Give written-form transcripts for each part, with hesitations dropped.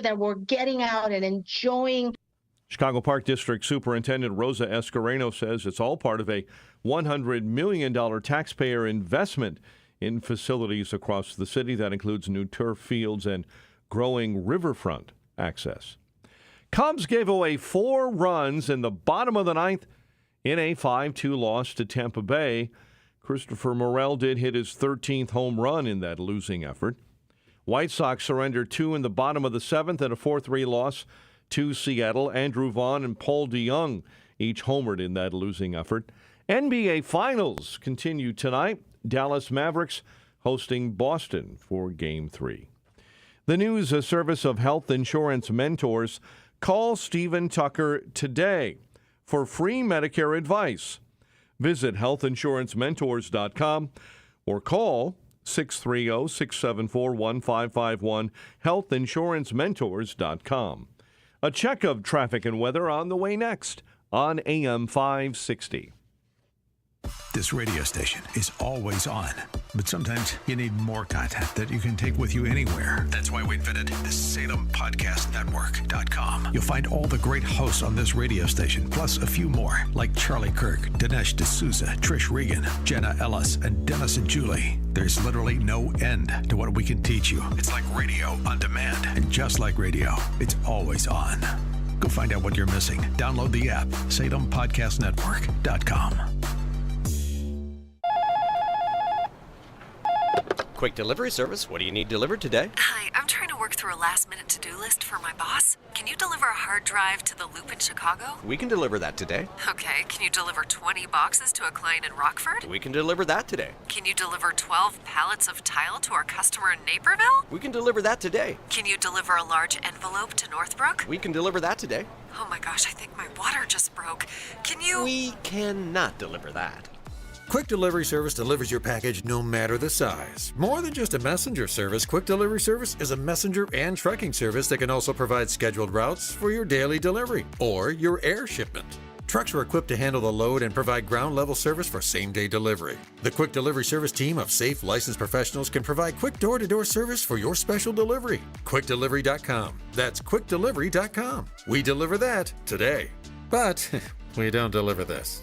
that we're getting out and enjoying. Chicago Park District Superintendent Rosa Escareno says it's all part of a $100 million taxpayer investment in facilities across the city that includes new turf fields and growing riverfront access. Cubs gave away 4 runs in the bottom of the ninth in a 5-2 loss to Tampa Bay. Christopher Morel did hit his 13th home run in that losing effort. White Sox surrendered 2 in the bottom of the 7th in a 4-3 loss to Seattle. Andrew Vaughn and Paul DeYoung each homered in that losing effort. NBA Finals continue tonight. Dallas Mavericks hosting Boston for Game 3. The news service of Health Insurance Mentors. Call Stephen Tucker today for free Medicare advice. Visit healthinsurancementors.com or call 630-674-1551, healthinsurancementors.com. A check of traffic and weather on the way next on AM 560. This radio station is always on, but sometimes you need more content that you can take with you anywhere. That's why we invented the SalemPodcastNetwork.com. You'll find all the great hosts on this radio station, plus a few more, like Charlie Kirk, Dinesh D'Souza, Trish Regan, Jenna Ellis, and Dennis and Julie. There's literally no end to what we can teach you. It's like radio on demand, and just like radio, it's always on. Go find out what you're missing. Download the app, SalemPodcastNetwork.com. Quick delivery service. What do you need delivered today? Hi, I'm trying to work through a last-minute to-do list for my boss. Can you deliver a hard drive to the Loop in Chicago? We can deliver that today. Okay, can you deliver 20 boxes to a client in Rockford? We can deliver that today. Can you deliver 12 pallets of tile to our customer in Naperville? We can deliver that today. Can you deliver a large envelope to Northbrook? We can deliver that today. Oh my gosh, I think my water just broke. Can you... We cannot deliver that. Quick Delivery Service delivers your package no matter the size. More than just a messenger service, Quick Delivery Service is a messenger and trucking service that can also provide scheduled routes for your daily delivery or your air shipment. Trucks are equipped to handle the load and provide ground-level service for same-day delivery. The Quick Delivery Service team of safe, licensed professionals can provide quick door-to-door service for your special delivery. QuickDelivery.com. That's QuickDelivery.com. We deliver that today. But we don't deliver this.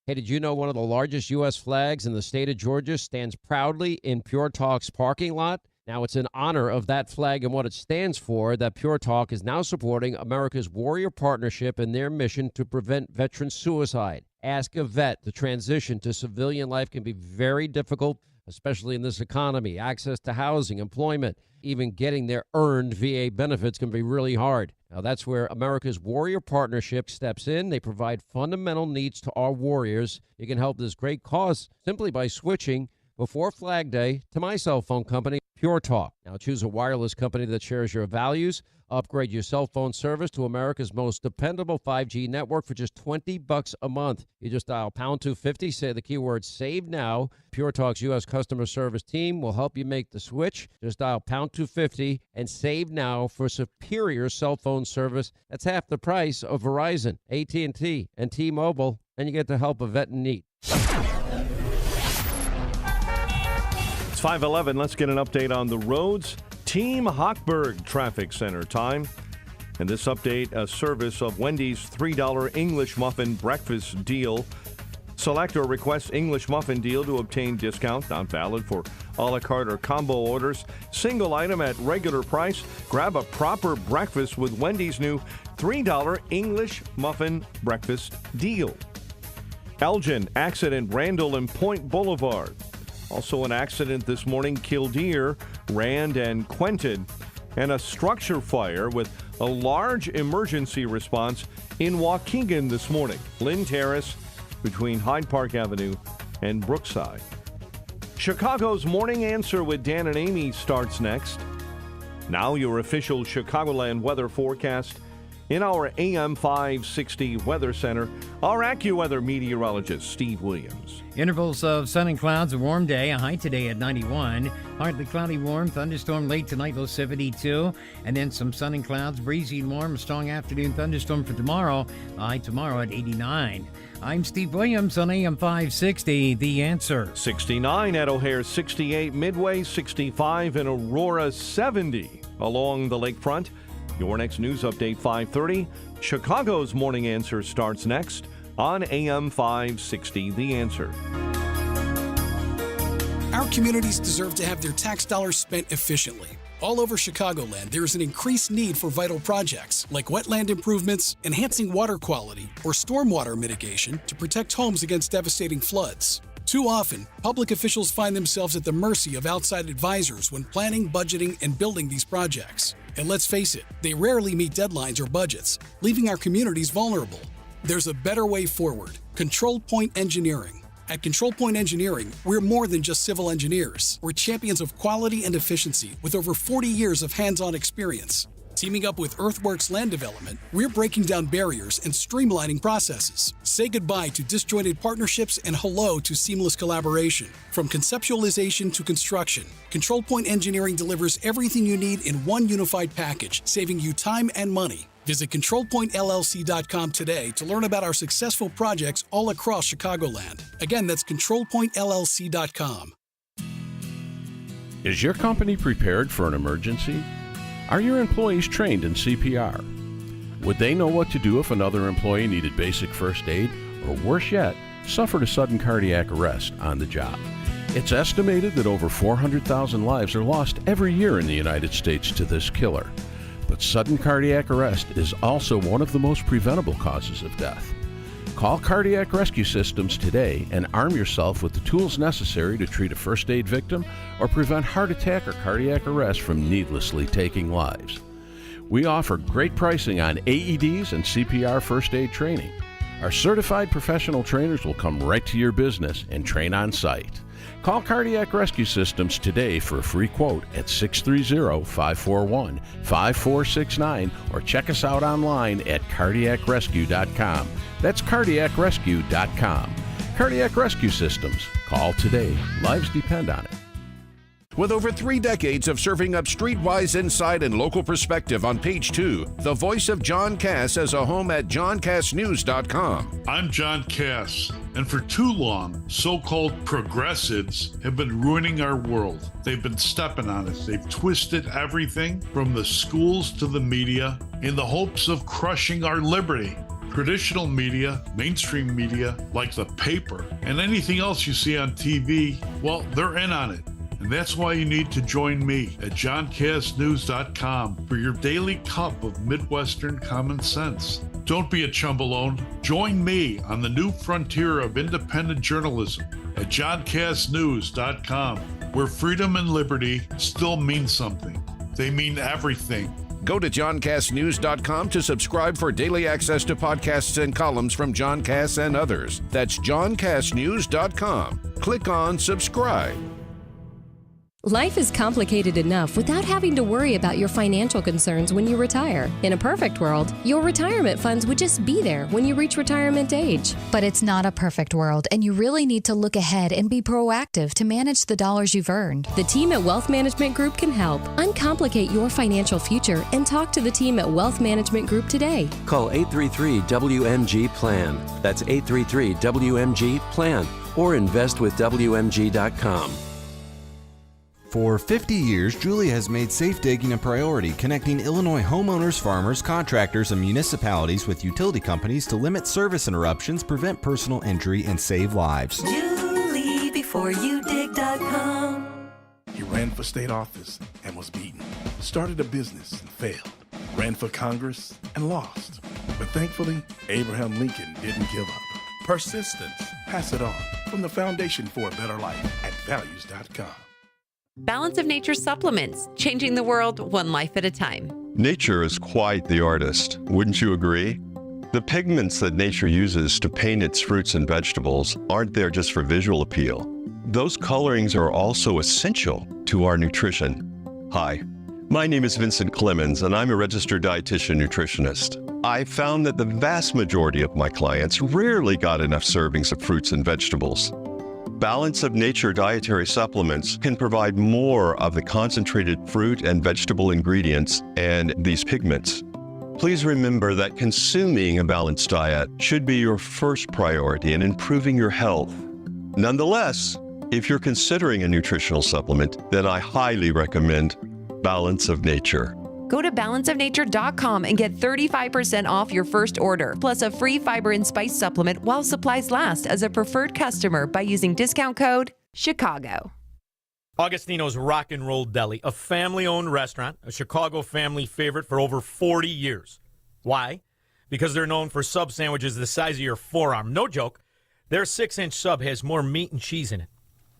Hey, did you know one of the largest U.S. flags in the state of Georgia stands proudly in Pure Talk's parking lot? Now, it's in honor of that flag and what it stands for that Pure Talk is now supporting America's Warrior Partnership in their mission to prevent veteran suicide. Ask a vet. The transition to civilian life can be very difficult, especially in this economy. Access to housing, employment, even getting their earned VA benefits can be really hard. Now, that's where America's Warrior Partnership steps in. They provide fundamental needs to our warriors. You can help this great cause simply by switching before Flag Day to my cell phone company, Pure Talk. Now, choose a wireless company that shares your values. Upgrade your cell phone service to America's most dependable 5G network for just $20 a month. You just dial pound 250, say the keyword save now. Pure Talk's U.S. customer service team will help you make the switch. Just dial pound 250 and save now for superior cell phone service. That's half the price of Verizon, AT&T, and T-Mobile, and you get the help of vet in need. It's 5:11. Let's get an update on the roads. Team Hochberg Traffic Center time. And this update, a service of Wendy's $3 English muffin breakfast deal. Select or request English muffin deal to obtain discount. Not valid for a la carte or combo orders. Single item at regular price. Grab a proper breakfast with Wendy's new $3 English muffin breakfast deal. Elgin, accident, Randall and Point Boulevard. Also an accident this morning, Kildare, Rand, and Quentin. And a structure fire with a large emergency response in Waukegan this morning. Lynn Terrace between Hyde Park Avenue and Brookside. Chicago's Morning Answer with Dan and Amy starts next. Now your official Chicagoland weather forecast. In our AM 560 Weather Center, our AccuWeather meteorologist, Steve Williams. Intervals of sun and clouds, a warm day, a high today at 91. Partly cloudy, warm, thunderstorm late tonight, low 72. And then some sun and clouds, breezy and warm, a strong afternoon thunderstorm for tomorrow, high tomorrow at 89. I'm Steve Williams on AM 560, The Answer. 69 at O'Hare, 68 Midway, 65 in Aurora, 70 along the lakefront. Your next news update, 5:30. Chicago's Morning Answer starts next on AM 560, The Answer. Our communities deserve to have their tax dollars spent efficiently. All over Chicagoland, there is an increased need for vital projects like wetland improvements, enhancing water quality, or stormwater mitigation to protect homes against devastating floods. Too often, public officials find themselves at the mercy of outside advisors when planning, budgeting, and building these projects. And let's face it, they rarely meet deadlines or budgets, leaving our communities vulnerable. There's a better way forward. Control Point Engineering. At Control Point Engineering, we're more than just civil engineers. We're champions of quality and efficiency with over 40 years of hands-on experience. Teaming up with Earthworks Land Development, we're breaking down barriers and streamlining processes. Say goodbye to disjointed partnerships and hello to seamless collaboration. From conceptualization to construction, Control Point Engineering delivers everything you need in one unified package, saving you time and money. Visit ControlPointLLC.com today to learn about our successful projects all across Chicagoland. Again, that's ControlPointLLC.com. Is your company prepared for an emergency? Are your employees trained in CPR? Would they know what to do if another employee needed basic first aid, or worse yet, suffered a sudden cardiac arrest on the job? It's estimated that over 400,000 lives are lost every year in the United States to this killer. But sudden cardiac arrest is also one of the most preventable causes of death. Call Cardiac Rescue Systems today and arm yourself with the tools necessary to treat a first aid victim or prevent heart attack or cardiac arrest from needlessly taking lives. We offer great pricing on AEDs and CPR first aid training. Our certified professional trainers will come right to your business and train on site. Call Cardiac Rescue Systems today for a free quote at 630-541-5469 or check us out online at cardiacrescue.com. That's cardiacrescue.com. Cardiac Rescue Systems. Call today. Lives depend on it. With over 3 decades of serving up streetwise insight and local perspective on Page 2, the voice of John Cass has a home at johncassnews.com. I'm John Cass, and for too long, so-called progressives have been ruining our world. They've been stepping on it. They've twisted everything from the schools to the media in the hopes of crushing our liberty. Traditional media, mainstream media, like the paper, and anything else you see on TV, well, they're in on it. And that's why you need to join me at johncassnews.com for your daily cup of Midwestern common sense. Don't be a chumbalone. Join me on the new frontier of independent journalism at johncassnews.com, where freedom and liberty still mean something. They mean everything. Go to johncassnews.com to subscribe for daily access to podcasts and columns from John Cass and others. That's johncassnews.com. Click on subscribe. Life is complicated enough without having to worry about your financial concerns when you retire. In a perfect world, your retirement funds would just be there when you reach retirement age. But it's not a perfect world, and you really need to look ahead and be proactive to manage the dollars you've earned. The team at Wealth Management Group can help. Uncomplicate your financial future and talk to the team at Wealth Management Group today. Call 833-WMG-PLAN. That's 833-WMG-PLAN. Or investwithwmg.com. For 50 years, Julia has made safe digging a priority, connecting Illinois homeowners, farmers, contractors, and municipalities with utility companies to limit service interruptions, prevent personal injury, and save lives. JulieBeforeYouDig.com. He ran for state office and was beaten. Started a business and failed. Ran for Congress and lost. But thankfully, Abraham Lincoln didn't give up. Persistence. Pass it on. From the Foundation for a Better Life at values.com. Balance of Nature supplements, changing the world one life at a time. Nature is quite the artist, wouldn't you agree? The pigments that nature uses to paint its fruits and vegetables aren't there just for visual appeal. Those colorings are also essential to our nutrition. Hi, my name is Vincent Clemens, and I'm a registered dietitian nutritionist. I found that the vast majority of my clients rarely got enough servings of fruits and vegetables. Balance of Nature dietary supplements can provide more of the concentrated fruit and vegetable ingredients and these pigments. Please remember that consuming a balanced diet should be your first priority in improving your health. Nonetheless, if you're considering a nutritional supplement, then I highly recommend Balance of Nature. Go to balanceofnature.com and get 35% off your first order, plus a free fiber and spice supplement while supplies last as a preferred customer by using discount code CHICAGO. Augustino's Rock and Roll Deli, a family-owned restaurant, a Chicago family favorite for over 40 years. Why? Because they're known for sub sandwiches the size of your forearm. No joke. Their 6-inch sub has more meat and cheese in it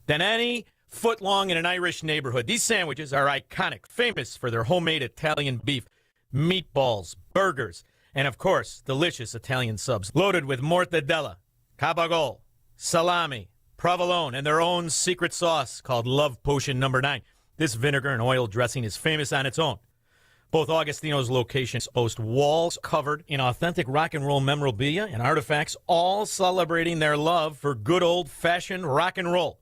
than any foot long in an Irish neighborhood. These sandwiches are iconic, famous for their homemade Italian beef, meatballs, burgers, and of course, delicious Italian subs loaded with mortadella, cabagol, salami, provolone, and their own secret sauce called Love Potion No. 9. This vinegar and oil dressing is famous on its own. Both Augustino's locations boast walls covered in authentic rock and roll memorabilia and artifacts, all celebrating their love for good old-fashioned rock and roll.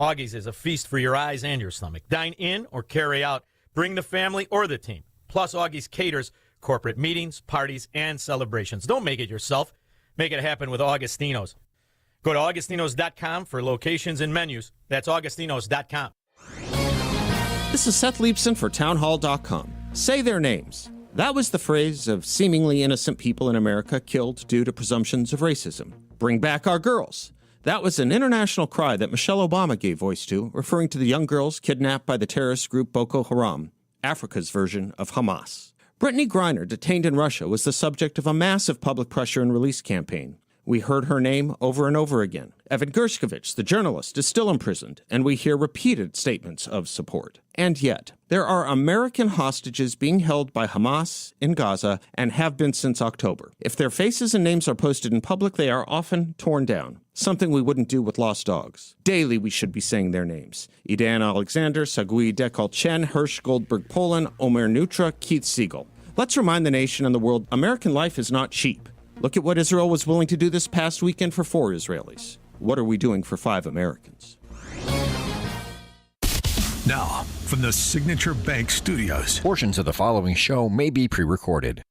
Augie's is a feast for your eyes and your stomach. Dine in or carry out. Bring the family or the team. Plus, Augie's caters corporate meetings, parties, and celebrations. Don't make it yourself. Make it happen with Augustino's. Go to Augustinos.com for locations and menus. That's Augustinos.com. This is Seth Leibson for Townhall.com. Say their names. That was the phrase of seemingly innocent people in America killed due to presumptions of racism. Bring back our girls. That was an international cry that Michelle Obama gave voice to, referring to the young girls kidnapped by the terrorist group Boko Haram, Africa's version of Hamas. Brittany Griner, detained in Russia, was the subject of a massive public pressure and release campaign. We heard her name over and over again. Evan Gershkovich, the journalist, is still imprisoned, and we hear repeated statements of support. And yet, there are American hostages being held by Hamas in Gaza and have been since October. If their faces and names are posted in public, they are often torn down, something we wouldn't do with lost dogs. Daily, we should be saying their names. Idan Alexander, Sagui Dekolchen, Hirsch Goldberg Poland, Omer Nutra, Keith Siegel. Let's remind the nation and the world, American life is not cheap. Look at what Israel was willing to do this past weekend for 4 Israelis. What are we doing for 5 Americans? Now, from the Signature Bank Studios. Portions of the following show may be pre-recorded.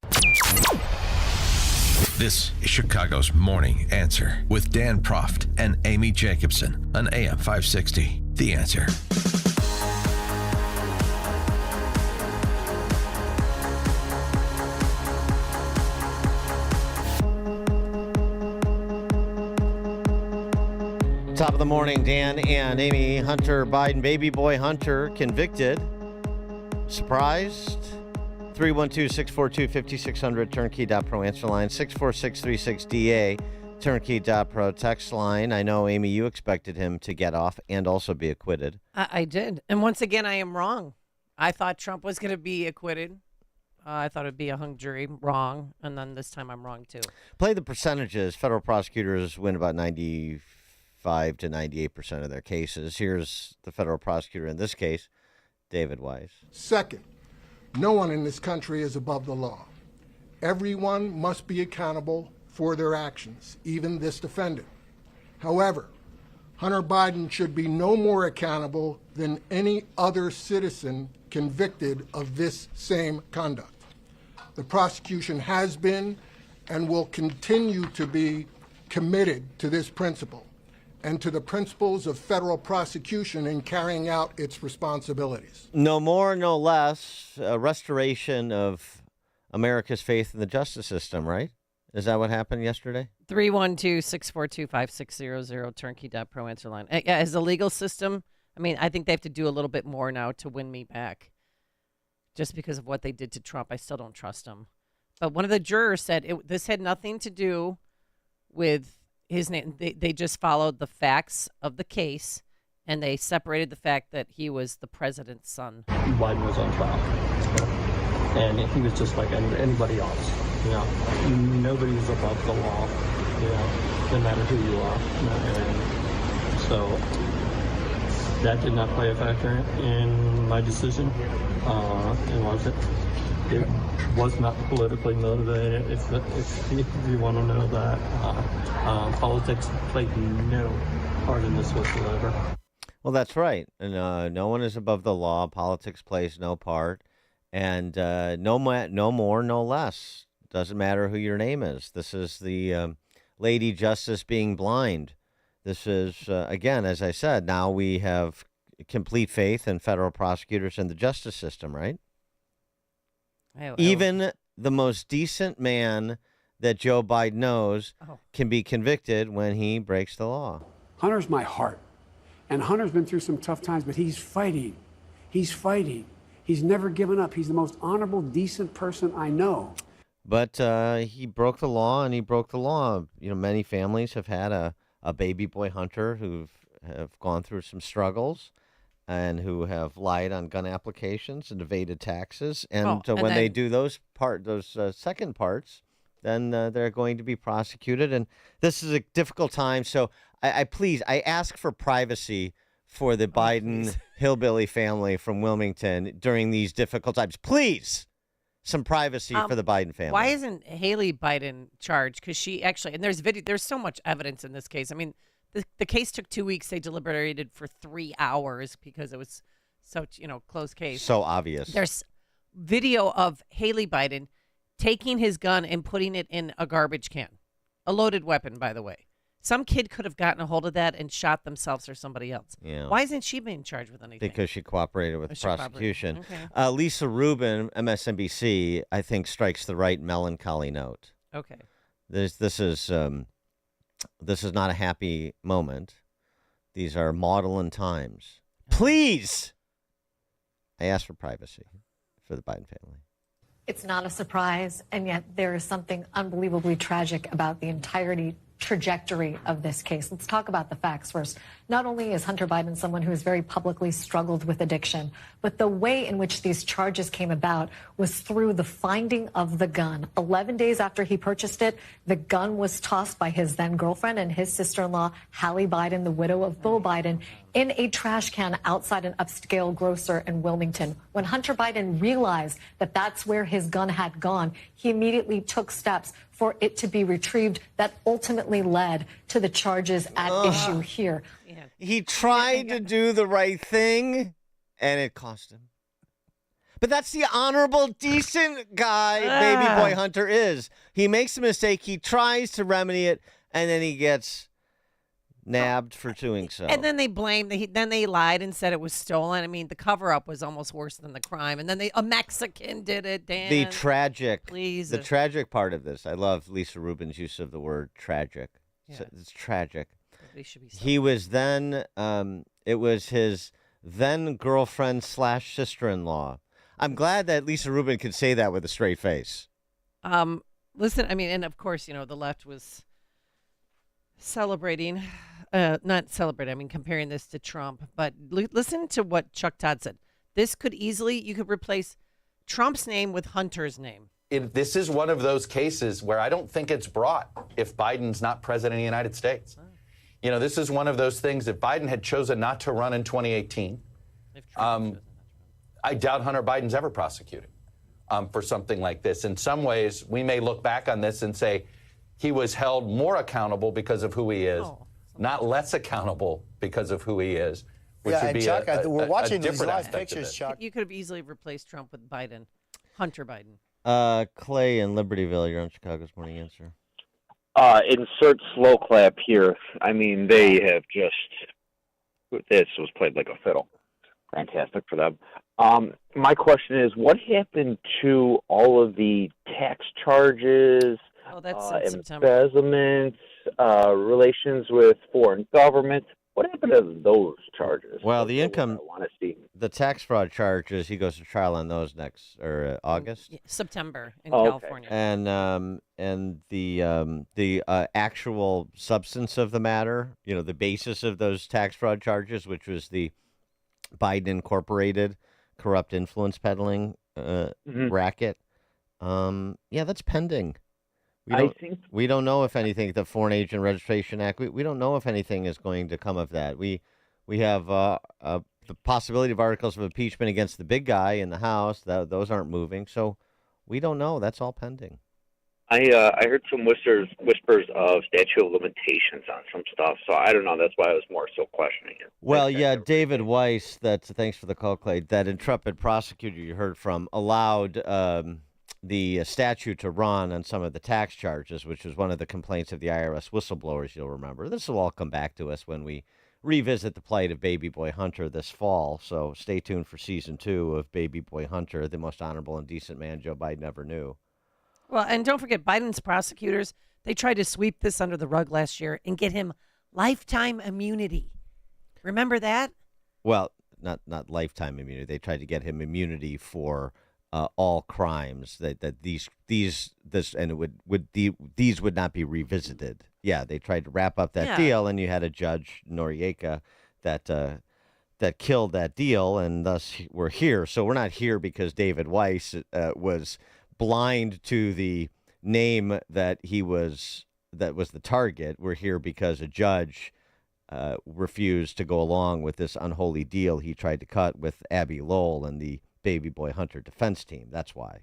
This is Chicago's Morning Answer with Dan Proft and Amy Jacobson on AM 560. The Answer. Top of the morning, Dan and Amy. Hunter Biden, baby boy Hunter, convicted. Surprised? 312-642-5600, turnkey.pro answer line. 64636DA, turnkey.pro text line. I know, Amy, you expected him to get off and also be acquitted. I did. And once again, I am wrong. I thought Trump was going to be acquitted. I thought it'd be a hung jury. Wrong. And then this time I'm wrong, too. Play the percentages. Federal prosecutors win about 95 to 98% of their cases. Here's the federal prosecutor in this case, David Weiss. Second, no one in this country is above the law. Everyone must be accountable for their actions, even this defendant. However, Hunter Biden should be no more accountable than any other citizen convicted of this same conduct. The prosecution has been and will continue to be committed to this principle and to the principles of federal prosecution in carrying out its responsibilities. No more, no less, a restoration of America's faith in the justice system, right? Is that what happened yesterday? 312-642-5600, turnkey.pro answer line. As a legal system, I mean, I think they have to do a little bit more now to win me back. Just because of what they did to Trump, I still don't trust him. But one of the jurors said this had nothing to do with his name. They just followed the facts of the case, and they separated the fact that he was the president's son. Biden was on trial, and he was just like anybody else. You know, nobody's above the law. You know, no matter who you are. And so that did not play a factor in my decision. And was it? It was not politically motivated. If you want to know that, politics played no part in this whatsoever. Well, that's right. And no one is above the law. Politics plays no part. And no more, no less. Doesn't matter who your name is. This is the Lady Justice being blind. This is, again, as I said, now we have complete faith in federal prosecutors and the justice system, right? Even the most decent man that Joe Biden knows can be convicted when he breaks the law. Hunter's my heart. And Hunter's been through some tough times, but he's fighting. He's fighting. He's never given up. He's the most honorable, decent person I know. But he broke the law, and he broke the law. You know, many families have had a baby boy Hunter who have gone through some struggles and who have lied on gun applications and evaded taxes. And, when they do those second parts, then they're going to be prosecuted. And this is a difficult time. So I ask for privacy for the Biden hillbilly family from Wilmington during these difficult times. Please, some privacy for the Biden family. Why isn't Haley Biden charged? Because she actually, and there's so much evidence in this case. I mean, the case took 2 weeks. They deliberated for 3 hours because it was such, close case. So obvious. There's video of Haley Biden taking his gun and putting it in a garbage can. A loaded weapon, by the way. Some kid could have gotten a hold of that and shot themselves or somebody else. Yeah. Why isn't she being charged with anything? Because she cooperated with the prosecution. Okay. Lisa Rubin, MSNBC, I think strikes the right melancholy note. Okay. This is not a happy moment. These are maudlin times. Please, I ask for privacy for the Biden family. It's not a surprise, and yet there is something unbelievably tragic about the trajectory of this case. Let's talk about the facts first. Not only is Hunter Biden someone who has very publicly struggled with addiction, but the way in which these charges came about was through the finding of the gun. 11 days after he purchased it, the gun was tossed by his then girlfriend and his sister-in-law, Hallie Biden, the widow of Beau Biden, in a trash can outside an upscale grocer in Wilmington. When Hunter Biden realized that that's where his gun had gone, he immediately took steps for it to be retrieved that ultimately led to the charges at issue here. He tried to do the right thing, and it cost him. But that's the honorable, decent guy baby boy Hunter is. He makes a mistake, he tries to remedy it, and then he gets nabbed for doing so. And then they then they lied and said it was stolen. I mean, the cover-up was almost worse than the crime. And then a Mexican did it, Dan. The tragic part of this, I love Lisa Rubin's use of the word tragic. Yeah. So it's tragic. Should be He was then, it was his then girlfriend / sister-in-law. I'm glad that Lisa Rubin could say that with a straight face. Listen, I mean, and of course, the left was celebrating, not celebrating, I mean, comparing this to Trump. But listen to what Chuck Todd said. You could replace Trump's name with Hunter's name. This is one of those cases where I don't think it's brought if Biden's not president of the United States. This is one of those things. If Biden had chosen not to run in 2018, I doubt Hunter Biden's ever prosecuted for something like this. In some ways, we may look back on this and say he was held more accountable because of who he is, not less accountable because of who he is. Which would be Chuck, we're watching these live pictures, Chuck. You could have easily replaced Trump with Biden, Hunter Biden. Clay in Libertyville, you're on Chicago's Morning Answer. Insert slow clap here. I mean, they have this was played like a fiddle. Fantastic for them. My question is, what happened to all of the tax charges, embezzlements, relations with foreign governments? What happened to those charges? Well, the tax fraud charges, he goes to trial on those next August, September in California, and the actual substance of the matter, the basis of those tax fraud charges, which was the Biden Incorporated corrupt influence peddling racket. That's pending. We don't know if anything, the Foreign Agent Registration Act, we don't know if anything is going to come of that. We have the possibility of articles of impeachment against the big guy in the House. Those aren't moving. So We don't know. That's all pending. I heard some whispers of statute of limitations on some stuff, so I don't know. That's why I was more so questioning it. Well, yeah, David Weiss, thanks for the call, Clay, that intrepid prosecutor you heard from allowed the statute to run on some of the tax charges, which was one of the complaints of the IRS whistleblowers, you'll remember. This will all come back to us when we revisit the plight of Baby Boy Hunter this fall, so stay tuned for Season 2 of Baby Boy Hunter, the most honorable and decent man Joe Biden ever knew. Well, and don't forget, Biden's prosecutors, they tried to sweep this under the rug last year and get him lifetime immunity. Remember that? Well, not lifetime immunity. They tried to get him immunity for all crimes. These would not be revisited. Yeah, they tried to wrap up that deal, and you had a judge, Noriega, that killed that deal, and thus we're here. So we're not here because David Weiss was blind to the name that was the target. We're here because a judge refused to go along with this unholy deal he tried to cut with Abby Lowell and the Baby Boy Hunter defense team. That's why.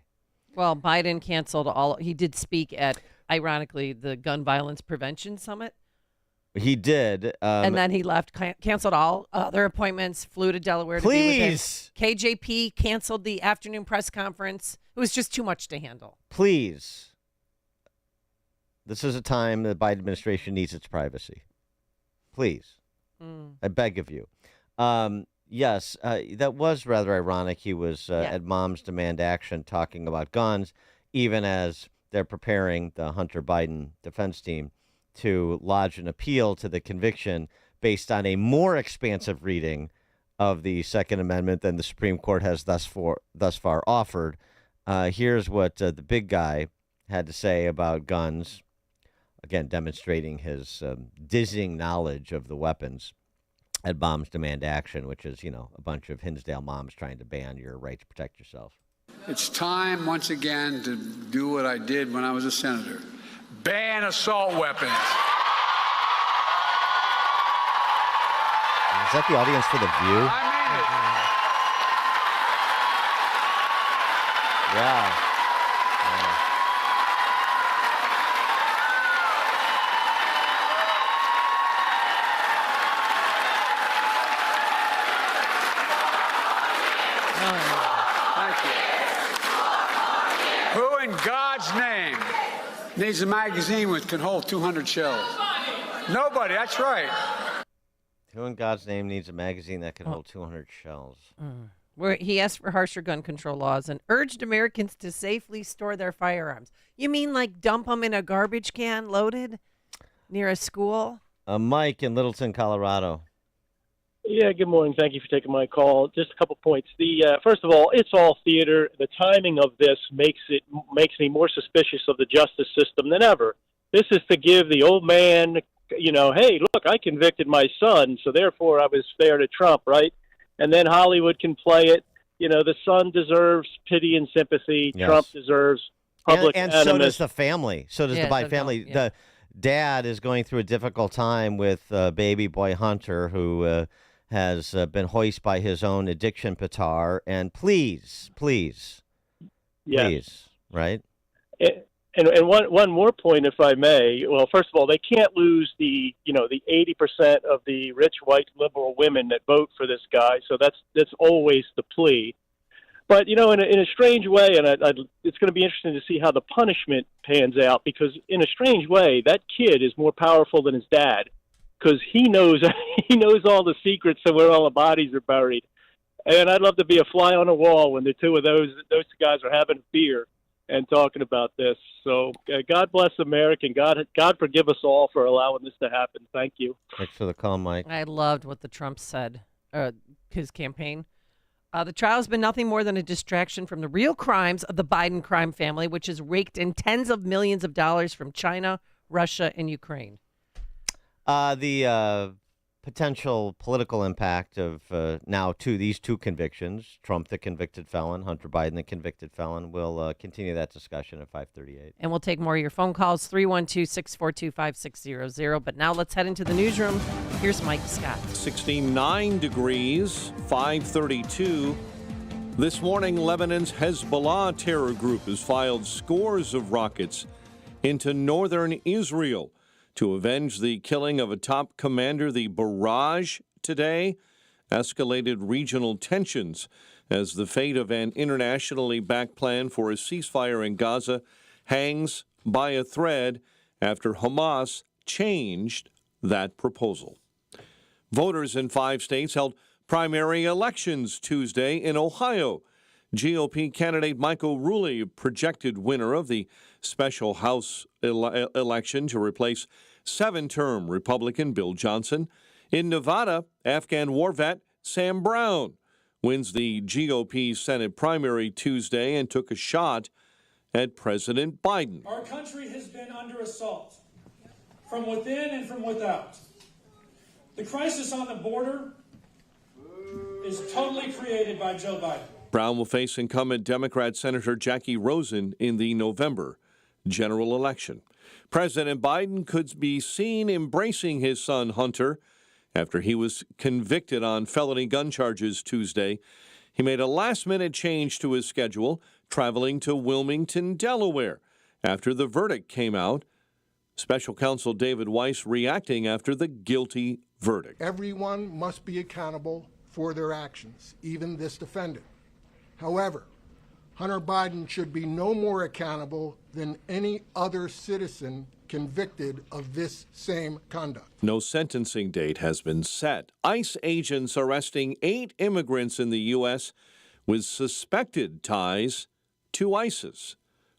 Well, Biden canceled he did speak at, ironically, the Gun Violence Prevention Summit. He did. And then he left, canceled all other appointments, flew to Delaware to be with him. KJP canceled the afternoon press conference. It was just too much to handle. Please. This is a time the Biden administration needs its privacy. Please. I beg of you. Yes, that was rather ironic. He was at Moms Demand Action talking about guns, even as they're preparing the Hunter Biden defense team to lodge an appeal to the conviction based on a more expansive reading of the Second Amendment than the Supreme Court has thus far offered. Here's what the big guy had to say about guns, again, demonstrating his dizzying knowledge of the weapons at Moms Demand Action, which is, a bunch of Hinsdale moms trying to ban your right to protect yourself. It's time, once again, to do what I did when I was a senator. Ban assault weapons. Is that the audience for The View? I mean it. Yeah. Who in God's name needs a magazine which can hold 200 shells? Nobody, that's right. Who in God's name needs a magazine that can hold 200 shells? Where he asked for harsher gun control laws and urged Americans to safely store their firearms. You mean like dump them in a garbage can loaded near a school? Mike in Littleton, Colorado. Yeah, good morning. Thank you for taking my call. Just a couple points. First of all, it's all theater. The timing of this makes me more suspicious of the justice system than ever. This is to give the old man, hey, look, I convicted my son, so therefore I was fair to Trump, right? And then Hollywood can play it. The son deserves pity and sympathy. Yes. Trump deserves public and animus. so does the family. So does the Biden family. The dad is going through a difficult time with Baby Boy Hunter, who has been hoisted by his own addiction petar. And please, right? And one more point, if I may. Well, first of all, they can't lose the 80% of the rich white liberal women that vote for this guy. So that's always the plea. But in a strange way, and it's going to be interesting to see how the punishment pans out, because in a strange way, that kid is more powerful than his dad, because he knows all the secrets of where all the bodies are buried. And I'd love to be a fly on the wall when the two of those two guys are having beer and talking about this. So God bless America, and God forgive us all for allowing this to happen. Thank you. Thanks for the call, Mike. I loved what the Trump said, his campaign. The trial has been nothing more than a distraction from the real crimes of the Biden crime family, which has raked in tens of millions of dollars from China, Russia, and Ukraine. The potential political impact of now these two convictions, Trump the convicted felon, Hunter Biden the convicted felon, will continue that discussion at 5:38. And we'll take more of your phone calls, 312-642-5600. But now let's head into the newsroom. Here's Mike Scott. 69 degrees, 532. This morning, Lebanon's Hezbollah terror group has fired scores of rockets into northern Israel to avenge the killing of a top commander. The barrage today escalated regional tensions as the fate of an internationally backed plan for a ceasefire in Gaza hangs by a thread after Hamas changed that proposal. Voters in 5 states held primary elections Tuesday in Ohio. GOP candidate Michael Rulli, projected winner of the special House election to replace 7-term Republican Bill Johnson. In Nevada, Afghan war vet Sam Brown wins the GOP Senate primary Tuesday and took a shot at President Biden. Our country has been under assault from within and from without. The crisis on the border is totally created by Joe Biden. Brown will face incumbent Democrat Senator Jackie Rosen in the November general election. President Biden could be seen embracing his son Hunter after he was convicted on felony gun charges Tuesday. He made a last-minute change to his schedule, traveling to Wilmington, Delaware, after the verdict came out. Special counsel David Weiss reacting after the guilty verdict. Everyone must be accountable for their actions, even this defendant. However, Hunter Biden should be no more accountable than any other citizen convicted of this same conduct. No sentencing date has been set. ICE agents arresting 8 immigrants in the U.S. with suspected ties to ISIS.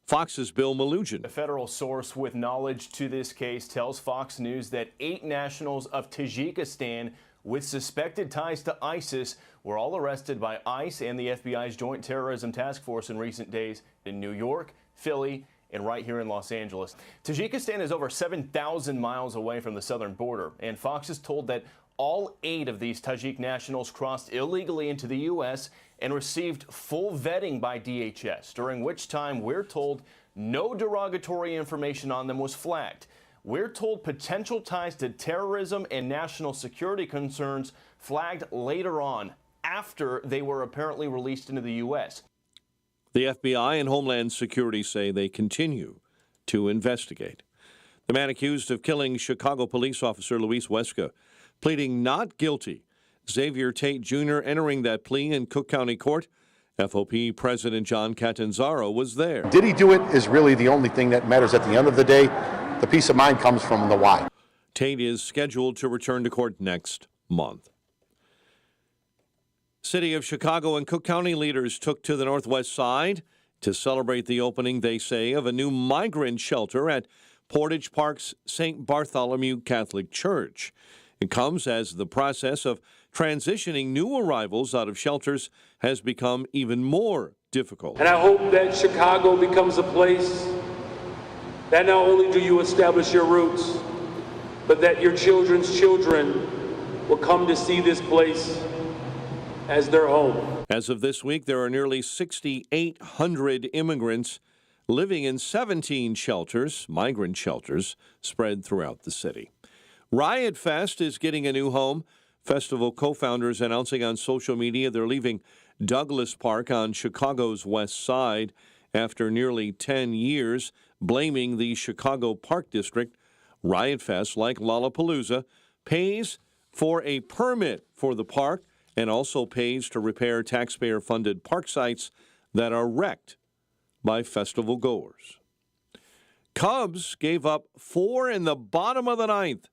Fox's Bill Malugin. A federal source with knowledge to this case tells Fox News that 8 nationals of Tajikistan with suspected ties to ISIS were all arrested by ICE and the FBI's Joint Terrorism Task Force in recent days in New York, Philly, and right here in Los Angeles. Tajikistan is over 7,000 miles away from the southern border, and Fox is told that all 8 of these Tajik nationals crossed illegally into the U.S. and received full vetting by DHS, during which time we're told no derogatory information on them was flagged. We're told potential ties to terrorism and national security concerns flagged later on, after they were apparently released into the U.S. The FBI and Homeland Security say they continue to investigate. The man accused of killing Chicago police officer Luis Huesca pleading not guilty. Xavier Tate Jr. entering that plea in Cook County Court. FOP President John Catanzaro was there. Did he do it is really the only thing that matters at the end of the day. The peace of mind comes from the why. Tate is scheduled to return to court next month. City of Chicago and Cook County leaders took to the Northwest Side to celebrate the opening, they say, of a new migrant shelter at Portage Park's St. Bartholomew Catholic Church. It comes as the process of transitioning new arrivals out of shelters has become even more difficult. And I hope that Chicago becomes a place that not only do you establish your roots, but that your children's children will come to see this place as their home. As of this week, there are nearly 6,800 immigrants living in 17 shelters, migrant shelters, spread throughout the city. Riot Fest is getting a new home. Festival co-founders announcing on social media they're leaving Douglas Park on Chicago's west side after nearly 10 years, blaming the Chicago Park District. Riot Fest, like Lollapalooza, pays for a permit for the park and also pays to repair taxpayer-funded park sites that are wrecked by festival goers. Cubs gave up 4 in the bottom of the 9th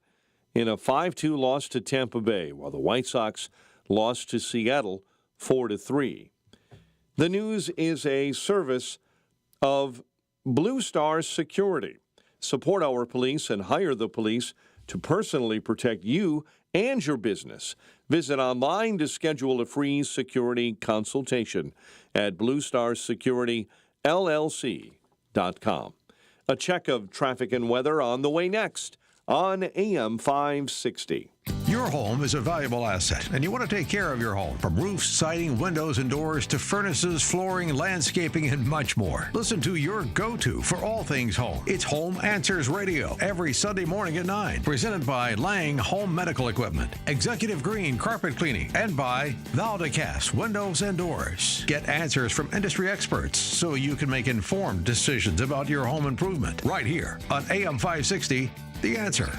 in a 5-2 loss to Tampa Bay, while the White Sox lost to Seattle 4-3. The news is a service of Blue Star Security. Support our police and hire the police to personally protect you and your business. Visit online to schedule a free security consultation at bluestarsecurityllc.com. A check of traffic and weather on the way next on AM 560. You're Your home is a valuable asset, and you want to take care of your home. From roofs, siding, windows, and doors to furnaces, flooring, landscaping, and much more. Listen to your go-to for all things home. It's Home Answers Radio every Sunday morning at 9. Presented by Lang Home Medical Equipment, Executive Green Carpet Cleaning, and by Valdecast Windows and Doors. Get answers from industry experts so you can make informed decisions about your home improvement. Right here on AM 560, The Answer.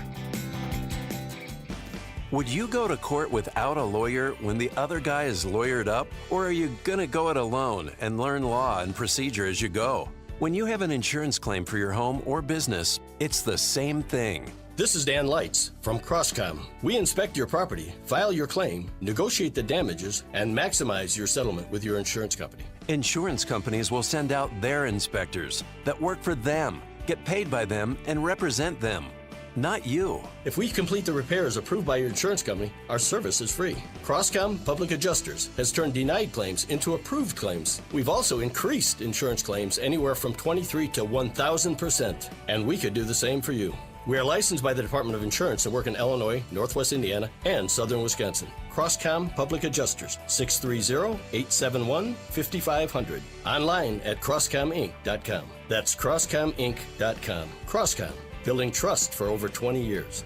Would you go to court without a lawyer when the other guy is lawyered up? Or are you going to go it alone and learn law and procedure as you go? When you have an insurance claim for your home or business, it's the same thing. This is Dan Lights from Crosscom. We inspect your property, file your claim, negotiate the damages, and maximize your settlement with your insurance company. Insurance companies will send out their inspectors that work for them, get paid by them, and represent them. Not you. If we complete the repairs approved by your insurance company, our service is free. Crosscom Public Adjusters has turned denied claims into approved claims. We've also increased insurance claims anywhere from 23 to 1,000%, and we could do the same for you. We are licensed by the Department of Insurance and work in Illinois, Northwest Indiana, and Southern Wisconsin. Crosscom Public Adjusters, 630-871-5500. Online at crosscominc.com. That's crosscominc.com. Crosscom. Building trust for over 20 years.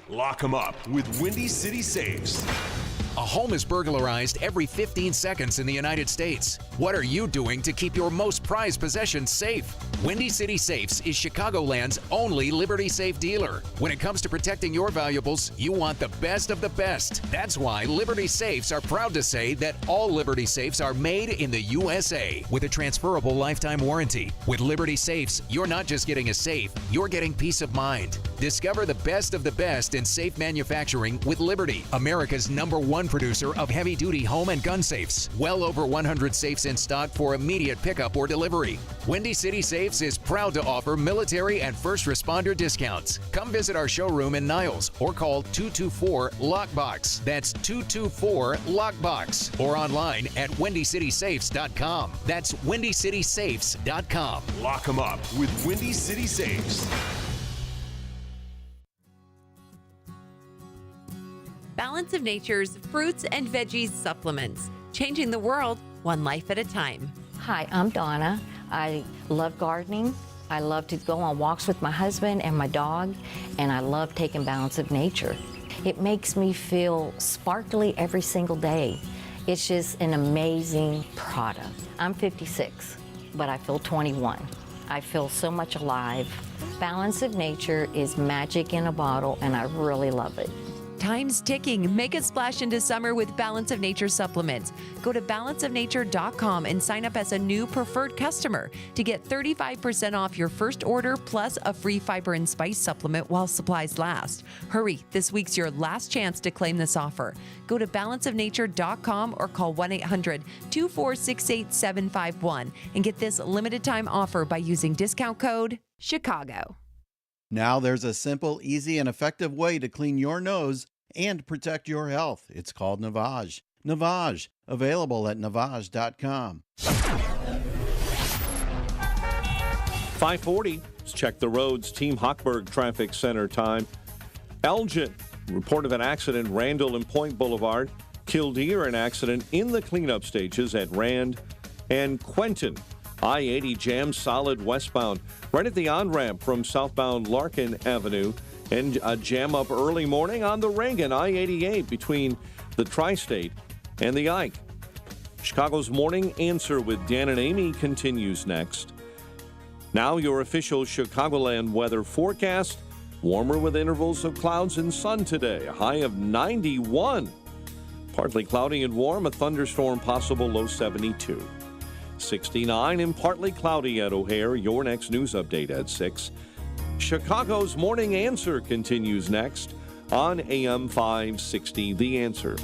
Lock 'em up with Windy City Safes. A home is burglarized every 15 seconds in the United States. What are you doing to keep your most prized possessions safe? Windy City Safes is Chicagoland's only Liberty Safe dealer. When it comes to protecting your valuables, you want the best of the best. That's why Liberty Safes are proud to say that all Liberty Safes are made in the USA with a transferable lifetime warranty. With Liberty Safes, you're not just getting a safe, you're getting peace of mind. Discover the best of the best in safe manufacturing with Liberty, America's #1 producer of heavy-duty home and gun safes. Well over 100 safes in stock for immediate pickup or delivery. Windy City Safes is proud to offer military and first responder discounts. Come visit our showroom in Niles or call 224-LOCKBOX. That's 224-LOCKBOX. Or online at WindyCitySafes.com. That's WindyCitySafes.com. Lock 'em up with Windy City Safes. Balance of Nature's fruits and veggies supplements, changing the world one life at a time. Hi, I'm Donna. I love gardening. I love to go on walks with my husband and my dog, and I love taking Balance of Nature. It makes me feel sparkly every single day. It's just an amazing product. I'm 56, but I feel 21. I feel so much alive. Balance of Nature is magic in a bottle, and I really love it. Time's ticking. Make a splash into summer with Balance of Nature supplements. Go to balanceofnature.com and sign up as a new preferred customer to get 35% off your first order plus a free fiber and spice supplement while supplies last. Hurry, this week's your last chance to claim this offer. Go to balanceofnature.com or call 1-800-246-8751 and get this limited time offer by using discount code CHICAGO. Now there's a simple, easy, and effective way to clean your nose and protect your health. It's called Navage. Navage, available at Navage.com. 540. Let's check the roads. Team Hochberg Traffic Center time. Elgin, report of an accident, Randall and Point Boulevard. Kildare, an accident in the cleanup stages at Rand and Quentin. I-80 jam solid westbound, right at the on-ramp from southbound Larkin Avenue, and a jam up early morning on the Reagan I-88 between the Tri-State and the Ike. Chicago's Morning Answer with Dan and Amy continues next. Now your official Chicagoland weather forecast. Warmer with intervals of clouds and sun today, a high of 91. Partly cloudy and warm, a thunderstorm possible, low 72. 69 and partly cloudy at O'Hare. Your next news update at 6. Chicago's Morning Answer continues next on AM 560, The Answer.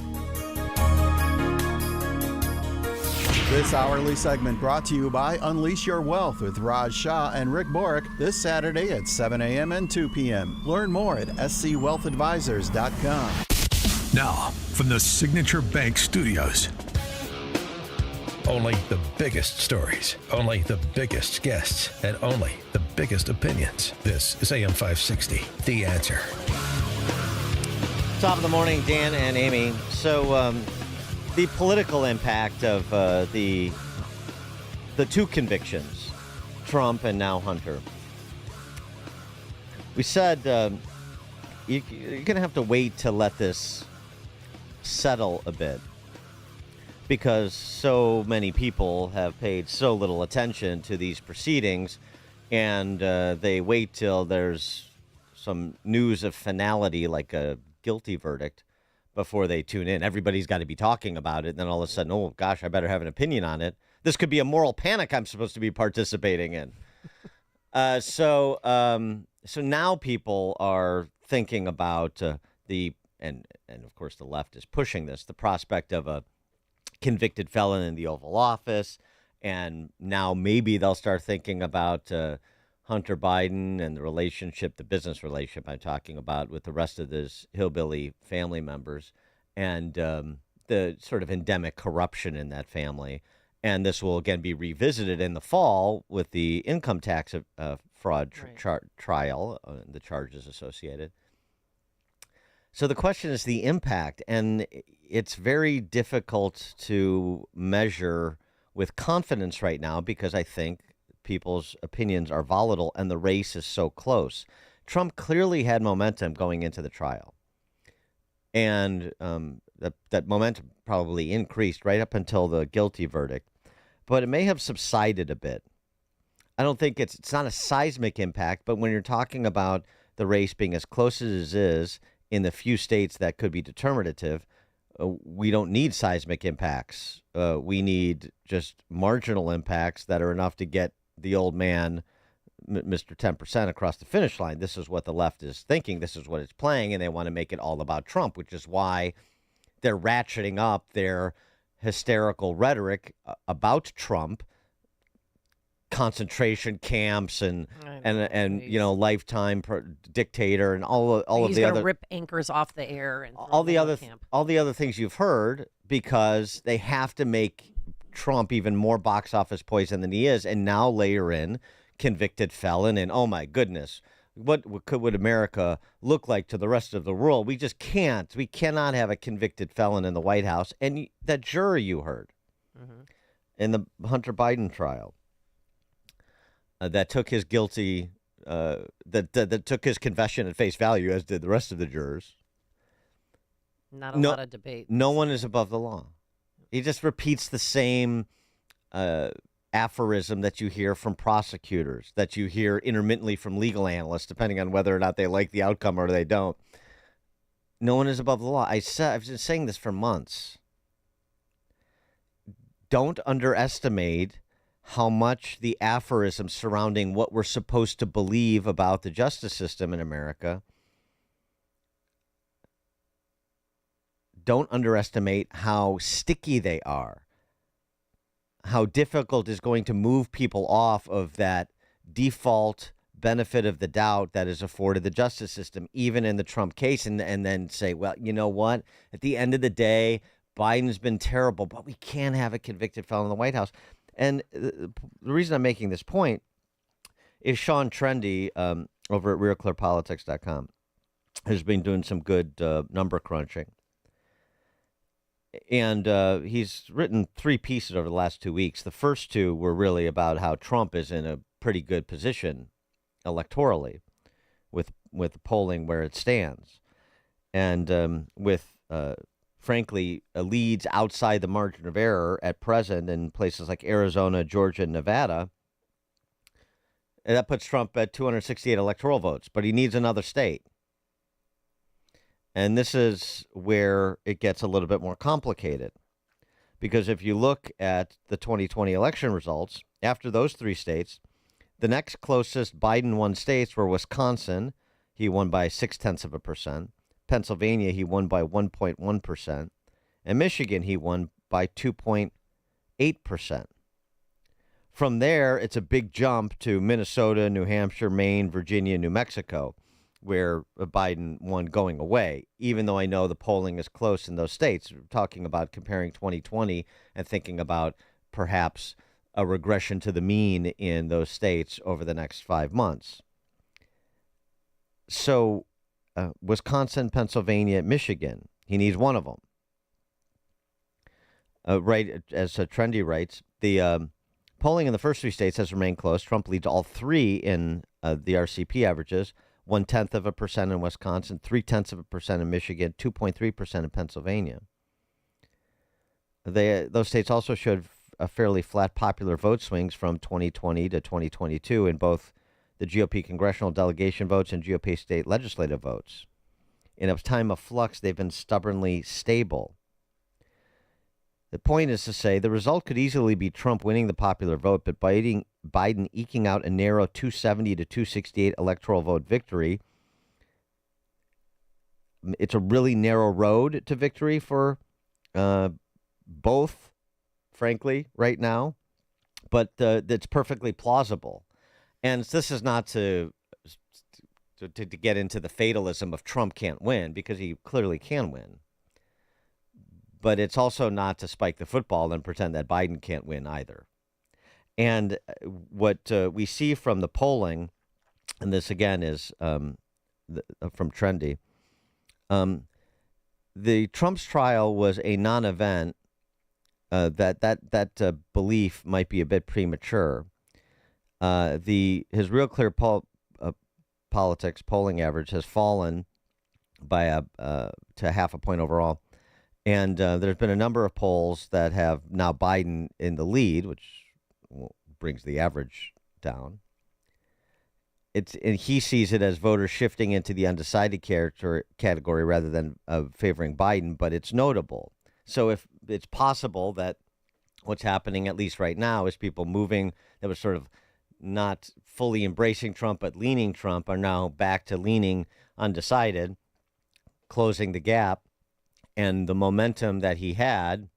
This hourly segment brought to you by Unleash Your Wealth with Raj Shah and Rick Borick this Saturday at 7 a.m. and 2 p.m. Learn more at scwealthadvisors.com. Now, from the Signature Bank Studios. Only the biggest stories, only the biggest guests, and only the biggest opinions. This is AM 560, The Answer. Top of the morning, Dan and Amy. So the political impact of the two convictions, Trump and now Hunter. We said you're going to have to wait to let this settle a bit because so many people have paid so little attention to these proceedings, and they wait till there's some news of finality, like a guilty verdict, before they tune in. Everybody's got to be talking about it, and then all of a sudden, oh gosh, I better have an opinion on it. This could be a moral panic I'm supposed to be participating in. So now people are thinking about and of course the left is pushing this, the prospect of a convicted felon in the Oval Office, and now maybe they'll start thinking about Hunter Biden and the relationship, the business relationship I'm talking about, with the rest of his hillbilly family members, and the sort of endemic corruption in that family. And this will again be revisited in the fall with the income tax fraud trial, the charges associated. So the question is the impact, and it's very difficult to measure with confidence right now because I think people's opinions are volatile and the race is so close. Trump clearly had momentum going into the trial, and that momentum probably increased right up until the guilty verdict, but it may have subsided a bit. I don't think it's not a seismic impact, but when you're talking about the race being as close as it is in the few states that could be determinative, we don't need seismic impacts. We need just marginal impacts that are enough to get the old man, Mr. 10%, across the finish line. This is what the left is thinking. This is what it's playing, and they want to make it all about Trump, which is why they're ratcheting up their hysterical rhetoric about Trump, concentration camps and lifetime dictator and all of the other. He's going to rip anchors off the air and all the other things you've heard, because they have to make Trump even more box office poison than he is, and now layer in convicted felon, and oh my goodness, what would America look like to the rest of the world? We just can't. We cannot have a convicted felon in the White House. And that juror you heard in the Hunter Biden trial that took his guilty, that took his confession at face value, as did the rest of the jurors. Not a lot of debate. No one is above the law. He just repeats the same aphorism that you hear from prosecutors, that you hear intermittently from legal analysts, depending on whether or not they like the outcome or they don't. No one is above the law. I've been saying this for months. Don't underestimate how much the aphorisms surrounding what we're supposed to believe about the justice system in America, don't underestimate how sticky they are, how difficult it's going to move people off of that default benefit of the doubt that is afforded the justice system, even in the Trump case, and then say, well, you know what? At the end of the day, Biden's been terrible, but we can't have a convicted felon in the White House. And the reason I'm making this point is Sean Trendy over at RealClearPolitics.com has been doing some good number crunching. And he's written 3 pieces over the last 2 weeks. The first 2 were really about how Trump is in a pretty good position electorally with polling where it stands. And with, frankly, leads outside the margin of error at present in places like Arizona, Georgia, and Nevada. And that puts Trump at 268 electoral votes, but he needs another state. And this is where it gets a little bit more complicated, because if you look at the 2020 election results, after those 3 states, the next closest Biden won states were Wisconsin. He won by 0.6%. Pennsylvania, he won by 1.1%. And Michigan, he won by 2.8%. From there, it's a big jump to Minnesota, New Hampshire, Maine, Virginia, New Mexico, where Biden won going away, even though I know the polling is close in those states. We're talking about comparing 2020 and thinking about perhaps a regression to the mean in those states over the next 5 months. So Wisconsin, Pennsylvania, Michigan. He needs one of them. Right, as Trendy writes, the polling in the first 3 states has remained close. Trump leads all 3 in the RCP averages. 0.1% in Wisconsin, 0.3% in Michigan, 2.3% in Pennsylvania. Those states also showed a fairly flat popular vote swings from 2020 to 2022 in both the GOP congressional delegation votes and GOP state legislative votes. In a time of flux, they've been stubbornly stable. The point is to say the result could easily be Trump winning the popular vote, but Biden eking out a narrow 270 to 268 electoral vote victory. It's a really narrow road to victory for both, frankly, right now, but it's perfectly plausible. And this is not to get into the fatalism of Trump can't win, because he clearly can win. But it's also not to spike the football and pretend that Biden can't win either. And what we see from the polling, and this again is from Trendy, the Trump's trial was a non-event. That belief might be a bit premature. His Real Clear Politics polling average has fallen by to half a point overall. And there's been a number of polls that have now Biden in the lead, which brings the average down. And he sees it as voters shifting into the undecided category rather than favoring Biden, but it's notable. So if it's possible that what's happening, at least right now, is people moving that was sort of not fully embracing Trump but leaning Trump are now back to leaning undecided, closing the gap. And the momentum that he had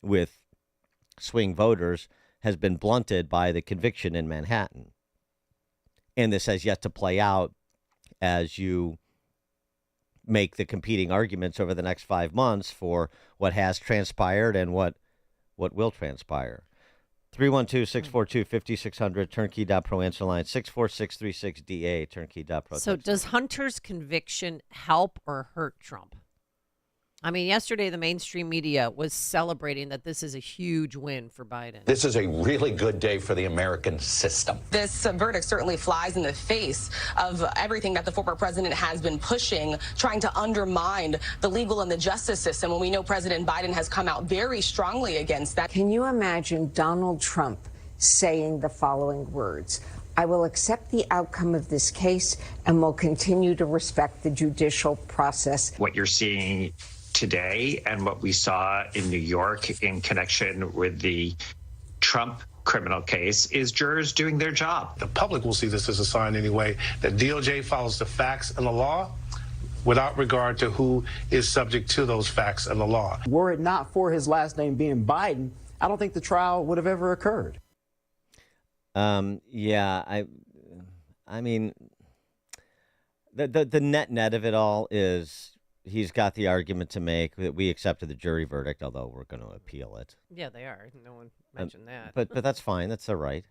with swing voters has been blunted by the conviction in Manhattan. And this has yet to play out as you make the competing arguments over the next 5 months for what has transpired and what will transpire. 312-642-5600, turnkey.pro, answer line 64636DA, turnkey.pro. So does Hunter's conviction help or hurt Trump? I mean, yesterday the mainstream media was celebrating that this is a huge win for Biden. This is a really good day for the American system. This verdict certainly flies in the face of everything that the former president has been pushing, trying to undermine the legal and the justice system. And we know President Biden has come out very strongly against that. Can you imagine Donald Trump saying the following words? I will accept the outcome of this case and will continue to respect the judicial process. What you're seeing today and what we saw in New York in connection with the Trump criminal case is jurors doing their job. The public will see this as a sign anyway that DOJ follows the facts and the law without regard to who is subject to those facts and the law. Were it not for his last name being Biden, I don't think the trial would have ever occurred. I mean, the net of it all is he's got the argument to make that we accepted the jury verdict, although we're going to appeal it. Yeah, they are. No one mentioned that. But that's fine. That's all right.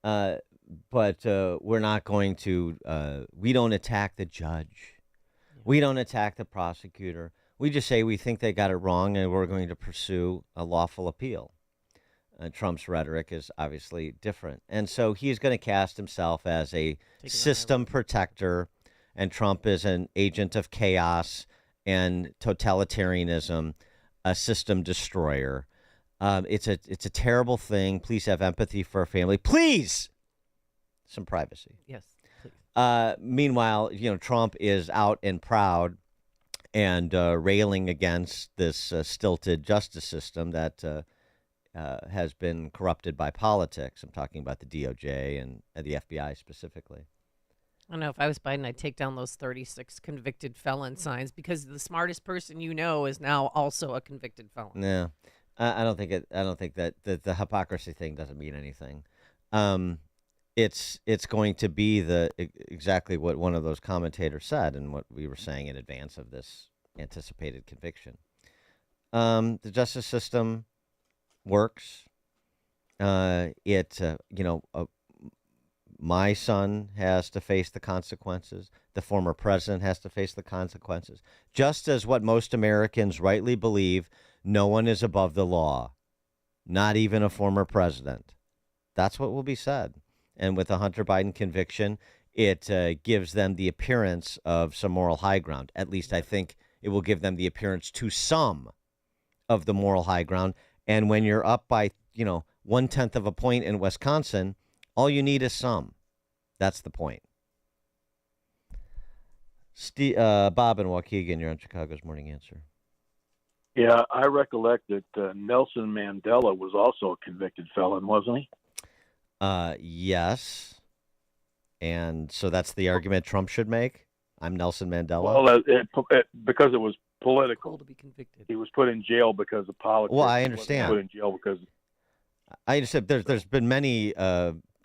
But we're not going to. We don't attack the judge. Yeah. We don't attack the prosecutor. We just say we think they got it wrong, and we're going to pursue a lawful appeal. Trump's rhetoric is obviously different, and so he's going to cast himself as a system protector, and Trump is an agent of chaos and totalitarianism, a system destroyer. It's a terrible thing. Please have empathy for a family. Please, some privacy. Yes. Please. Meanwhile, Trump is out and proud and railing against this stilted justice system that has been corrupted by politics. I'm talking about the DOJ and the FBI specifically. I don't know. If I was Biden, I'd take down those 36 convicted felon signs, because the smartest person is now also a convicted felon. Yeah, I don't think that the hypocrisy thing doesn't mean anything. It's going to be exactly what one of those commentators said and what we were saying in advance of this anticipated conviction. The justice system works. my son has to face the consequences. The former president has to face the consequences. Just as what most Americans rightly believe, no one is above the law, not even a former president. That's what will be said. And with the Hunter Biden conviction, it gives them the appearance of some moral high ground. At least I think it will give them the appearance to some of the moral high ground. And when you're up by, 1/10 of a point in Wisconsin, all you need is some. That's the point. Bob and Waukegan, you're on Chicago's Morning Answer. Yeah, I recollect that Nelson Mandela was also a convicted felon, wasn't he? Yes. And so that's the argument Trump should make? I'm Nelson Mandela? Well, because it was political. To be convicted. He was put in jail because of politics. Well, I He understand. wasn't put in jail because... I understand. There's been many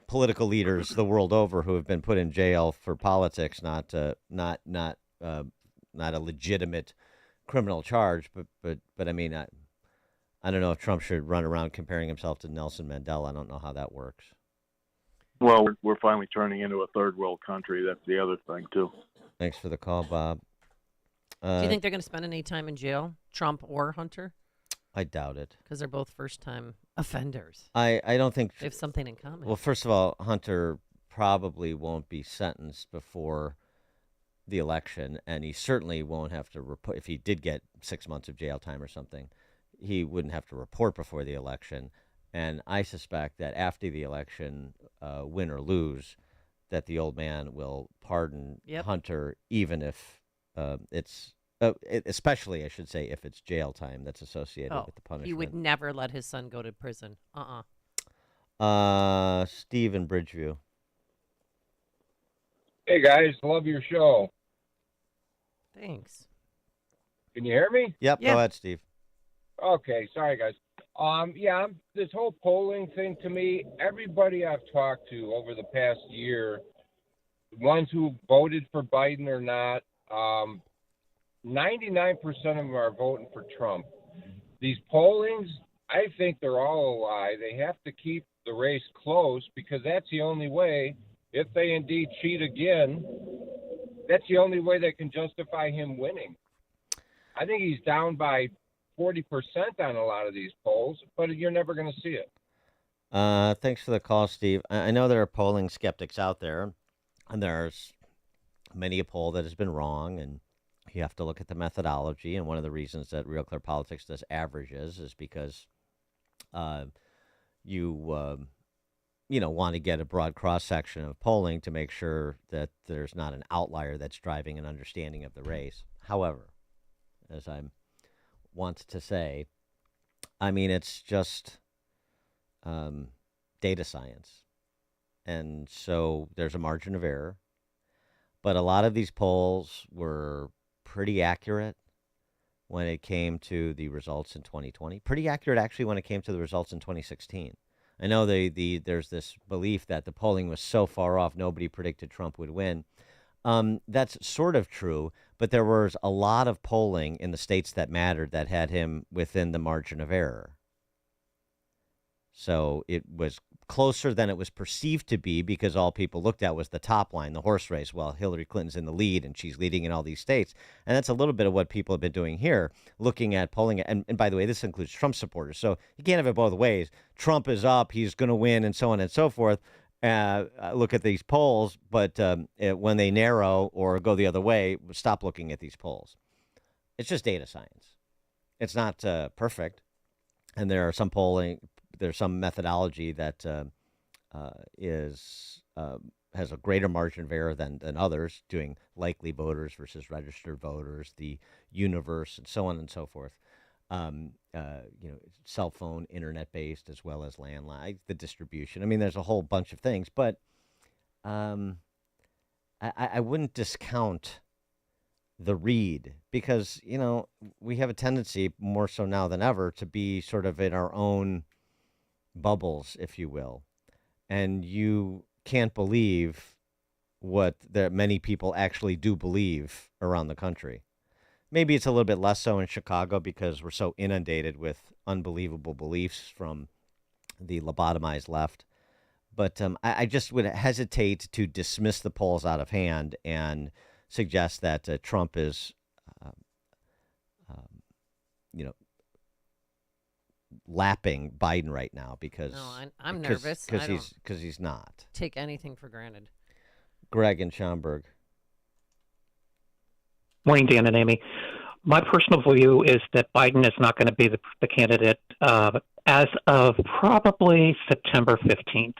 political leaders the world over who have been put in jail for politics, not a legitimate criminal charge. But I mean, I don't know if Trump should run around comparing himself to Nelson Mandela. I don't know how that works. Well, we're finally turning into a third world country. That's the other thing, too. Thanks for the call, Bob. Do you think they're going to spend any time in jail, Trump or Hunter? I doubt it. Because they're both first-time offenders. I don't think... They have something in common. Well, first of all, Hunter probably won't be sentenced before the election, and he certainly won't have to report. If he did get 6 months of jail time or something, he wouldn't have to report before the election. And I suspect that after the election, win or lose, that the old man will pardon Hunter, even if it's... especially, I should say, if it's jail time that's associated with the punishment. He would never let his son go to prison. Steve in Bridgeview. Hey, guys. Love your show. Thanks. Can you hear me? Yep. Go ahead, Steve. Okay. Sorry, guys. This whole polling thing, to me, everybody I've talked to over the past year, ones who voted for Biden or not, 99% of them are voting for Trump. These pollings, I think they're all a lie. They have to keep the race close because that's the only way, if they indeed cheat again, that's the only way they can justify him winning. I think he's down by 40% on a lot of these polls, but you're never going to see it. Thanks for the call, Steve. I know there are polling skeptics out there, and there's many a poll that has been wrong, and you have to look at the methodology, and one of the reasons that Real Clear Politics does averages is because you want to get a broad cross-section of polling to make sure that there's not an outlier that's driving an understanding of the race. However, as I want to say, I mean, it's just data science. And so there's a margin of error. But a lot of these polls were pretty accurate when it came to the results in 2020. Pretty accurate, actually, when it came to the results in 2016. I know there's this belief that the polling was so far off, nobody predicted Trump would win. That's sort of true, but there was a lot of polling in the states that mattered that had him within the margin of error. So it was closer than it was perceived to be because all people looked at was the top line, the horse race. Well, Hillary Clinton's in the lead and she's leading in all these states. And that's a little bit of what people have been doing here, looking at polling. And by the way, this includes Trump supporters. So you can't have it both ways. Trump is up, he's going to win, and so on and so forth. Look at these polls, but when they narrow or go the other way, stop looking at these polls. It's just data science. It's not perfect. And there are some polling, there's some methodology that has a greater margin of error than others, doing likely voters versus registered voters, the universe, and so on and so forth. Cell phone, internet-based, as well as landline, the distribution. I mean, there's a whole bunch of things, but I wouldn't discount the read because, we have a tendency, more so now than ever, to be sort of in our own bubbles, if you will. And you can't believe what many people actually do believe around the country. Maybe it's a little bit less so in Chicago because we're so inundated with unbelievable beliefs from the lobotomized left. But I just would hesitate to dismiss the polls out of hand and suggest that Trump is, lapping Biden right now because I'm nervous because he's not. Take anything for granted. Greg and Schaumburg. Morning, Dan and Amy. My personal view is that Biden is not going to be the candidate as of probably September 15th.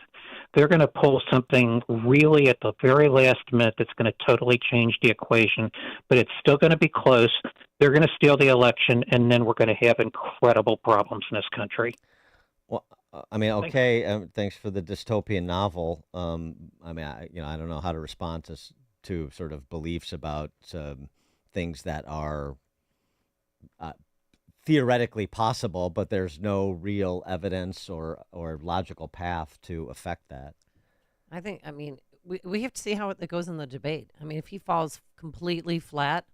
They're going to pull something really at the very last minute that's going to totally change the equation, but it's still going to be close. They're going to steal the election, and then we're going to have incredible problems in this country. Well, I mean, okay. Thanks for the dystopian novel. I mean, I don't know how to respond to sort of beliefs about things that are theoretically possible, but there's no real evidence or logical path to affect that. I mean, we have to see how it goes in the debate. I mean, if he falls completely flat,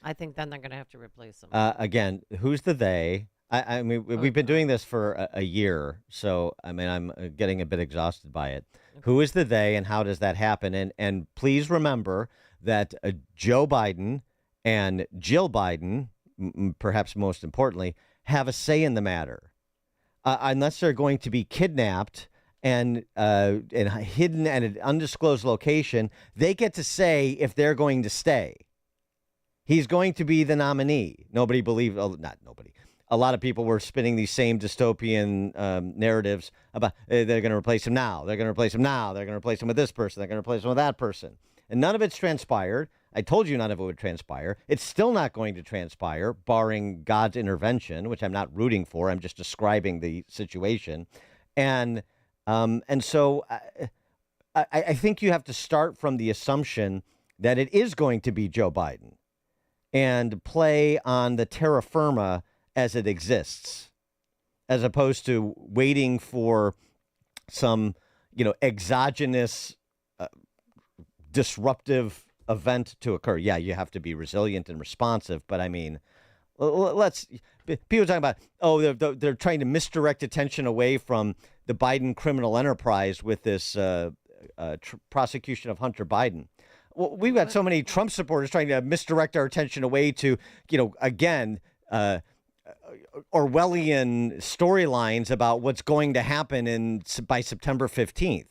I think then they're going to have to replace him. Again, who's the they? I mean, we've been doing this for a year, so I mean, I'm getting a bit exhausted by it. Okay. Who is the they, and how does that happen? And please remember that Joe Biden and Jill Biden, perhaps most importantly, have a say in the matter. Unless they're going to be kidnapped and hidden at an undisclosed location, they get to say if they're going to stay. He's going to be the nominee. Nobody believed, not nobody. A lot of people were spinning these same dystopian narratives about they're going to replace him now. They're going to replace him now. They're going to replace him with this person. They're going to replace him with that person. And none of it's transpired. I told you none of it would transpire. It's still not going to transpire, barring God's intervention, which I'm not rooting for. I'm just describing the situation. And so I think you have to start from the assumption that it is going to be Joe Biden and play on the terra firma as it exists, as opposed to waiting for some, exogenous disruptive event to occur. Yeah, you have to be resilient and responsive, but I mean, people talking about, they're trying to misdirect attention away from the Biden criminal enterprise with this prosecution of Hunter Biden. Well, we've got so many Trump supporters trying to misdirect our attention away to, again, Orwellian storylines about what's going to happen by September 15th.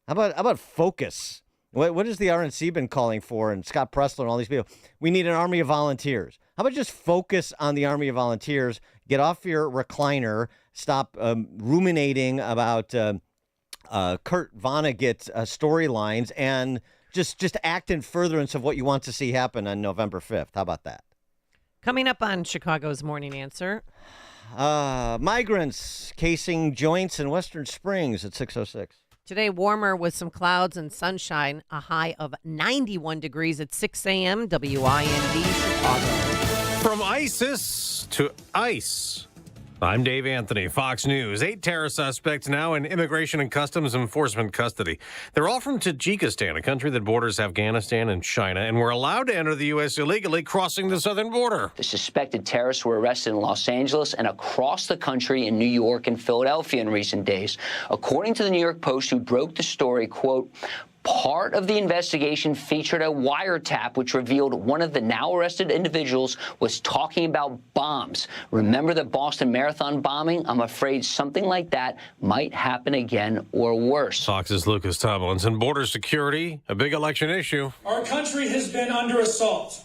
How about focus? What has the RNC been calling for, and Scott Pressler and all these people? We need an army of volunteers. How about just focus on the army of volunteers, get off your recliner, stop ruminating about Kurt Vonnegut storylines, and just act in furtherance of what you want to see happen on November 5th. How about that? Coming up on Chicago's Morning Answer. Migrants casing joints in Western Springs at 6:06. Today, warmer with some clouds and sunshine, a high of 91 degrees at 6 a.m. WIND Chicago. From ISIS to ICE. I'm Dave Anthony, Fox News. 8 terror suspects now in Immigration and Customs Enforcement custody. They're all from Tajikistan, a country that borders Afghanistan and China, and were allowed to enter the U.S. illegally, crossing the southern border. The suspected terrorists were arrested in Los Angeles and across the country in New York and Philadelphia in recent days. According to the New York Post, who broke the story, quote, part of the investigation featured a wiretap which revealed one of the now arrested individuals was talking about bombs. Remember the Boston Marathon bombing? I'm afraid something like that might happen again or worse. Fox's Lucas Tomlinson. Border security, a big election issue. Our country has been under assault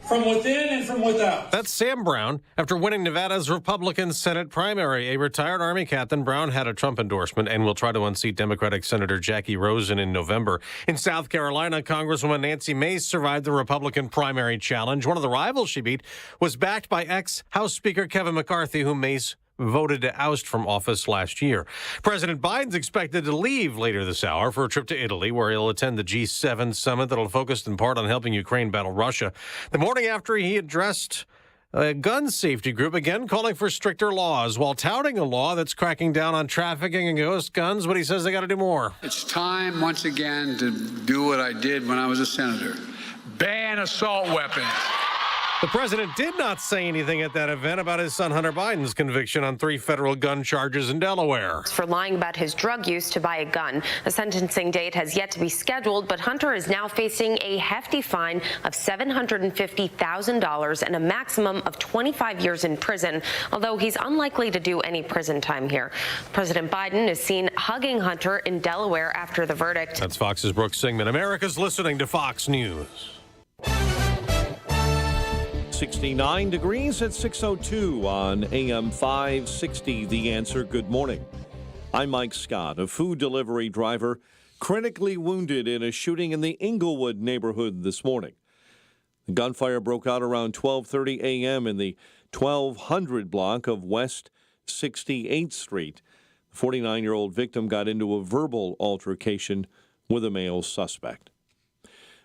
from within and from without. That's Sam Brown. After winning Nevada's Republican Senate primary, a retired Army captain, Brown had a Trump endorsement and will try to unseat Democratic Senator Jackie Rosen in November. In South Carolina, Congresswoman Nancy Mace survived the Republican primary challenge. One of the rivals she beat was backed by ex-House Speaker Kevin McCarthy, whom Mace voted to oust from office last year. President Biden's expected to leave later this hour for a trip to Italy, where he'll attend the G7 summit that'll focus in part on helping Ukraine battle Russia. The morning after, he addressed a gun safety group, again calling for stricter laws, while touting a law that's cracking down on trafficking and ghost guns, but he says they got to do more. It's time, once again, to do what I did when I was a senator. Ban assault weapons. The president did not say anything at that event about his son Hunter Biden's conviction on 3 federal gun charges in Delaware. For lying about his drug use to buy a gun. A sentencing date has yet to be scheduled, but Hunter is now facing a hefty fine of $750,000 and a maximum of 25 years in prison, although he's unlikely to do any prison time here. President Biden is seen hugging Hunter in Delaware after the verdict. That's Fox's Brooks Singman. America's listening to Fox News. 69 degrees at 6:02 on AM 560. The Answer. Good morning. I'm Mike Scott. A food delivery driver critically wounded in a shooting in the Inglewood neighborhood this morning. The gunfire broke out around 12:30 a.m. in the 1200 block of West 68th Street. The 49-year-old victim got into a verbal altercation with a male suspect.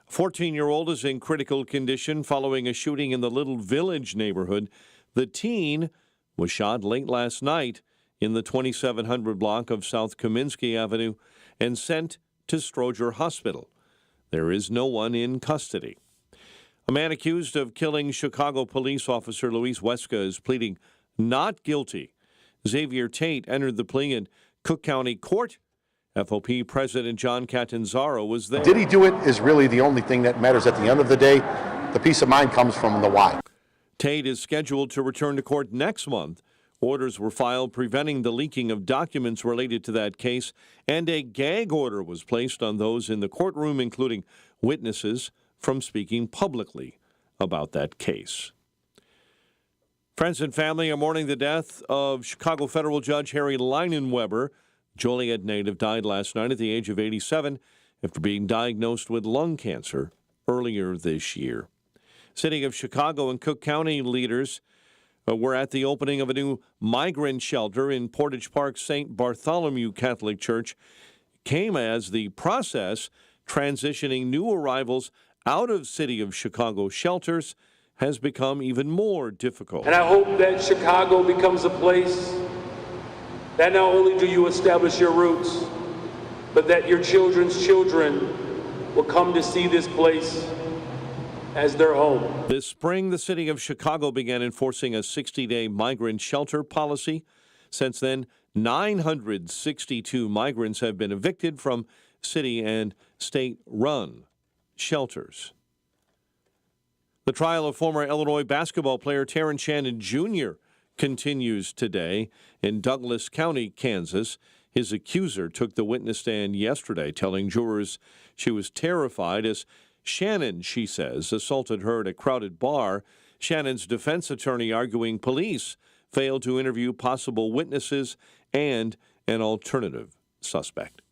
A 14-year-old is in critical condition following a shooting in the Little Village neighborhood. The teen was shot late last night in the 2700 block of South Kaminsky Avenue and sent to Stroger Hospital. There is no one in custody. A man accused of killing Chicago police officer Luis Huesca is pleading not guilty. Xavier Tate entered the plea in Cook County Court. FOP President John Catanzaro was there. Did he do it is really the only thing that matters at the end of the day. The peace of mind comes from the why. Tate is scheduled to return to court next month. Orders were filed preventing the leaking of documents related to that case, and a gag order was placed on those in the courtroom, including witnesses, from speaking publicly about that case. Friends and family are mourning the death of Chicago federal judge Harry Leinenweber. Joliet native died last night at the age of 87 after being diagnosed with lung cancer earlier this year. City of Chicago and Cook County leaders were at the opening of a new migrant shelter in Portage Park St. Bartholomew Catholic Church. Came as the process transitioning new arrivals out of City of Chicago shelters has become even more difficult. And I hope that Chicago becomes a place that not only do you establish your roots, but that your children's children will come to see this place as their home. This spring, the city of Chicago began enforcing a 60-day migrant shelter policy. Since then, 962 migrants have been evicted from city and state-run shelters. The trial of former Illinois basketball player Terrence Shannon Jr. continues today in Douglas County, Kansas. His accuser took the witness stand yesterday, telling jurors she was terrified as Shannon, she says, assaulted her at a crowded bar. Shannon's defense attorney arguing police failed to interview possible witnesses and an alternative suspect.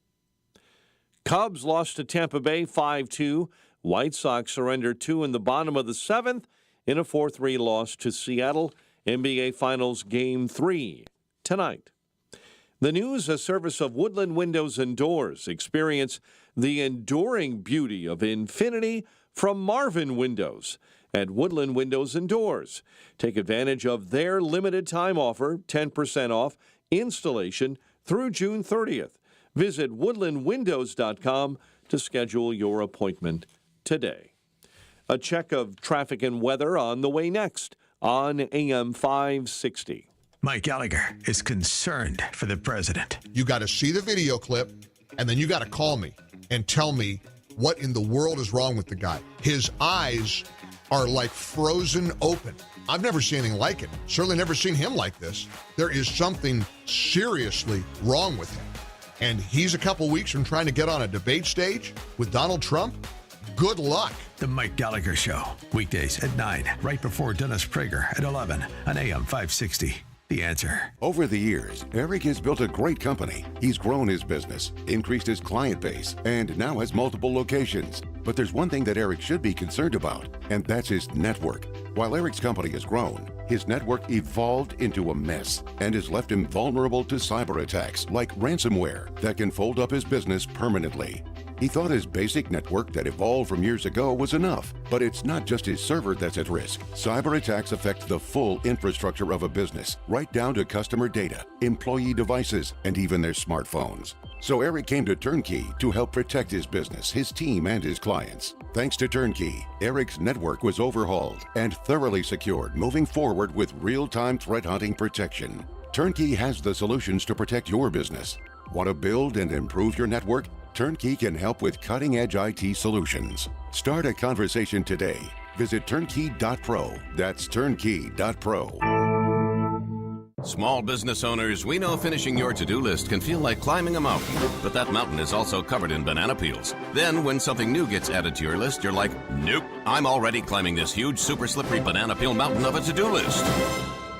Cubs lost to Tampa Bay 5-2. White Sox surrendered 2 in the bottom of the 7th in a 4-3 loss to Seattle. NBA Finals Game 3 tonight. The News, a service of Woodland Windows and Doors. Experience the enduring beauty of infinity from Marvin Windows at Woodland Windows and Doors. Take advantage of their limited time offer, 10% off installation through June 30th. Visit woodlandwindows.com to schedule your appointment today. A check of traffic and weather on the way next on AM 560. Mike Gallagher is concerned for the president. You got to see the video clip, and then you got to call me and tell me what in the world is wrong with the guy. His eyes are like frozen open. I've never seen anything like it. Certainly never seen him like this. There is something seriously wrong with him. And he's a couple weeks from trying to get on a debate stage with Donald Trump. Good luck. The Mike Gallagher Show, weekdays at 9, right before Dennis Prager at 11 on AM 560. The Answer. Over the years, Eric has built a great company. He's grown his business, increased his client base, and now has multiple locations. But there's one thing that Eric should be concerned about, and that's his network. While Eric's company has grown, his network evolved into a mess and has left him vulnerable to cyber attacks like ransomware that can fold up his business permanently. He thought his basic network that evolved from years ago was enough, but it's not just his server that's at risk. Cyber attacks affect the full infrastructure of a business, right down to customer data, employee devices, and even their smartphones. So Eric came to Turnkey to help protect his business, his team, and his clients. Thanks to Turnkey, Eric's network was overhauled and thoroughly secured, moving forward with real-time threat hunting protection. Turnkey has the solutions to protect your business. Want to build and improve your network? Turnkey can help with cutting-edge IT solutions. Start a conversation today. Visit turnkey.pro. That's turnkey.pro. Small business owners, we know finishing your to-do list can feel like climbing a mountain, but that mountain is also covered in banana peels. Then when something new gets added to your list, you're like, nope, I'm already climbing this huge, super slippery banana peel mountain of a to-do list.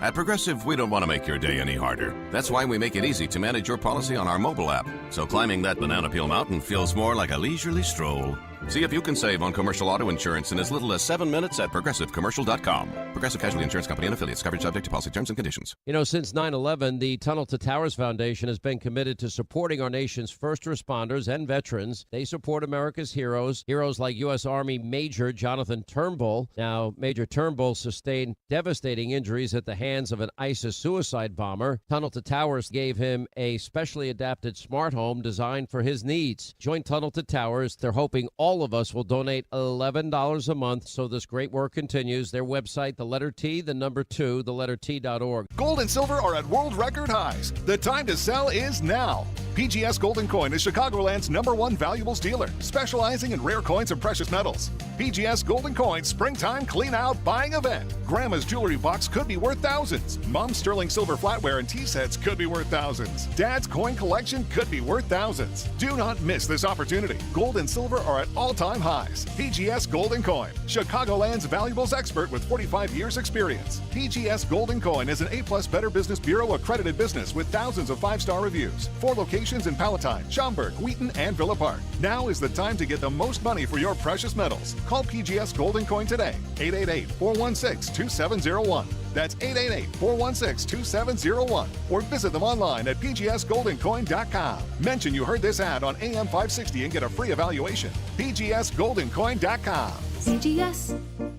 At Progressive, we don't want to make your day any harder. That's why we make it easy to manage your policy on our mobile app. So climbing that banana peel mountain feels more like a leisurely stroll. See if you can save on commercial auto insurance in as little as 7 minutes at progressivecommercial.com. Progressive Casualty Insurance Company and affiliates. Coverage subject to policy terms and conditions. You know, since 9/11, the Tunnel to Towers Foundation has been committed to supporting our nation's first responders and veterans. They support America's heroes like U.S. Army Major Jonathan Turnbull. Now, Major Turnbull sustained devastating injuries at the hands of an ISIS suicide bomber. Tunnel to Towers gave him a specially adapted smart home designed for his needs. Join Tunnel to Towers. They're hoping all of us will donate $11 a month so this great work continues. Their website, the letter T, the number 2, the letter T.org. Gold and silver are at world record highs. The time to sell is now. PGS Gold and Coin is Chicagoland's #1 valuables dealer, specializing in rare coins and precious metals. PGS Gold and Coin Springtime Clean Out Buying Event. Grandma's jewelry box could be worth thousands. Mom's sterling silver flatware and tea sets could be worth thousands. Dad's coin collection could be worth thousands. Do not miss this opportunity. Gold and silver are at all-time highs. PGS Gold and Coin, Chicagoland's valuables expert with 45 years experience. PGS Gold and Coin is an A+ Better Business Bureau accredited business with thousands of 5-star reviews. 4 locations in Palatine, Schaumburg, Wheaton, and Villa Park. Now is the time to get the most money for your precious metals. Call PGS Gold and Coin today. 888-416-2701. That's 888-416-2701. Or visit them online at pgsgoldandcoin.com. Mention you heard this ad on AM 560 and get a free evaluation. pgsgoldandcoin.com.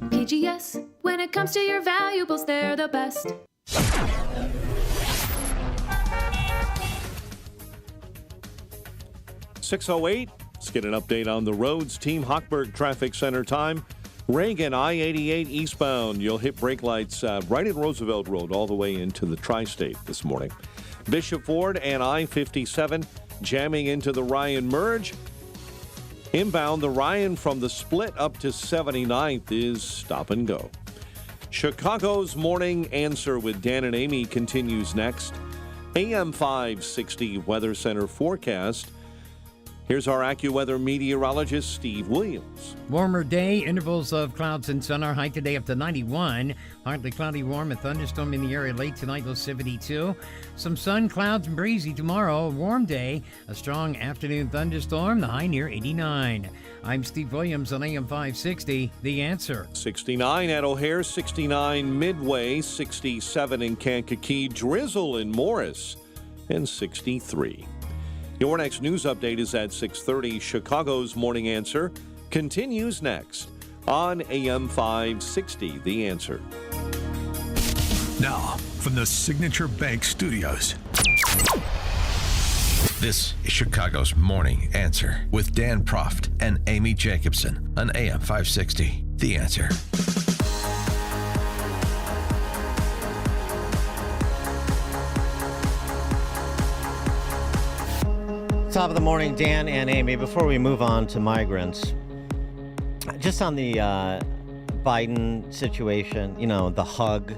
PGS, when it comes to your valuables, they're the best. 6:08. Let's get an update on the roads. Team Hochberg Traffic Center time. Reagan, I-88 eastbound. You'll hit brake lights right at Roosevelt Road all the way into the Tri-State this morning. Bishop Ford and I-57 jamming into the Ryan merge. Inbound, the Ryan from the split up to 79th is stop and go. Chicago's Morning Answer with Dan and Amy continues next. AM 560 Weather Center forecast. Here's our AccuWeather meteorologist, Steve Williams. Warmer day, intervals of clouds and sun. Our high today up to 91. Partly cloudy, warm, a thunderstorm in the area late tonight, low 72. Some sun, clouds, and breezy tomorrow. A warm day, a strong afternoon thunderstorm, the high near 89. I'm Steve Williams on AM 560, The Answer. 69 at O'Hare, 69 Midway, 67 in Kankakee, drizzle in Morris, and 63. Your next news update is at 6:30. Chicago's Morning Answer continues next on AM 560, The Answer. Now, from the Signature Bank Studios, this is Chicago's Morning Answer with Dan Proft and Amy Jacobson on AM 560, The Answer. Top of the morning, Dan and Amy. Before we move on to migrants, just on the Biden situation, you know, the hug,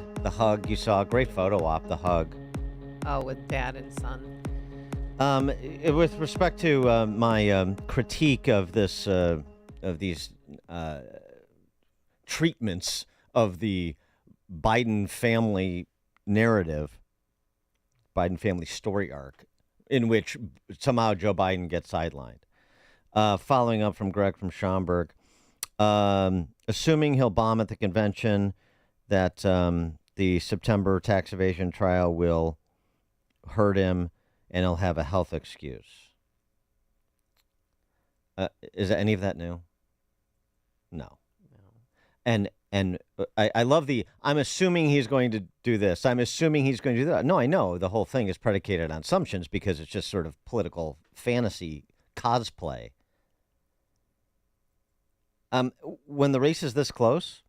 you saw a great photo op, the hug. Oh, with dad and son. With respect to my critique of this, of these treatments of the Biden family narrative, Biden family story arc, in which somehow Joe Biden gets sidelined. Following up from Greg from Schaumburg, assuming he'll bomb at the convention, that the September tax evasion trial will hurt him and he'll have a health excuse. Is any of that new? No. And And I love I'm assuming he's going to do this. I'm assuming he's going to do that. No, I know the whole thing is predicated on assumptions because it's just sort of political fantasy cosplay. When the race is this close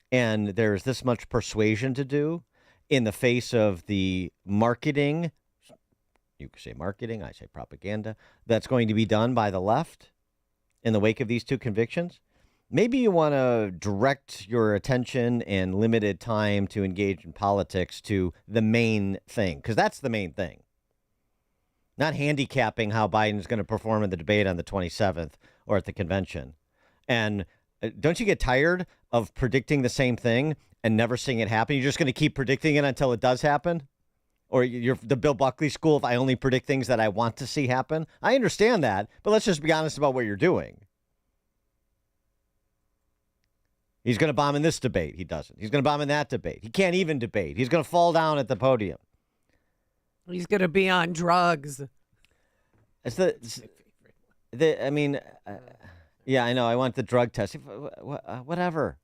and there's this much persuasion to do in the face of the marketing, you could say marketing, I say propaganda, that's going to be done by the left in the wake of these two convictions, maybe you want to direct your attention and limited time to engage in politics to the main thing, because that's the main thing. Not handicapping how Biden's going to perform in the debate on the 27th or at the convention. And don't you get tired of predicting the same thing and never seeing it happen? You're just going to keep predicting it until it does happen? Or you're the Bill Buckley school of I only predict things that I want to see happen? I understand that, but let's just be honest about what you're doing. He's going to bomb in this debate. He doesn't. He's going to bomb in that debate. He can't even debate. He's going to fall down at the podium. He's going to be on drugs. It's yeah, I know. I want the drug test. Whatever.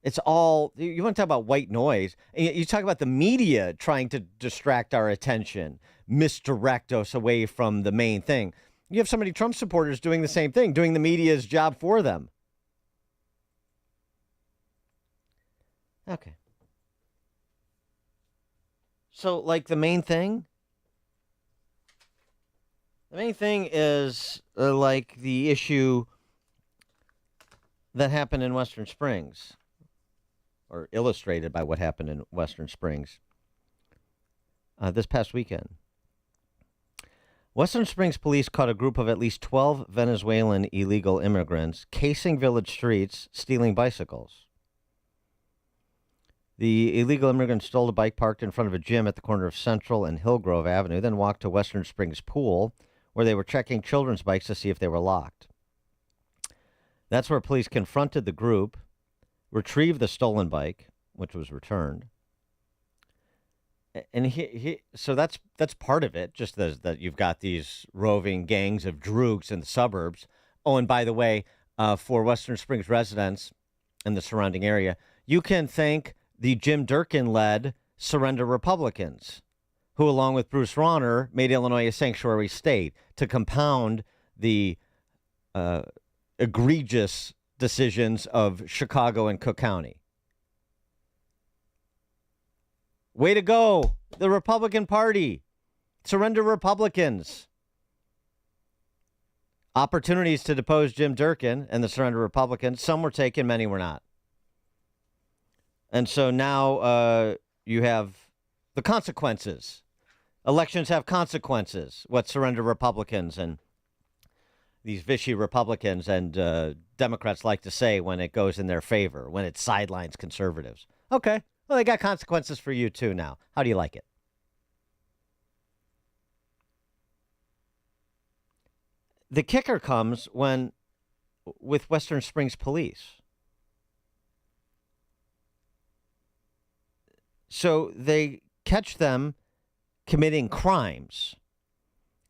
It's all, you want to talk about white noise. And you talk about the media trying to distract our attention, misdirect us away from the main thing. You have so many Trump supporters doing the same thing, doing the media's job for them. Okay. So, like, the main thing is like the issue that happened in Western Springs, or illustrated by what happened in Western Springs this past weekend. Western Springs police caught a group of at least 12 Venezuelan illegal immigrants casing village streets, stealing bicycles. The illegal immigrants stole a bike parked in front of a gym at the corner of Central and Hillgrove Avenue, then walked to Western Springs Pool, where they were checking children's bikes to see if they were locked. That's where police confronted the group, retrieved the stolen bike, which was returned. And so that's part of it, just that you've got these roving gangs of droogs in the suburbs. Oh, and by the way, for Western Springs residents in the surrounding area, you can thank the Jim Durkin-led Surrender Republicans, who, along with Bruce Rauner, made Illinois a sanctuary state to compound the egregious decisions of Chicago and Cook County. Way to go, the Republican Party. Surrender Republicans. Opportunities to depose Jim Durkin and the Surrender Republicans. Some were taken, many were not. And so now you have the consequences. Elections have consequences. What Surrender Republicans and these Vichy Republicans and Democrats like to say when it goes in their favor, when it sidelines conservatives. Okay, well, they got consequences for you too now. How do you like it? The kicker comes with Western Springs police. So they catch them committing crimes.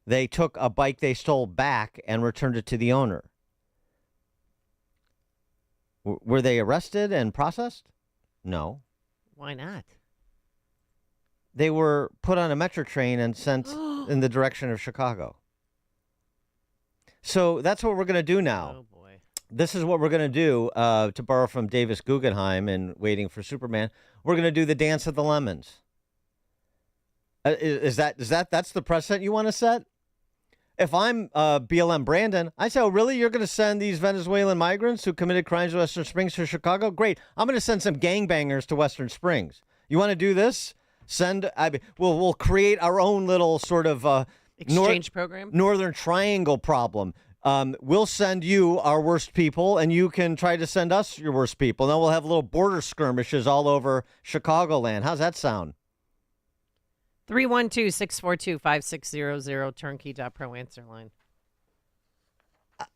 They took a bike they stole back and returned it to the owner. Were they arrested and processed? No. Why not? They were put on a metro train and sent in the direction of Chicago. So that's what we're going to do now. Oh, boy. This is what we're going to do, to borrow from Davis Guggenheim in Waiting for Superman. We're going to do the dance of the lemons. That's the precedent you want to set? If I'm BLM Brandon, I say, oh, really? You're going to send these Venezuelan migrants who committed crimes in Western Springs to Chicago? Great. I'm going to send some gangbangers to Western Springs. You want to do this? We'll create our own little sort of exchange program? Northern Triangle problem. We'll send you our worst people, and you can try to send us your worst people. Then we'll have little border skirmishes all over Chicagoland. How's that sound? 312-642-5600, turnkey.pro answer line. I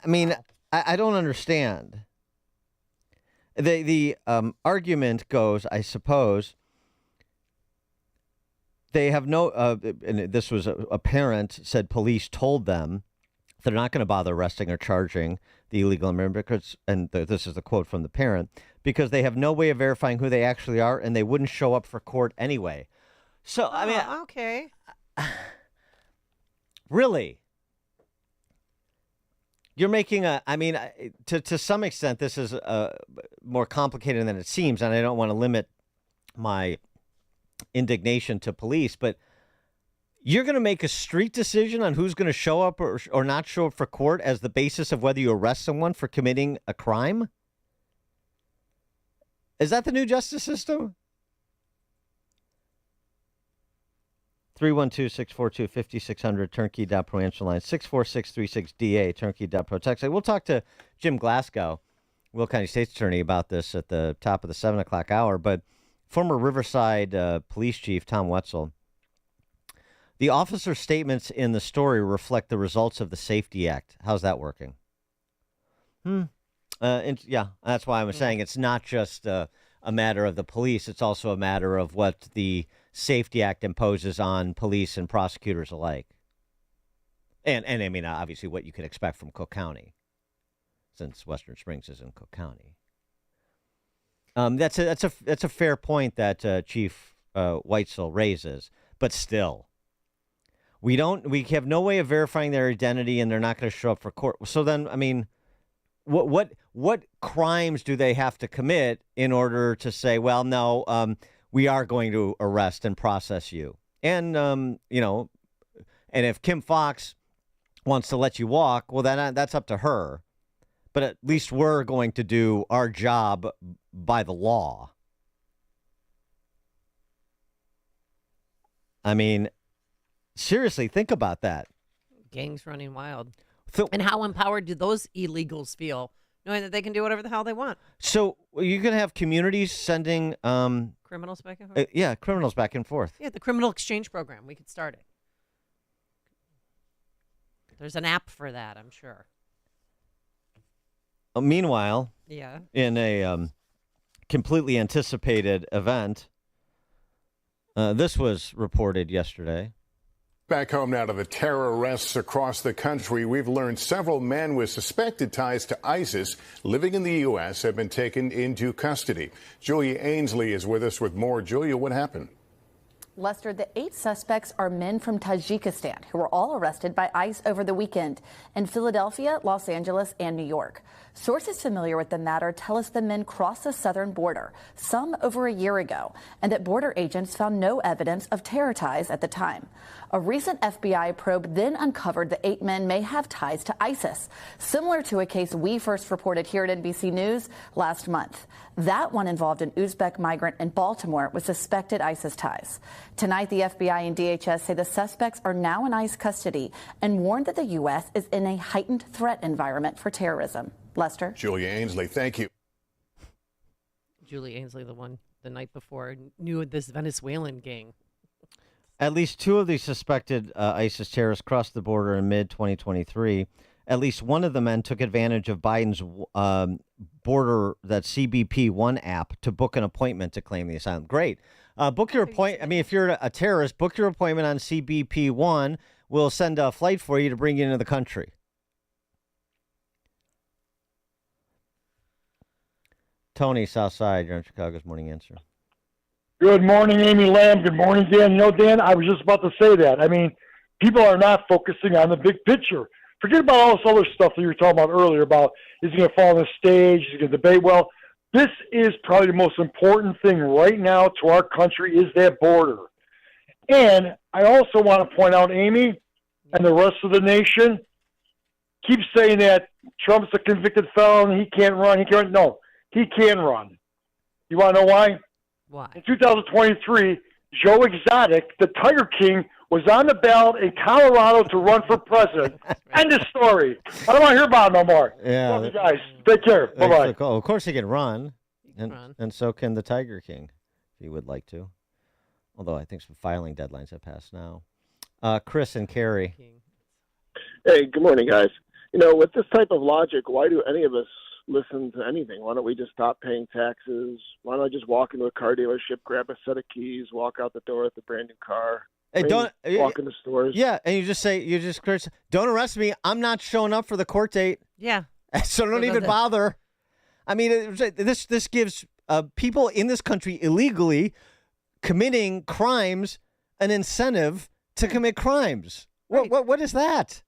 mean, I don't understand. The argument goes, I suppose, they have no, and this was a parent said police told them They're not going to bother arresting or charging the illegal immigrants, and this is the quote from the parent, because they have no way of verifying who they actually are, and they wouldn't show up for court anyway. So, I mean... Okay. Really? You're making to some extent, this is more complicated than it seems, and I don't want to limit my indignation to police, but you're going to make a street decision on who's going to show up or not show up for court as the basis of whether you arrest someone for committing a crime? Is that the new justice system? 312-642-5600, turnkey.pro answer line, 64636-DA, turnkey.pro text. We'll talk to Jim Glasgow, Will County State's Attorney, about this at the top of the 7 o'clock hour, but former Riverside Police Chief Tom Wetzel, the officer's statements in the story reflect the results of the Safety Act. How's that working? Yeah, that's why I'm saying it's not just a matter of the police. It's also a matter of what the Safety Act imposes on police and prosecutors alike. And I mean, obviously, what you can expect from Cook County, since Western Springs is in Cook County. That's a fair point that Chief Weitzel raises, but still. We have no way of verifying their identity, and they're not going to show up for court. So then, I mean, what crimes do they have to commit in order to say, well, no, we are going to arrest and process you? And and if Kim Fox wants to let you walk, well, then that's up to her. But at least we're going to do our job by the law. I mean, seriously, think about that. Gangs running wild. And how empowered do those illegals feel, knowing that they can do whatever the hell they want? So you're going to have communities sending... criminals back and forth? Criminals back and forth. Yeah, the criminal exchange program. We could start it. There's an app for that, I'm sure. Meanwhile, in a completely anticipated event, this was reported yesterday. Back home now to the terror arrests across the country. We've learned several men with suspected ties to ISIS living in the U.S. have been taken into custody. Julia Ainsley is with us with more. Julia, what happened? Lester, the 8 suspects are men from Tajikistan who were all arrested by ICE over the weekend in Philadelphia, Los Angeles, and New York. Sources familiar with the matter tell us the men crossed the southern border, some over a year ago, and that border agents found no evidence of terror ties at the time. A recent FBI probe then uncovered the 8 men may have ties to ISIS, similar to a case we first reported here at NBC News last month. That one involved an Uzbek migrant in Baltimore with suspected ISIS ties. Tonight, the FBI and DHS say the suspects are now in ICE custody and warned that the U.S. is in a heightened threat environment for terrorism. Lester? Julia Ainsley, thank you. Julia Ainsley, the one the night before, knew this Venezuelan gang. At least 2 of the suspected ISIS terrorists crossed the border in mid-2023. At least one of the men took advantage of Biden's border, that CBP One app, to book an appointment to claim the asylum. Great. Book your appointment. I mean, if you're a terrorist, book your appointment on CBP One. We'll send a flight for you to bring you into the country. Tony, Southside, you're on Chicago's Morning Answer. Good morning, Amy Lamb. Good morning, Dan. Dan, I was just about to say that. I mean, people are not focusing on the big picture. Forget about all this other stuff that you were talking about earlier about is he going to fall on the stage, is he going to debate well. This is probably the most important thing right now to our country is that border. And I also want to point out, Amy, and the rest of the nation, keep saying that Trump's a convicted felon, he can't run, No, he can run. You want to know why? Why? In 2023, Joe Exotic, the Tiger King, was on the ballot in Colorado to run for president. End of story. I don't want to hear about it no more. Yeah. Love you guys. Take care. Bye-bye. Of course he can run. And so can the Tiger King, if he would like to. Although I think some filing deadlines have passed now. Chris and Carrie. Hey, good morning, guys. With this type of logic, why do any of us listen to anything? Why don't we just stop paying taxes? Why don't I just walk into a car dealership, grab a set of keys, walk out the door with a brand new car? Hey, don't walk in the stores. Yeah, and you just don't arrest me. I'm not showing up for the court date. Yeah. So don't even bother. I mean, this gives people in this country illegally committing crimes an incentive to commit crimes. Right. What is that?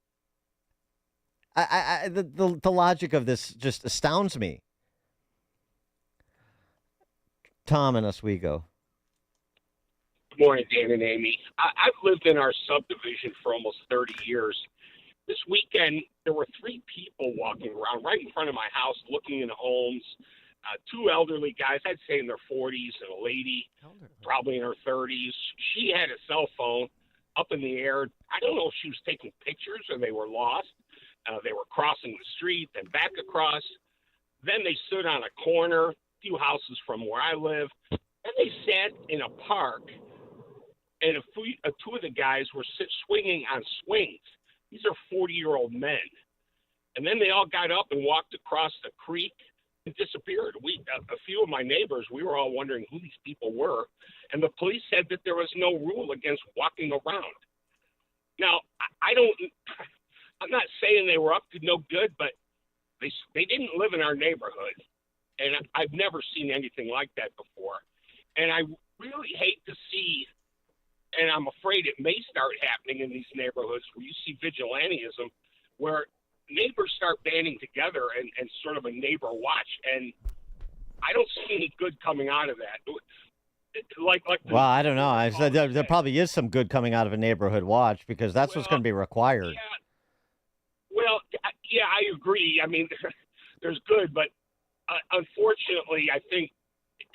The logic of this just astounds me. Tom and Oswego. Good morning, Dan and Amy. I've lived in our subdivision for almost 30 years. This weekend, there were 3 people walking around right in front of my house looking in homes. 2 elderly guys, I'd say in their 40s, and a lady probably in her 30s. She had a cell phone up in the air. I don't know if she was taking pictures or they were lost. They were crossing the street, then back across. Then they stood on a corner, a few houses from where I live, and they sat in a park. And 2 of the guys were swinging on swings. These are 40-year-old men. And then they all got up and walked across the creek and disappeared. A few of my neighbors, we were all wondering who these people were. And the police said that there was no rule against walking around. Now, I'm not saying they were up to no good, but they didn't live in our neighborhood. And I've never seen anything like that before. And I really hate to see, and I'm afraid it may start happening in these neighborhoods where you see vigilantism, where neighbors start banding together and sort of a neighbor watch. And I don't see any good coming out of that. Well, I don't know. There probably is some good coming out of a neighborhood watch, because that's what's going to be required. Yeah. Well, yeah, I agree. I mean, there's good, but unfortunately, I think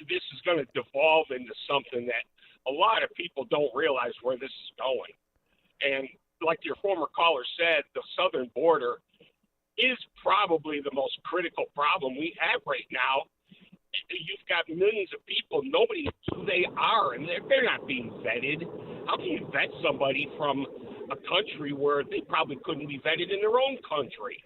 this is going to devolve into something that a lot of people don't realize where this is going. And like your former caller said, the southern border is probably the most critical problem we have right now. You've got millions of people, nobody knows who they are, and they're not being vetted. How can you vet somebody from a country where they probably couldn't be vetted in their own country?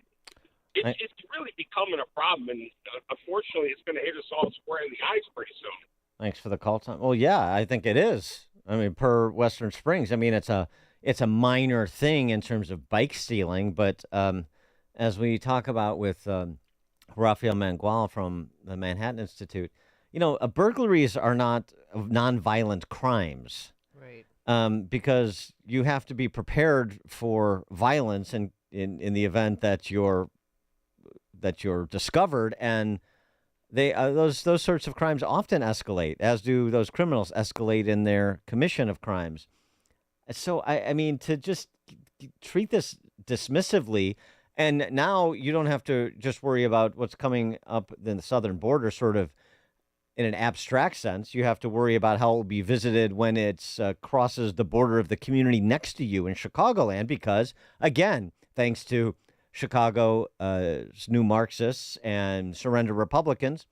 It's really becoming a problem, and unfortunately, it's going to hit us all square in the eyes pretty soon. Thanks for the call, Tom. Well, yeah, I think it is. I mean, per Western Springs, I mean, it's a minor thing in terms of bike stealing, but as we talk about with Rafael Mangual from the Manhattan Institute, burglaries are not nonviolent crimes. Right. Because you have to be prepared for violence in the event that you're discovered, and those sorts of crimes often escalate, as do those criminals escalate in their commission of crimes. So I mean, to just treat this dismissively, and now you don't have to just worry about what's coming up in the southern border, sort of in an abstract sense. You have to worry about how it will be visited when it crosses the border of the community next to you in Chicagoland, because, again, thanks to Chicago's new Marxists and surrender Republicans.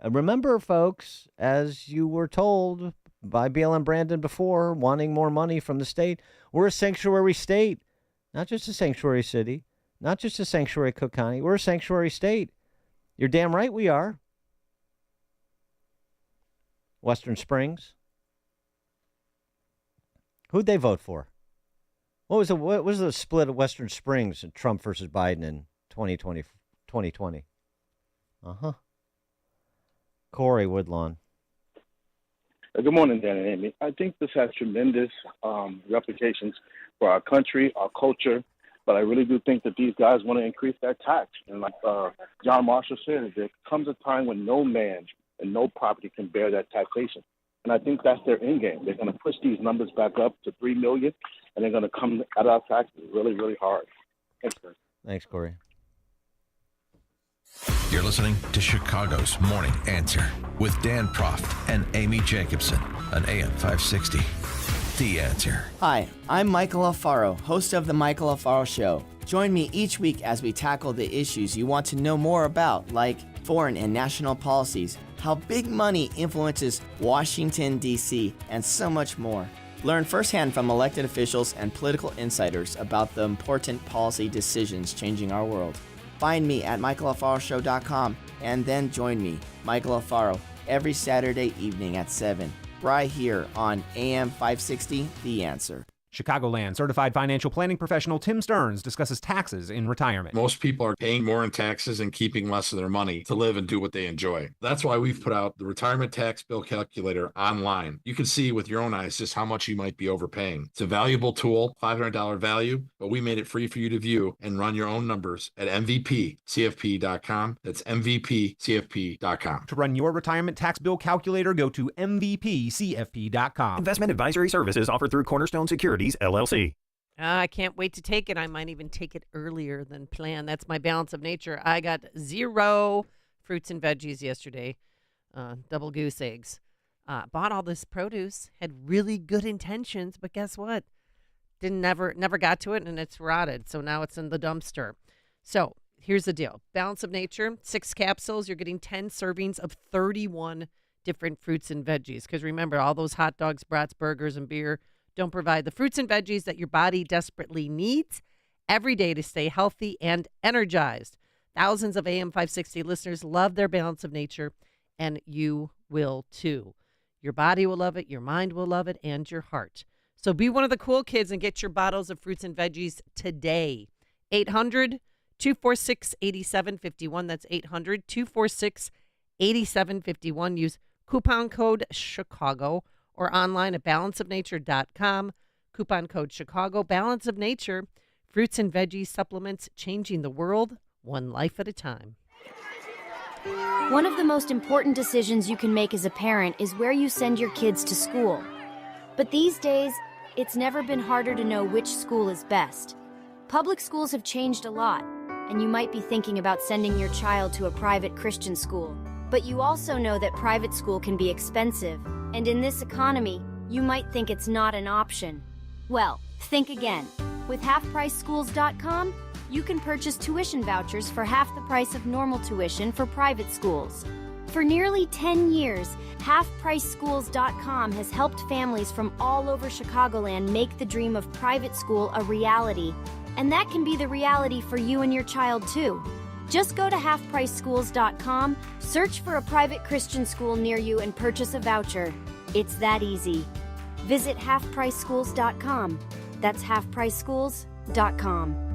Remember, folks, as you were told by BLM Brandon before, wanting more money from the state, we're a sanctuary state, not just a sanctuary city, not just a sanctuary Cook County. We're a sanctuary state. You're damn right we are. Western Springs. Who'd they vote for? What was the split of Western Springs and Trump versus Biden in 2020? Uh-huh. Corey Woodlawn. Good morning, Dan and Amy. I think this has tremendous replications for our country, our culture, but I really do think that these guys want to increase that tax. And like John Marshall said, there comes a time when no man and no property can bear that taxation. And I think that's their end game. They're going to push these numbers back up to 3 million, and they're going to come at our taxes really, really hard. Thanks, guys. Thanks, Corey. You're listening to Chicago's Morning Answer with Dan Proft and Amy Jacobson on AM 560. The Answer. Hi, I'm Michael Alfaro, host of The Michael Alfaro Show. Join me each week as we tackle the issues you want to know more about, like foreign and national policies, how big money influences Washington, D.C., and so much more. Learn firsthand from elected officials and political insiders about the important policy decisions changing our world. Find me at michaelalfaroshow.com and then join me, Michael Alfaro, every Saturday evening at 7, right here on AM 560, The Answer. Chicagoland certified financial planning professional Tim Stearns discusses taxes in retirement. Most people are paying more in taxes and keeping less of their money to live and do what they enjoy. That's why we've put out the retirement tax bill calculator online. You can see with your own eyes just how much you might be overpaying. It's a valuable tool, $500 value, but we made it free for you to view and run your own numbers at mvpcfp.com. That's mvpcfp.com. To run your retirement tax bill calculator, go to mvpcfp.com. Investment advisory services offered through Cornerstone Securities, LLC. I can't wait to take it. I might even take it earlier than planned. That's my balance of nature. I got 0 fruits and veggies yesterday, double goose eggs. Bought all this produce, had really good intentions, but guess what? Never got to it, and it's rotted. So now it's in the dumpster. So here's the deal. Balance of nature, 6 capsules. You're getting 10 servings of 31 different fruits and veggies. Because remember, all those hot dogs, brats, burgers, and beer don't provide the fruits and veggies that your body desperately needs every day to stay healthy and energized. Thousands of AM 560 listeners love their balance of nature, and you will too. Your body will love it, your mind will love it, and your heart. So be one of the cool kids and get your bottles of fruits and veggies today. 800-246-8751. That's 800-246-8751. Use coupon code Chicago or online at balanceofnature.com. Coupon code Chicago. Balance of Nature. Fruits and veggies supplements, changing the world one life at a time. One of the most important decisions you can make as a parent is where you send your kids to school. But these days, it's never been harder to know which school is best. Public schools have changed a lot, and you might be thinking about sending your child to a private Christian school. But you also know that private school can be expensive, and in this economy, you might think it's not an option. Well, think again. With halfpriceschools.com, you can purchase tuition vouchers for half the price of normal tuition for private schools. For nearly 10 years, halfpriceschools.com has helped families from all over Chicagoland make the dream of private school a reality. And that can be the reality for you and your child, too. Just go to halfpriceschools.com, search for a private Christian school near you, and purchase a voucher. It's that easy. Visit halfpriceschools.com. That's halfpriceschools.com.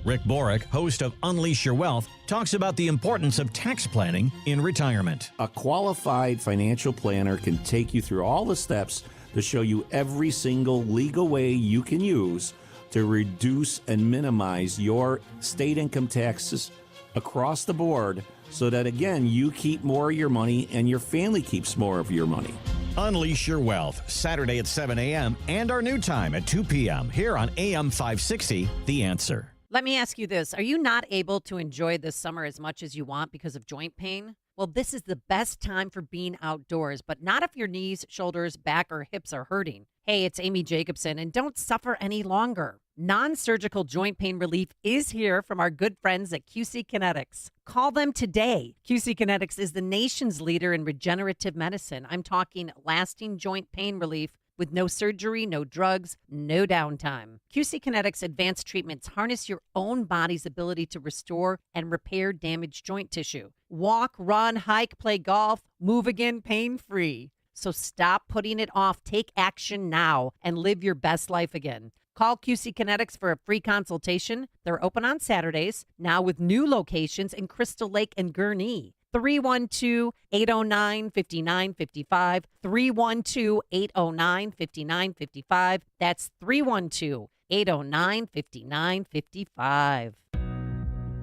Rick Borick, host of Unleash Your Wealth, talks about the importance of tax planning in retirement. A qualified financial planner can take you through all the steps to show you every single legal way you can use to reduce and minimize your state income taxes across the board so that, again, you keep more of your money and your family keeps more of your money. Unleash Your Wealth, Saturday at 7 a.m. and our new time at 2 p.m. here on AM 560, The Answer. Let me ask you this. Are you not able to enjoy this summer as much as you want because of joint pain? Well, this is the best time for being outdoors, but not if your knees, shoulders, back, or hips are hurting. Hey, it's Amy Jacobson, and don't suffer any longer. Non-surgical joint pain relief is here from our good friends at QC Kinetics. Call them today. QC Kinetics is the nation's leader in regenerative medicine. I'm talking lasting joint pain relief with no surgery, no drugs, no downtime. QC Kinetics advanced treatments harness your own body's ability to restore and repair damaged joint tissue. Walk, run, hike, play golf, move again pain-free. So stop putting it off. Take action now and live your best life again. Call QC Kinetics for a free consultation. They're open on Saturdays, now with new locations in Crystal Lake and Gurnee. 312-809-5955. 312-809-5955. That's 312-809-5955.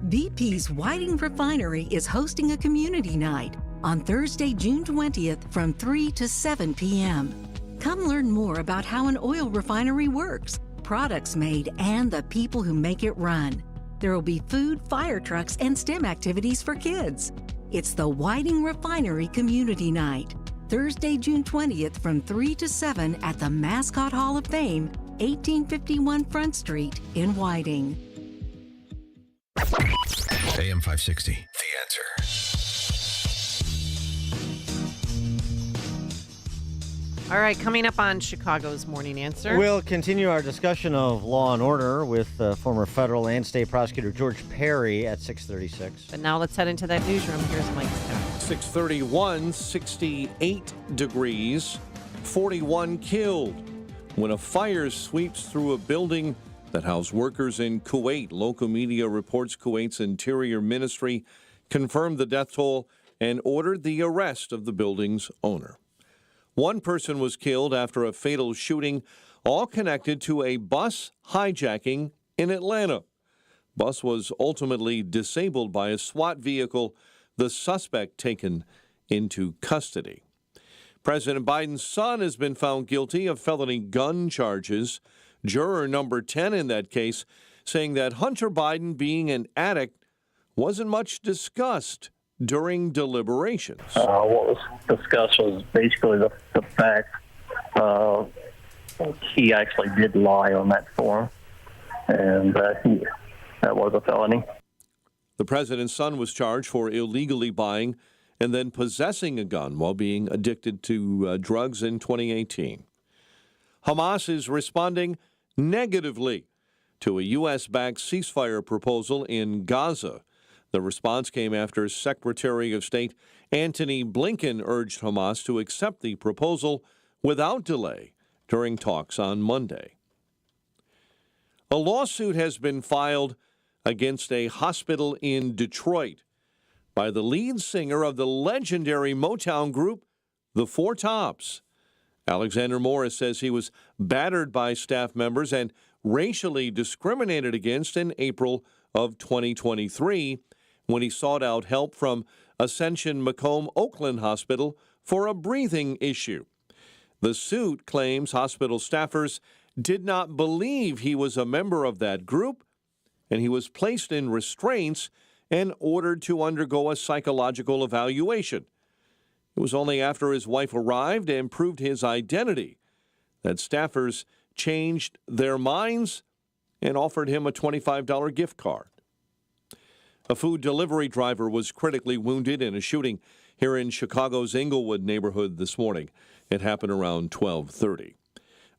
BP's Whiting Refinery is hosting a community night on Thursday, June 20th from 3 to 7 p.m. Come learn more about how an oil refinery works, products made, and the people who make it run. There will be food, fire trucks, and STEM activities for kids. It's the Whiting Refinery Community Night, Thursday, June 20th from 3 to 7 at the Mascot Hall of Fame, 1851 Front Street in Whiting. AM 560, The Answer. All right, coming up on Chicago's Morning Answer. We'll continue our discussion of law and order with former federal and state prosecutor George Perry at 6:36. But now let's head into that newsroom. Here's Mike Scott. 6:31, 68 degrees. 41 killed when a fire sweeps through a building that housed workers in Kuwait. Local media reports Kuwait's Interior Ministry confirmed the death toll and ordered the arrest of the building's owner. One person was killed after a fatal shooting, all connected to a bus hijacking in Atlanta. Bus was ultimately disabled by a SWAT vehicle, the suspect taken into custody. President Biden's son has been found guilty of felony gun charges. Juror number 10 in that case saying that Hunter Biden being an addict wasn't much discussed during deliberations. What was discussed was basically the fact he actually did lie on that form, and that was a felony. The president's son was charged for illegally buying and then possessing a gun while being addicted to drugs in 2018. Hamas is responding negatively to a U.S.-backed ceasefire proposal in Gaza. The response came after Secretary of State Antony Blinken urged Hamas to accept the proposal without delay during talks on Monday. A lawsuit has been filed against a hospital in Detroit by the lead singer of the legendary Motown group, the Four Tops. Alexander Morris says he was battered by staff members and racially discriminated against in April of 2023 when he sought out help from Ascension Macomb Oakland Hospital for a breathing issue. The suit claims hospital staffers did not believe he was a member of that group, and he was placed in restraints and ordered to undergo a psychological evaluation. It was only after his wife arrived and proved his identity that staffers changed their minds and offered him a $25 gift card. A food delivery driver was critically wounded in a shooting here in Chicago's Inglewood neighborhood this morning. It happened around 12:30.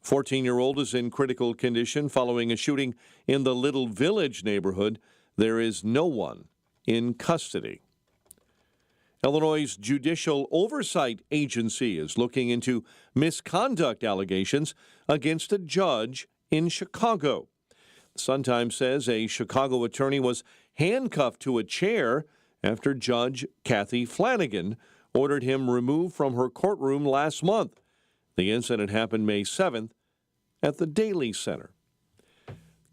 14-year-old is in critical condition following a shooting in the Little Village neighborhood. There is no one in custody. Illinois' Judicial Oversight Agency is looking into misconduct allegations against a judge in Chicago. The Sun-Times says a Chicago attorney was handcuffed to a chair after Judge Kathy Flanagan ordered him removed from her courtroom last month. The incident happened May 7th at the Daly Center.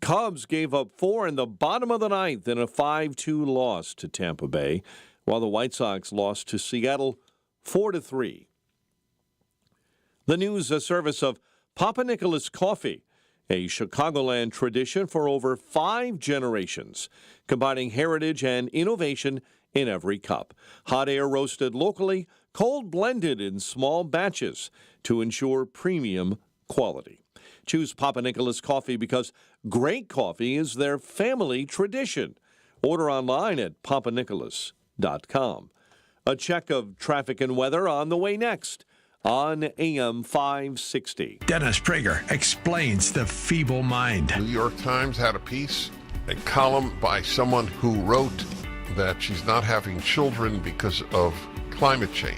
Cubs gave up 4 in the bottom of the ninth in a 5-2 loss to Tampa Bay, while the White Sox lost to Seattle 4-3. The news service of Papa Nicholas Coffee, a Chicagoland tradition for over 5 generations, combining heritage and innovation in every cup. Hot air roasted locally, cold blended in small batches to ensure premium quality. Choose Papa Nicholas Coffee because great coffee is their family tradition. Order online at papanicholas.com. A check of traffic and weather on the way next on AM 560. Dennis Prager explains the feeble mind. New York Times had a piece, a column by someone who wrote that she's not having children because of climate change.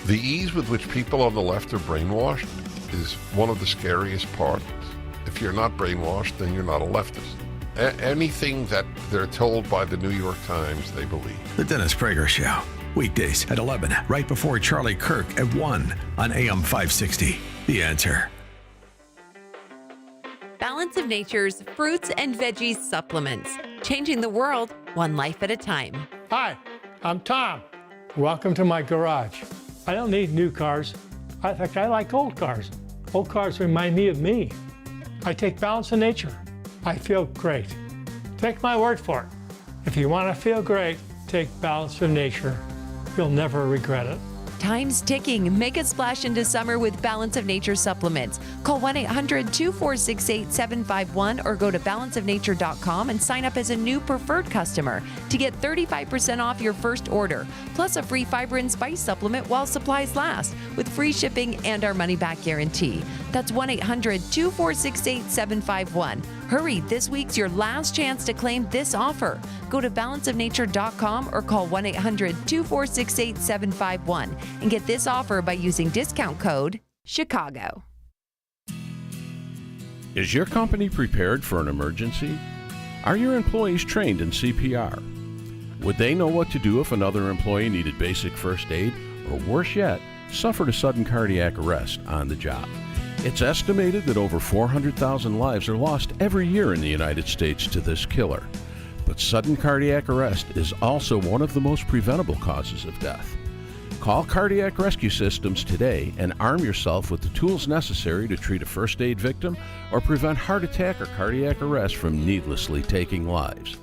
The ease with which people on the left are brainwashed is one of the scariest parts. If you're not brainwashed, then you're not a leftist. Anything that they're told by the New York Times, they believe. The Dennis Prager Show. Weekdays at 11, right before Charlie Kirk at 1 on AM 560. The Answer. Balance of Nature's fruits and veggies supplements. Changing the world one life at a time. Hi, I'm Tom. Welcome to my garage. I don't need new cars. In fact, I like old cars. Old cars remind me of me. I take Balance of Nature. I feel great. Take my word for it. If you want to feel great, take Balance of Nature. You'll never regret it. Time's ticking. Make a splash into summer with Balance of Nature supplements. Call 1-800-246-8751 or go to balanceofnature.com and sign up as a new preferred customer to get 35% off your first order, plus a free fiber and spice supplement while supplies last, with free shipping and our money-back guarantee. That's 1-800-246-8751. Hurry, this week's your last chance to claim this offer. Go to balanceofnature.com or call 1-800-246-8751 and get this offer by using discount code Chicago. Is your company prepared for an emergency? Are your employees trained in CPR? Would they know what to do if another employee needed basic first aid, or worse yet, suffered a sudden cardiac arrest on the job? It's estimated that over 400,000 lives are lost every year in the United States to this killer. But sudden cardiac arrest is also one of the most preventable causes of death. Call Cardiac Rescue Systems today and arm yourself with the tools necessary to treat a first aid victim or prevent heart attack or cardiac arrest from needlessly taking lives.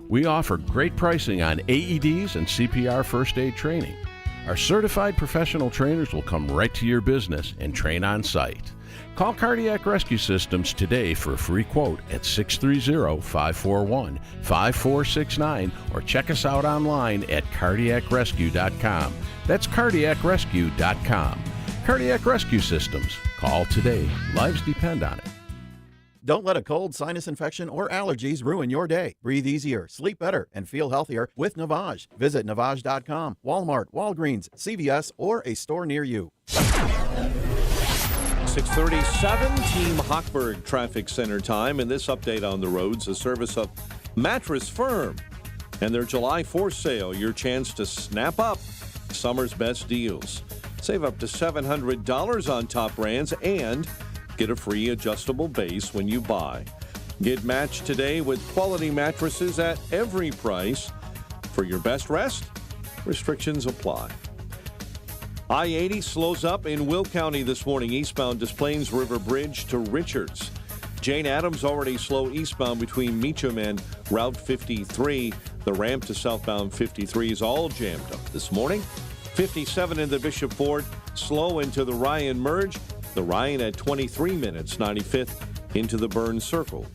We offer great pricing on AEDs and CPR first aid training. Our certified professional trainers will come right to your business and train on site. Call Cardiac Rescue Systems today for a free quote at 630-541-5469 or check us out online at cardiacrescue.com. That's cardiacrescue.com. Cardiac Rescue Systems. Call today. Lives depend on it. Don't let a cold, sinus infection, or allergies ruin your day. Breathe easier, sleep better, and feel healthier with Navage. Visit Navage.com, Walmart, Walgreens, CVS, or a store near you. 6:37, Team Hochberg Traffic Center time, and this update on the roads, a service of Mattress Firm and their July 4th sale, your chance to snap up summer's best deals. Save up to $700 on top brands and get a free adjustable base when you buy. Get matched today with quality mattresses at every price. For your best rest, restrictions apply. I-80 slows up in Will County this morning, eastbound Des Plaines River Bridge to Richards. Jane Addams already slow eastbound between Meacham and Route 53. The ramp to southbound 53 is all jammed up this morning. 57 in the Bishop Ford, slow into the Ryan merge. The Ryan at 23 minutes, 95th into the Burn Circle.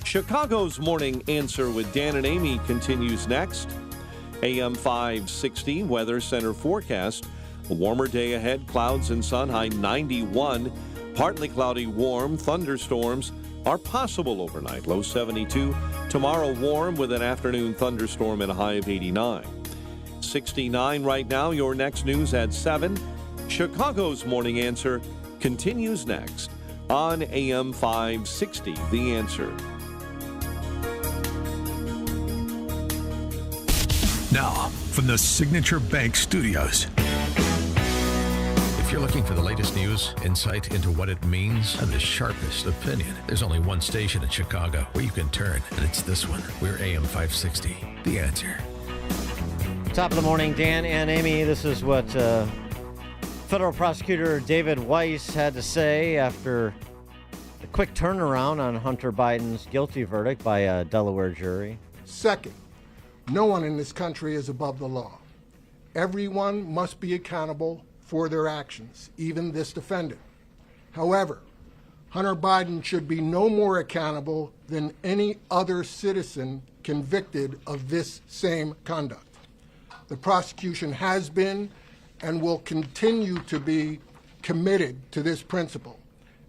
Chicago's Morning Answer with Dan and Amy continues next. AM 560 Weather Center forecast. A warmer day ahead, clouds and sun, high 91. Partly cloudy, warm. Thunderstorms are possible overnight, low 72. Tomorrow warm with an afternoon thunderstorm and a high of 89. 69 right now. Your next news at 7. Chicago's Morning Answer continues next on AM 560, The Answer. Now, from the Signature Bank Studios. If you're looking for the latest news, insight into what it means, and the sharpest opinion, there's only one station in Chicago where you can turn, and it's this one. We're AM 560, The Answer. Top of the morning, Dan and Amy. This is what federal prosecutor David Weiss had to say after a quick turnaround on Hunter Biden's guilty verdict by a Delaware jury. Second, no one in this country is above the law. Everyone must be accountable for their actions, even this defendant. However, Hunter Biden should be no more accountable than any other citizen convicted of this same conduct. The prosecution has been and will continue to be committed to this principle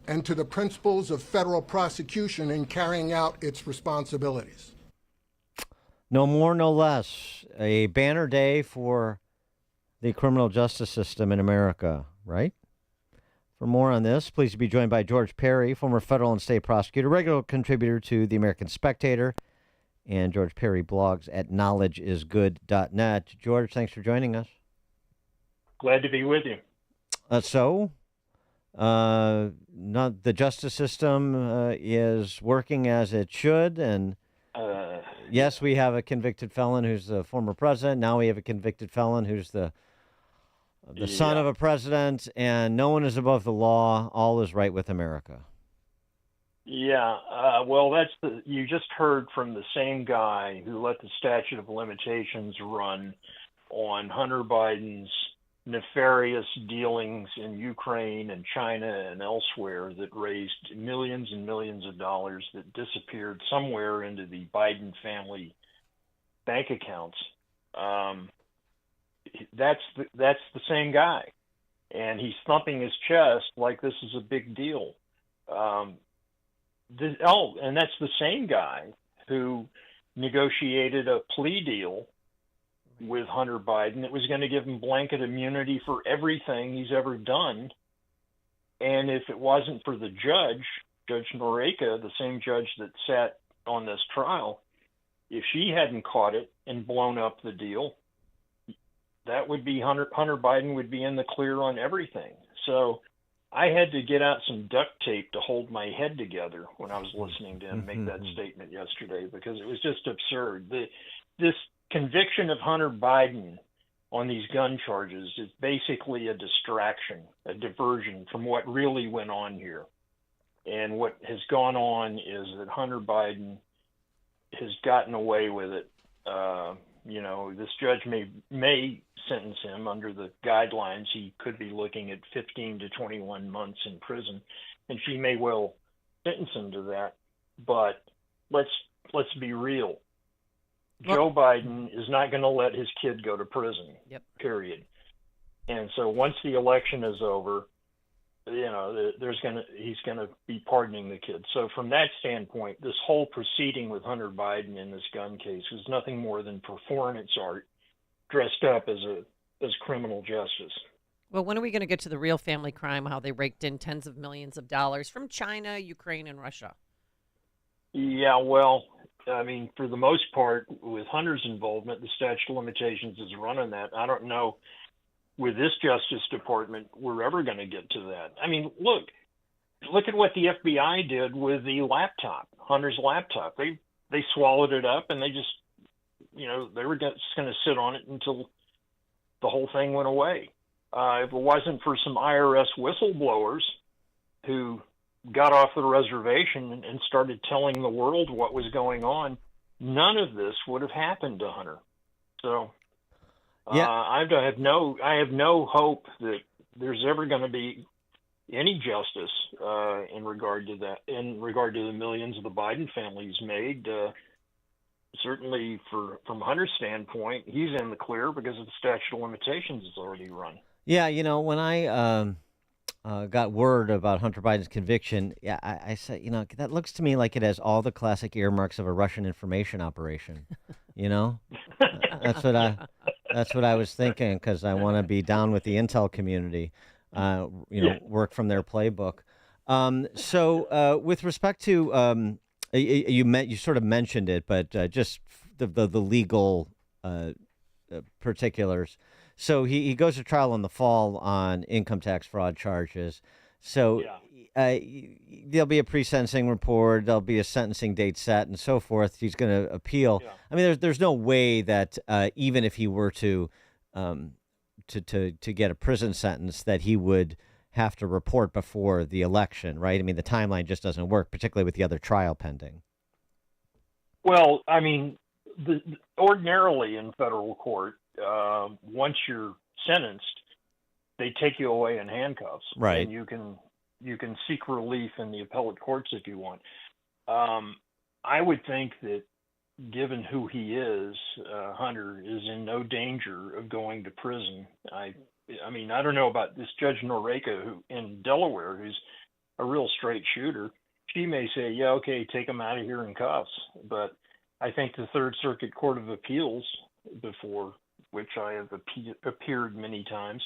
and to the principles of federal prosecution in carrying out its responsibilities. No more, no less. A banner day for the criminal justice system in America, right? For more on this, pleased to be joined by George Perry, former federal and state prosecutor, regular contributor to the American Spectator, and George Perry blogs at knowledgeisgood.net. George, thanks for joining us. Glad to be with you. Not the justice system is working as it should, and yes, we have a convicted felon who's the former president. Now we have a convicted felon who's the son of a president, and no one is above the law. All is right with America. Yeah, well, you just heard from the same guy who let the statute of limitations run on Hunter Biden's nefarious dealings in Ukraine and China and elsewhere that raised millions and millions of dollars that disappeared somewhere into the Biden family bank accounts. That's the same guy, and he's thumping his chest like this is a big deal. And that's the same guy who negotiated a plea deal with Hunter Biden that was going to give him blanket immunity for everything he's ever done And if it wasn't for the judge, Judge Noreika, the same judge that sat on this trial, if she hadn't caught it and blown up the deal, that would be Hunter Biden would be in the clear on everything. So I had to get out some duct tape to hold my head together when I was listening to him make that statement yesterday, because it was just absurd. This conviction of Hunter Biden on these gun charges is basically a distraction, a diversion from what really went on here. And what has gone on is that Hunter Biden has gotten away with it. This judge may sentence him under the guidelines. He could be looking at 15 to 21 months in prison, and she may well sentence him to that. But let's be real. Joe Biden is not going to let his kid go to prison. Yep. Period. And so once the election is over, he's going to be pardoning the kid. So from that standpoint, this whole proceeding with Hunter Biden in this gun case was nothing more than performance art dressed up as criminal justice. Well, when are we going to get to the real family crime, how they raked in tens of millions of dollars from China, Ukraine, and Russia? Yeah, well, I mean, for the most part, with Hunter's involvement, the statute of limitations is run on that. I don't know with this Justice Department we're ever going to get to that. I mean, look at what the FBI did with the laptop, Hunter's laptop. They swallowed it up, and they just, they were just going to sit on it until the whole thing went away. If it wasn't for some IRS whistleblowers who got off the reservation and started telling the world what was going on, none of this would have happened to Hunter. So I have no hope that there's ever going to be any justice in regard to that, in regard to the millions of the Biden family's made. Certainly from Hunter's standpoint, he's in the clear because of the statute of limitations is already run. Yeah, when I got word about Hunter Biden's conviction, I said, that looks to me like it has all the classic earmarks of a Russian information operation. That's what I was thinking, because I want to be down with the intel community. Work from their playbook. So with respect to you sort of mentioned it, but just the legal particulars. So he goes to trial in the fall on income tax fraud charges. So there'll be a pre-sentencing report, there'll be a sentencing date set, and so forth. He's going to appeal. Yeah. I mean, there's no way that even if he were to get a prison sentence, that he would have to report before the election, right? I mean, the timeline just doesn't work, particularly with the other trial pending. Well, I mean, ordinarily in federal court, once you're sentenced, they take you away in handcuffs. Right. And you can seek relief in the appellate courts if you want. I would think that given who he is, Hunter is in no danger of going to prison. I mean, I don't know about this Judge Noreika who in Delaware, who's a real straight shooter. She may say, yeah, okay, take him out of here in cuffs. But I think the Third Circuit Court of Appeals, before which I have appeared many times,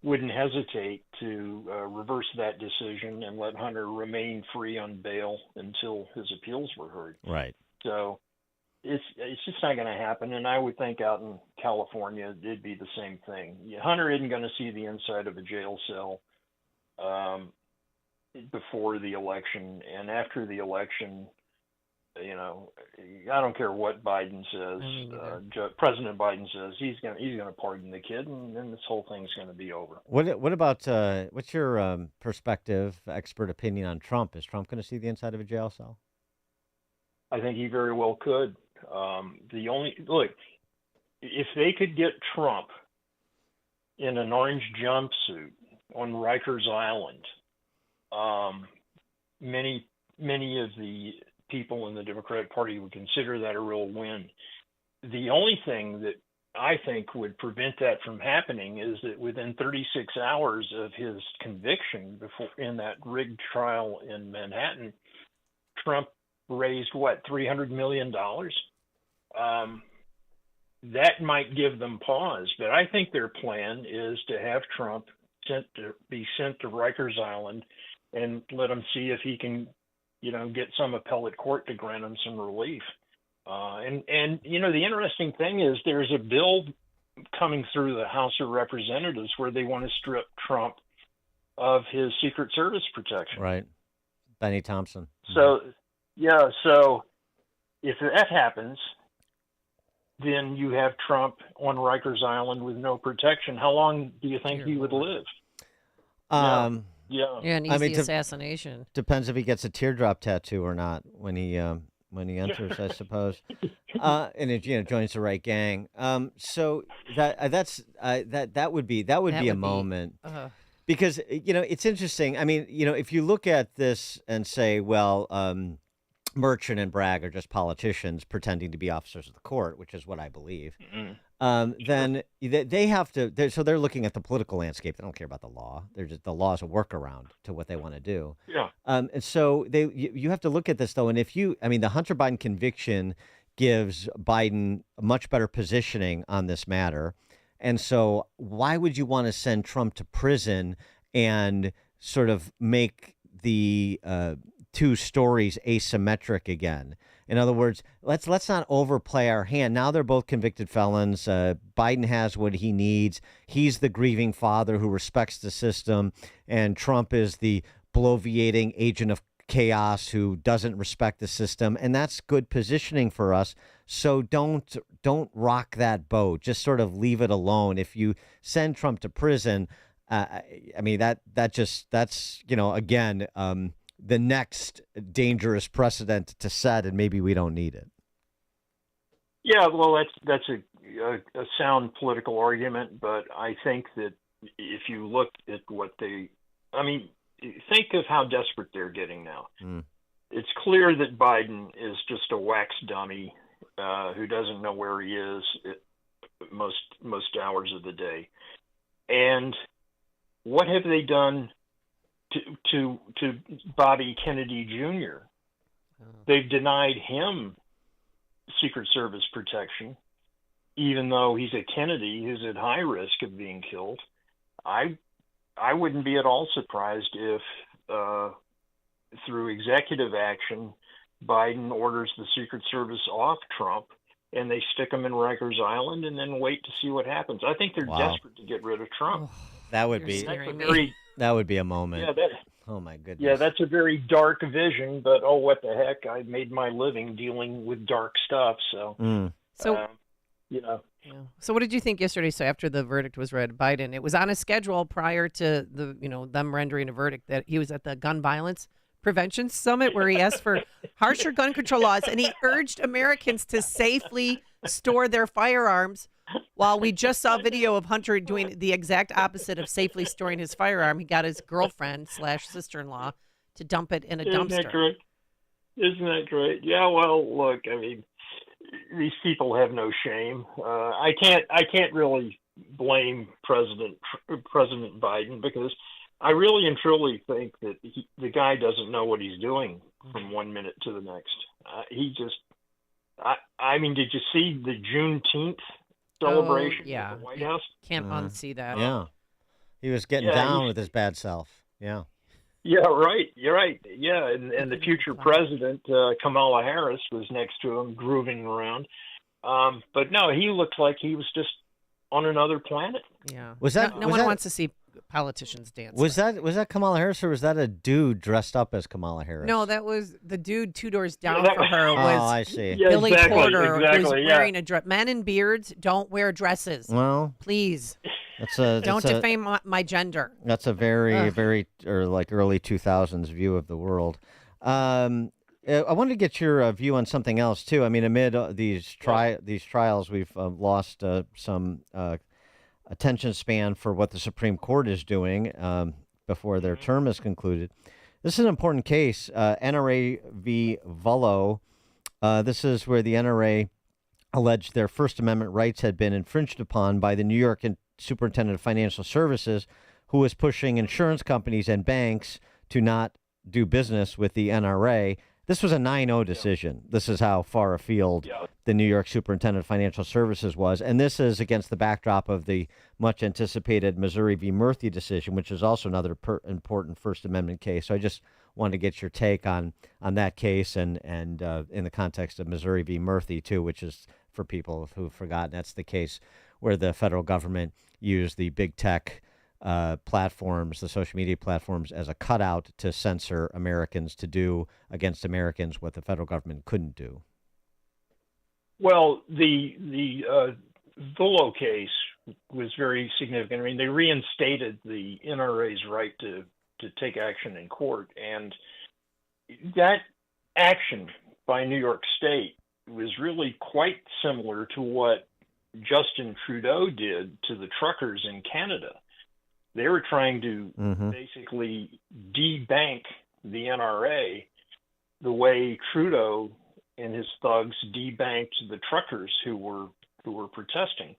wouldn't hesitate to reverse that decision and let Hunter remain free on bail until his appeals were heard. Right. So it's just not going to happen. And I would think out in California, it'd be the same thing. Hunter isn't going to see the inside of a jail cell before the election. And after the election, I don't care what Biden says. President Biden says he's going to pardon the kid, and then this whole thing's going to be over. What about what's your perspective, expert opinion on Trump? Is Trump going to see the inside of a jail cell? I think he very well could. If they could get Trump in an orange jumpsuit on Rikers Island, many of the people in the Democratic Party would consider that a real win. The only thing that I think would prevent that from happening is that within 36 hours of his conviction in that rigged trial in Manhattan, Trump raised $300 million? That might give them pause, but I think their plan is to have Trump be sent to Rikers Island and let him see if he can, get some appellate court to grant him some relief. And the interesting thing is there's a bill coming through the House of Representatives where they want to strip Trump of his Secret Service protection. Right. Benny Thompson. So if that happens, then you have Trump on Rikers Island with no protection. How long do you think he would live? Yeah, an easy assassination. Depends if he gets a teardrop tattoo or not when he enters, I suppose, and it joins the right gang. So that would be a moment. Because, it's interesting. I mean, if you look at this and say, well, Merchant and Bragg are just politicians pretending to be officers of the court, which is what I believe, then they have to, so they're looking at the political landscape. They don't care about the law. The law is a workaround to what they want to do. Yeah. And so you have to look at this, though. And the Hunter Biden conviction gives Biden a much better positioning on this matter. And so why would you want to send Trump to prison and sort of make the two stories asymmetric again? In other words, let's not overplay our hand. Now they're both convicted felons. Biden has what he needs. He's the grieving father who respects the system, and Trump is the bloviating agent of chaos who doesn't respect the system, and that's good positioning for us. So don't rock that boat. Just sort of leave it alone. If you send Trump to prison, that's again the next dangerous precedent to set, and maybe we don't need it. Yeah, well, that's a sound political argument, but I think that if you look at think of how desperate they're getting now. It's clear that Biden is just a wax dummy who doesn't know where he is at most hours of the day. And what have they done to Bobby Kennedy Jr.? They've denied him Secret Service protection, even though he's a Kennedy who's at high risk of being killed. I wouldn't be at all surprised if through executive action, Biden orders the Secret Service off Trump and they stick him in Rikers Island and then wait to see what happens. I think they're desperate to get rid of Trump. That would be a moment. Yeah, oh my goodness. Yeah, that's a very dark vision, but what the heck? I made my living dealing with dark stuff, so. So what did you think yesterday? So after the verdict was read, Biden, it was on a schedule prior to them rendering a verdict that he was at the gun violence prevention summit where he asked for harsher gun control laws, and he urged Americans to safely store their firearms. While we just saw video of Hunter doing the exact opposite of safely storing his firearm, he got his girlfriend/sister-in-law to dump it in a dumpster. Isn't that great? Yeah. Well, look, these people have no shame. I can't really blame President Biden because I really and truly think that the guy doesn't know what he's doing from one minute to the next. Did you see the Juneteenth celebration at the White House? Can't unsee that. Yeah. He was getting down with his bad self. Yeah. Yeah, right. You're right. Yeah, and the future president, Kamala Harris, was next to him, grooving around. But no, he looked like he was just on another planet. Yeah. No one wants to see politicians dance. Was that Kamala Harris, or was that a dude dressed up as Kamala Harris? No, that was the dude 2 doors down from her. I see. Billy Porter, who's wearing a dress. Men in beards don't wear dresses. Well, please. Don't defame my gender. That's a very early 2000s view of the world. I wanted to get your view on something else too. I mean, amid these trials, we've lost some attention span for what the Supreme Court is doing before their term is concluded. This is an important case, NRA v. Vullo. This is where the NRA alleged their First Amendment rights had been infringed upon by the New York Superintendent of Financial Services, who was pushing insurance companies and banks to not do business with the NRA. This was a 9-0 decision. This is how far afield the New York Superintendent of Financial Services was. And this is against the backdrop of the much anticipated Missouri v. Murthy decision, which is also another important First Amendment case. So I just wanted to get your take on that case and in the context of Missouri v. Murthy, too, which is, for people who've forgotten, that's the case where the federal government used the big tech platforms, the social media platforms, as a cutout to censor Americans to do against Americans what the federal government couldn't do. Well, the Vullo case was very significant. I mean, they reinstated the NRA's right to take action in court, and that action by New York State was really quite similar to what Justin Trudeau did to the truckers in Canada. They were trying to basically debank the NRA the way Trudeau and his thugs debanked the truckers who were protesting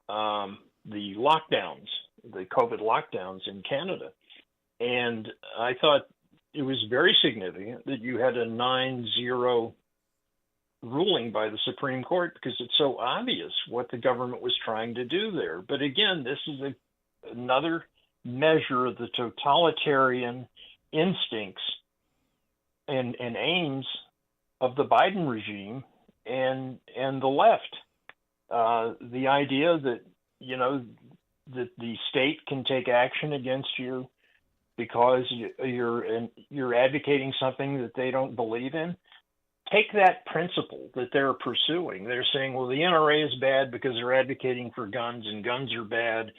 the lockdowns, the COVID lockdowns in Canada. And I thought it was very significant that you had a 9-0 ruling by the Supreme Court, because it's so obvious what the government was trying to do there. But again, this is another measure of the totalitarian instincts and aims of the Biden regime and the left. The idea that, that the state can take action against you because you're advocating something that they don't believe in. Take that principle that they're pursuing. They're saying, well, the NRA is bad because they're advocating for guns, and guns are bad.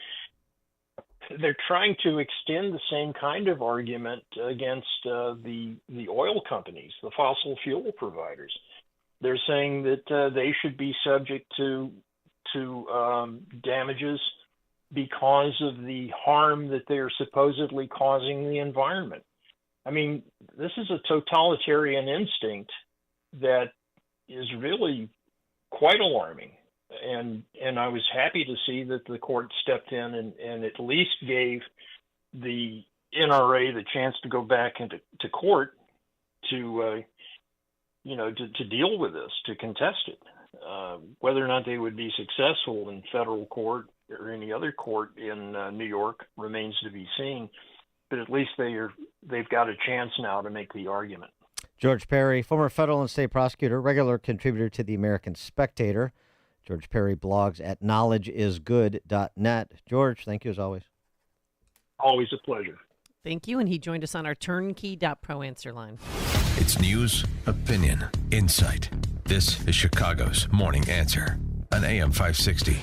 They're trying to extend the same kind of argument against the oil companies, the fossil fuel providers. They're saying that they should be subject to damages because of the harm that they're supposedly causing the environment. I mean, this is a totalitarian instinct that is really quite alarming. And I was happy to see that the court stepped in and at least gave the NRA the chance to go back into court to deal with this, to contest it. Whether or not they would be successful in federal court or any other court in New York remains to be seen. But at least they've got a chance now to make the argument. George Perry, former federal and state prosecutor, regular contributor to the American Spectator. George Perry blogs at knowledgeisgood.net. George, thank you as always. Always a pleasure. Thank you. And he joined us on our turnkey.pro answer line. It's news, opinion, insight. This is Chicago's Morning Answer on AM 560.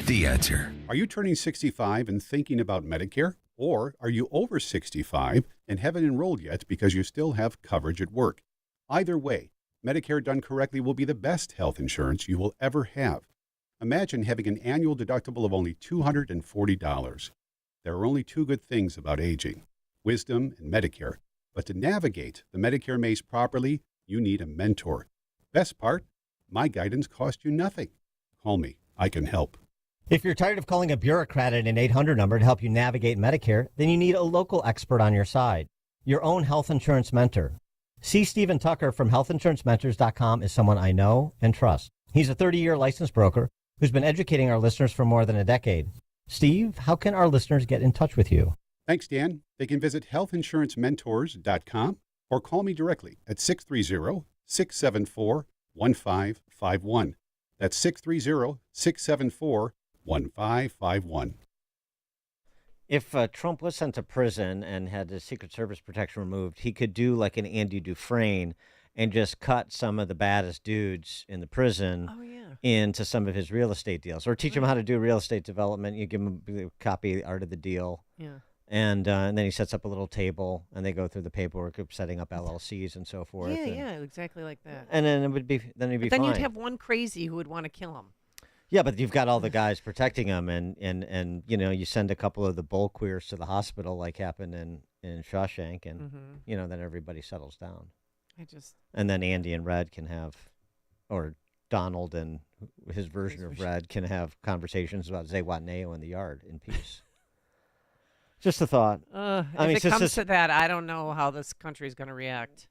The Answer. Are you turning 65 and thinking about Medicare? Or are you over 65 and haven't enrolled yet because you still have coverage at work? Either way, Medicare done correctly will be the best health insurance you will ever have. Imagine having an annual deductible of only $240. There are only two good things about aging, wisdom and Medicare. But to navigate the Medicare maze properly, you need a mentor. Best part, my guidance costs you nothing. Call me. I can help. If you're tired of calling a bureaucrat at an 800 number to help you navigate Medicare, then you need a local expert on your side, your own health insurance mentor. C. Stephen Tucker from healthinsurancementors.com is someone I know and trust. He's a 30-year licensed broker who's been educating our listeners for more than a decade. Steve, how can our listeners get in touch with you? Thanks, Dan. They can visit healthinsurancementors.com or call me directly at 630-674-1551. That's 630-674-1551. If Trump was sent to prison and had the Secret Service protection removed, he could do like an Andy Dufresne and just cut some of the baddest dudes in the prison into some of his real estate deals, or teach them how to do real estate development. You give them a copy of the Art of the Deal. Yeah. And then he sets up a little table, and they go through the paperwork of setting up LLCs and so forth. Yeah, exactly like that. And then it'd be Then fine. you'd have one crazy who would want to kill him. Yeah, but you've got all the guys protecting him, and you send a couple of the bull queers to the hospital, like happened in Shawshank, and then everybody settles down. And then Andy and Red can have, or Donald and his version of Red can have conversations about Zihuatanejo in the yard in peace. Just a thought. If it comes to that, I don't know how this country is going to react.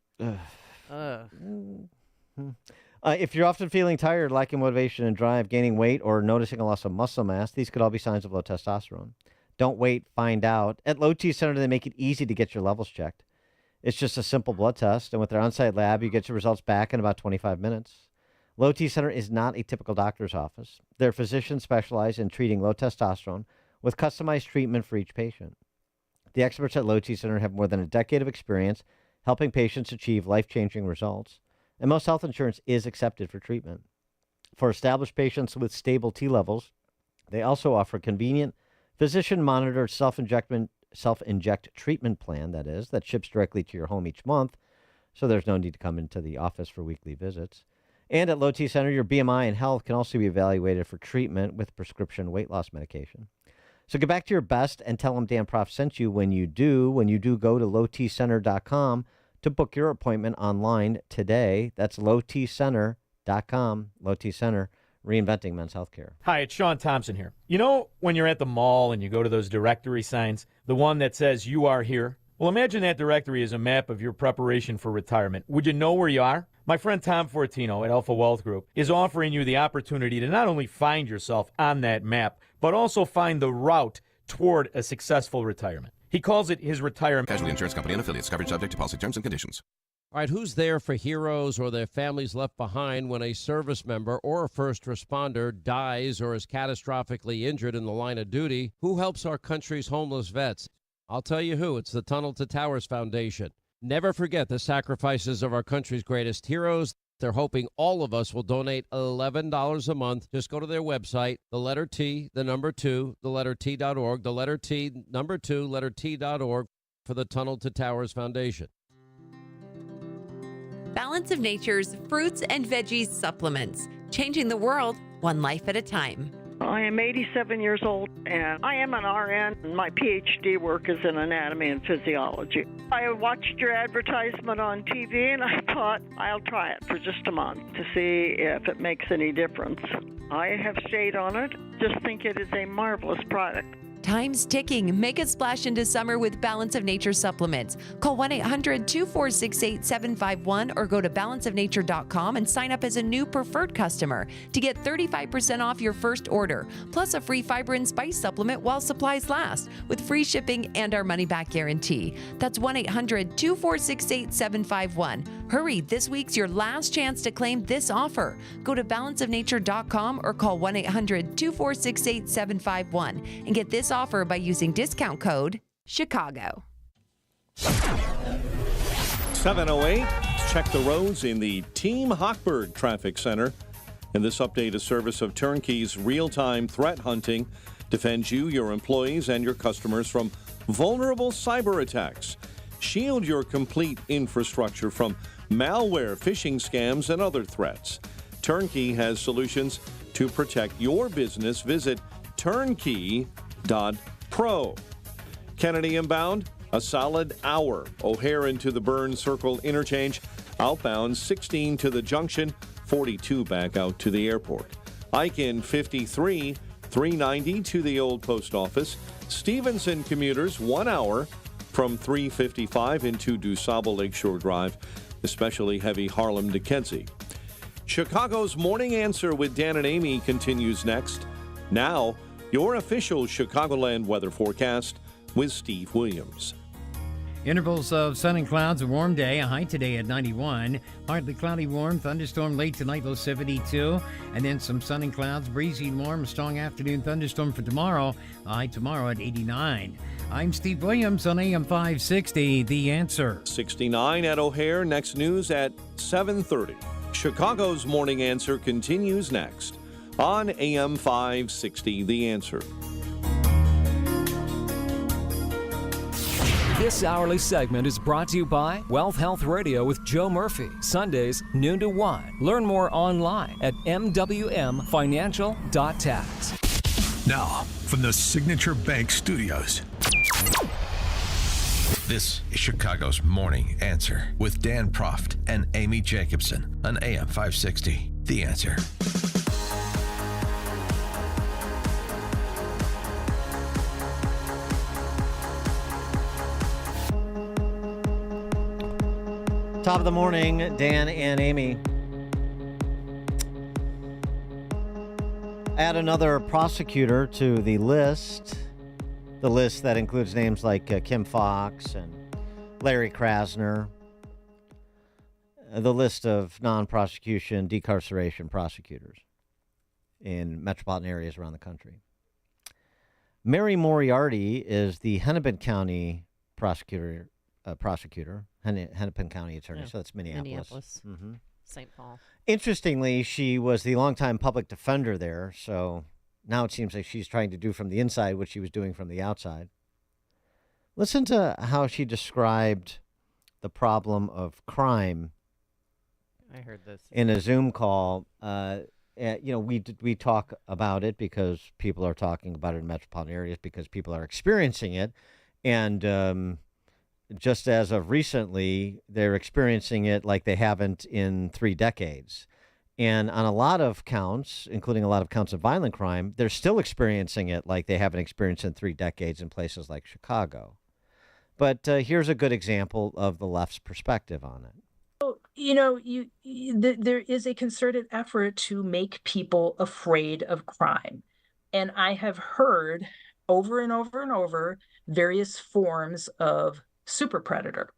If you're often feeling tired, lacking motivation and drive, gaining weight, or noticing a loss of muscle mass, these could all be signs of low testosterone. Don't wait, find out. At Low T Center, they make it easy to get your levels checked. It's just a simple blood test, and with their on-site lab, you get your results back in about 25 minutes. Low T Center is not a typical doctor's office. Their physicians specialize in treating low testosterone with customized treatment for each patient. The experts at Low T Center have more than a decade of experience helping patients achieve life-changing results, and most health insurance is accepted for treatment. For established patients with stable T levels, they also offer a convenient, physician-monitored self-inject treatment plan, that ships directly to your home each month, so there's no need to come into the office for weekly visits. And at Low T Center, your BMI and health can also be evaluated for treatment with prescription weight loss medication. So get back to your best and tell them Dan Proft sent you when you do. When you do, go to lowtcenter.com to book your appointment online today. That's lowtcenter.com. Low T Center, reinventing men's healthcare. Hi, it's Sean Thompson here. You know when you're at the mall and you go to those directory signs, the one that says you are here? Well, imagine that directory is a map of your preparation for retirement. Would you know where you are? My friend Tom Fortino at Alpha Wealth Group is offering you the opportunity to not only find yourself on that map, but also find the route toward a successful retirement. He calls it his retirement. Casualty Insurance Company and affiliates. Coverage subject to policy terms and conditions. All right, who's there for heroes or their families left behind when a service member or a first responder dies or is catastrophically injured in the line of duty? Who helps our country's homeless vets? I'll tell you who. It's the Tunnel to Towers Foundation. Never forget the sacrifices of our country's greatest heroes. They're hoping all of us will donate $11 a month. Just go to their website, the letter T, the number 2, the letter T.org, the letter T, number 2, letter T.org for the Tunnel to Towers Foundation. Balance of Nature's fruits and veggies supplements, changing the world one life at a time. I am 87 years old, and I am an RN, and my PhD work is in anatomy and physiology. I watched your advertisement on TV, and I thought I'll try it for just a month to see if it makes any difference. I have stayed on it. Just think it is a marvelous product. Time's ticking. Make a splash into summer with Balance of Nature supplements. Call 1-800-246-8751 or go to balanceofnature.com and sign up as a new preferred customer to get 35% off your first order, plus a free fiber and spice supplement while supplies last, with free shipping and our money-back guarantee. That's 1-800-246-8751. Hurry, this week's your last chance to claim this offer. Go to balanceofnature.com or call 1-800-246-8751 and get this offer by using discount code Chicago. 7:08. Check the roads in the Team Hochberg Traffic Center. And this update is service of Turnkey's real-time threat hunting. Defends you, your employees, and your customers from vulnerable cyber attacks. Shield your complete infrastructure from malware, phishing scams, and other threats. Turnkey has solutions to protect your business. Visit turnkey.pro. Kennedy inbound, a solid hour. O'Hare into the Burn Circle interchange. Outbound 16 to the junction, 42 back out to the airport. Ike in 53, 390 to the old post office. Stevenson commuters 1 hour from 355 into DuSable Lakeshore Drive, especially heavy Harlem to Kedzie. Chicago's Morning Answer with Dan and Amy continues next. Now, your official Chicagoland weather forecast with Steve Williams. Intervals of sun and clouds, a warm day, a high today at 91. Partly cloudy, warm, thunderstorm late tonight, low 72. And then some sun and clouds, breezy and warm, strong afternoon thunderstorm for tomorrow, high tomorrow at 89. I'm Steve Williams on AM 560, The Answer. 69 at O'Hare, next news at 7:30. Chicago's Morning Answer continues next on AM 560, The Answer. This hourly segment is brought to you by Wealth Health Radio with Joe Murphy, Sundays noon to 1. Learn more online at mwmfinancial.tax. Now, from the Signature Bank Studios, this is Chicago's Morning Answer with Dan Proft and Amy Jacobson on AM 560. The Answer. Top of the morning, Dan and Amy. Add another prosecutor to the list that includes names like Kim Fox and Larry Krasner, the list of non-prosecution decarceration prosecutors in metropolitan areas around the country. Mary Moriarty is the Hennepin County prosecutor, Hennepin County attorney, so that's Minneapolis. Mm-hmm. St. Paul. Interestingly, she was the longtime public defender there, so now it seems like she's trying to do from the inside what she was doing from the outside. Listen to how she described the problem of crime. I heard this in a Zoom call. We talk about it because people are talking about it in metropolitan areas because people are experiencing it, and just as of recently, they're experiencing it like they haven't in 3 decades. And on a lot of counts, including a lot of counts of violent crime, they're still experiencing it like they haven't experienced in 3 decades in places like Chicago. But here's a good example of the left's perspective on it. There is a concerted effort to make people afraid of crime. And I have heard over and over and over various forms of super predator,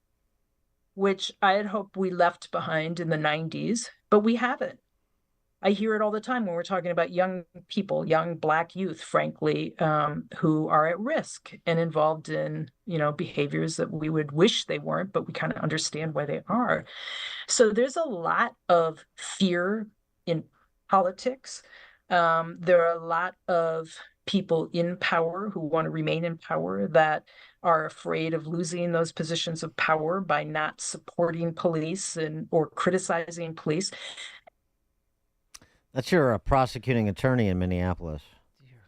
which I had hoped we left behind in the 90s, but we haven't. I hear it all the time when we're talking about young people, young Black youth, frankly, who are at risk and involved in, behaviors that we would wish they weren't, but we kind of understand why they are. So there's a lot of fear in politics. There are a lot of people in power who want to remain in power that are afraid of losing those positions of power by not supporting police or criticizing police. That's your prosecuting attorney in Minneapolis. Dear